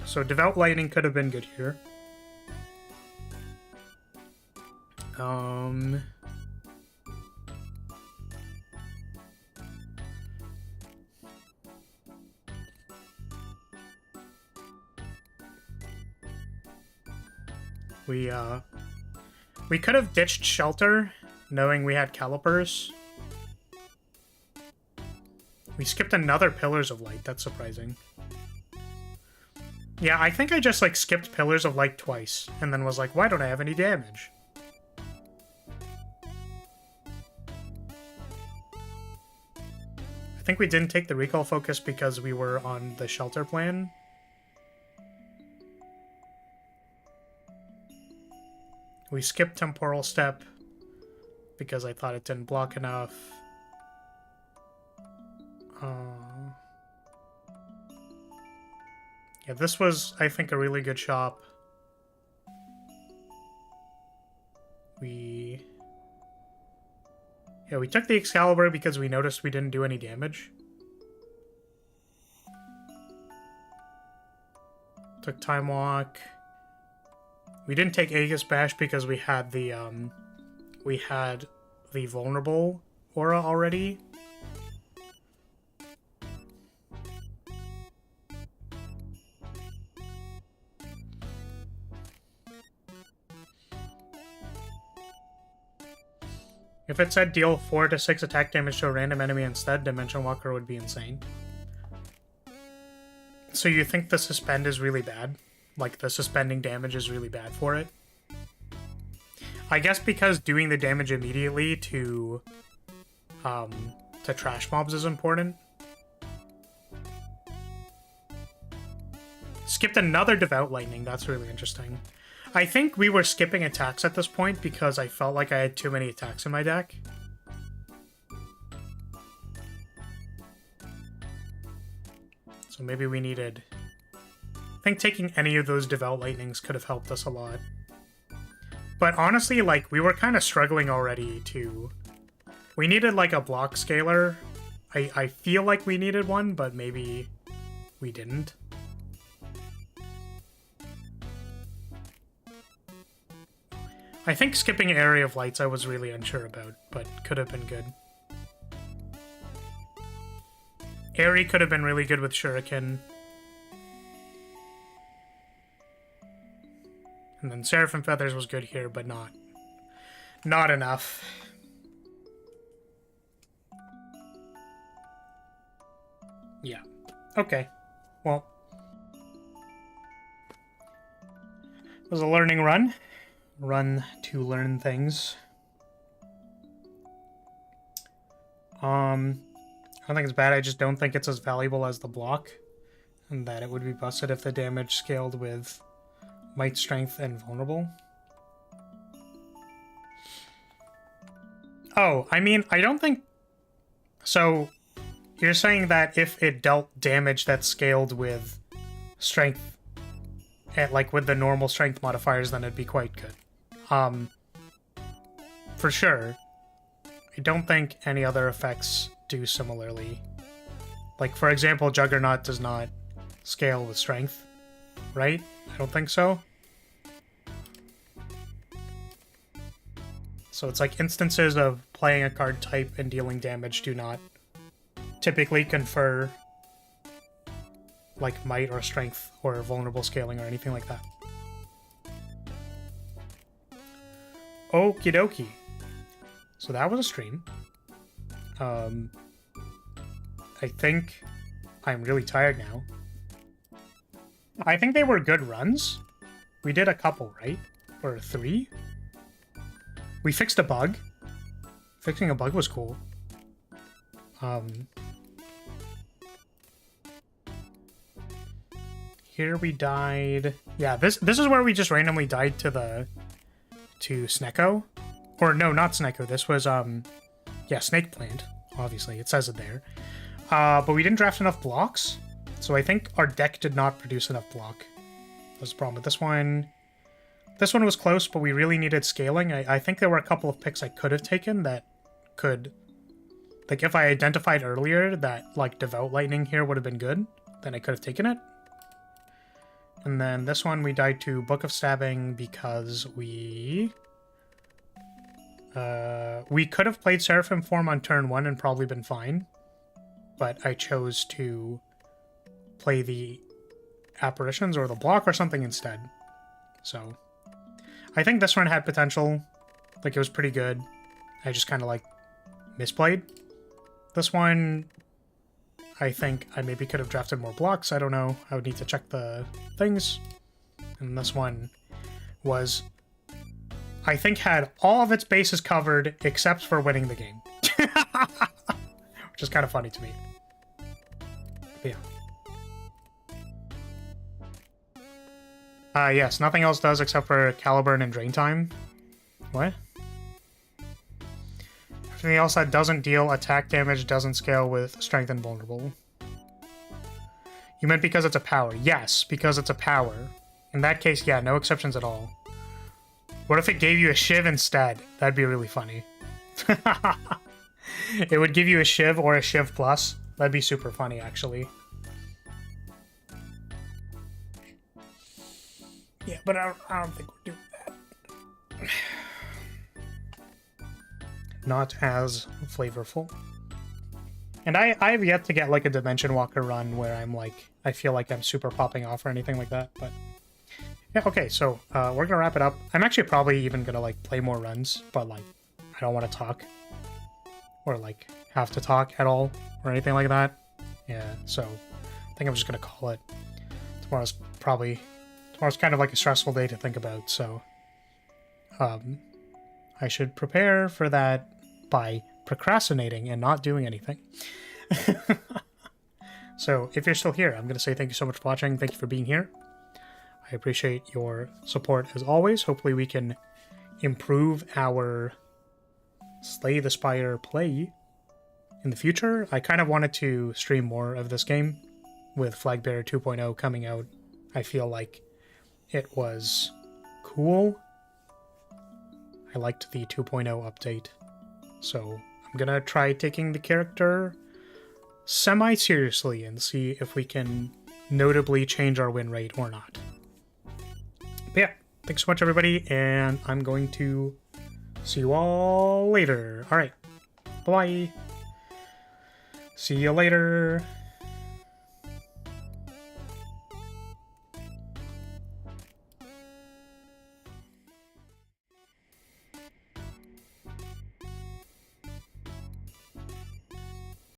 So Devout Lightning could have been good here. We could have ditched Shelter, knowing we had Calipers. We skipped another Pillars of Light, that's surprising. Yeah, I think I just, like, skipped Pillars of Light twice, and then was like, why don't I have any damage? I think we didn't take the Recall Focus because we were on the Shelter plan. We skipped Temporal Step because I thought it didn't block enough. Yeah, this was, I think, a really good shop. We took the Excalibur because we noticed we didn't do any damage. Took Time Walk. We didn't take Aegis Bash because we had the vulnerable aura already. If it said deal 4 to 6 attack damage to a random enemy instead, Dimension Walker would be insane. So you think the suspend is really bad? Like, the suspending damage is really bad for it? I guess because doing the damage immediately to trash mobs is important. Skipped another Devout Lightning, that's really interesting. I think we were skipping attacks at this point because I felt like I had too many attacks in my deck. So maybe we needed... I think taking any of those Devout Lightnings could have helped us a lot. But honestly, like, we were kind of struggling already to... We needed, like, a block scaler. I feel like we needed one, but maybe we didn't. I think skipping Area of Lights I was really unsure about, but could have been good. Airy could have been really good with Shuriken. And then Seraphim Feathers was good here, but not enough. Yeah. Okay. Well. It was a learning run. Run to learn things. I don't think it's bad, I just don't think it's as valuable as the block. And that it would be busted if the damage scaled with Might, Strength, and Vulnerable. Oh, I mean, I don't think... So, you're saying that if it dealt damage that scaled with Strength, like with the normal Strength modifiers, then it'd be quite good. For sure. I don't think any other effects do similarly. Like, for example, Juggernaut does not scale with Strength, right? I don't think so. So it's like instances of playing a card type and dealing damage do not typically confer like Might or Strength or Vulnerable scaling or anything like that. Okie dokie. So that was a stream. I think I'm really tired now. I think they were good runs. We did a couple, right? Or 3? We fixed a bug. Fixing a bug was cool. Here we died... Yeah, this is where we just randomly died to Snecko. Or no, not Snecko. This was, yeah, Snake Plant. Obviously, it says it there. But we didn't draft enough blocks. So I think our deck did not produce enough block. That was the problem with this one. This one was close, but we really needed scaling. I think there were a couple of picks I could have taken that could... Like, if I identified earlier that, like, Devout Lightning here would have been good, then I could have taken it. And then this one we died to Book of Stabbing because we could have played Seraphim Form on turn 1 and probably been fine. But I chose to play the Apparitions or the block or something instead. So, I think this one had potential. Like, it was pretty good. I just kind of, like, misplayed. This one, I think I maybe could have drafted more blocks. I don't know. I would need to check the things. And this one was, I think, had all of its bases covered except for winning the game. Which is kind of funny to me. But yeah. Yes, nothing else does except for Caliburn and Drain Time. What? Everything else that doesn't deal attack damage doesn't scale with Strength and Vulnerable. You meant because it's a power. Yes, because it's a power. In that case, yeah, no exceptions at all. What if it gave you a Shiv instead? That'd be really funny. It would give you a Shiv or a Shiv Plus. That'd be super funny, actually. Yeah, but I don't think we're doing that. Not as flavorful. And I have yet to get like a Dimension Walker run where I'm like, I feel like I'm super popping off or anything like that, but yeah, okay, so we're gonna wrap it up. I'm actually probably even gonna like play more runs, but like I don't want to talk or like have to talk at all or anything like that. Yeah, so I think I'm just gonna call it. Tomorrow's kind of like a stressful day to think about, so I should prepare for that by procrastinating and not doing anything. So if you're still here, I'm gonna say thank you so much for watching. Thank you for being here. I appreciate your support as always. Hopefully we can improve our Slay the Spire play in the future. I kind of wanted to stream more of this game with Flagbearer 2.0 coming out. I feel like it was cool. I liked the 2.0 update. So I'm gonna try taking the character semi-seriously and see if we can notably change our win rate or not. But yeah, thanks so much everybody, and I'm going to see you all later. Alright, bye. See you later.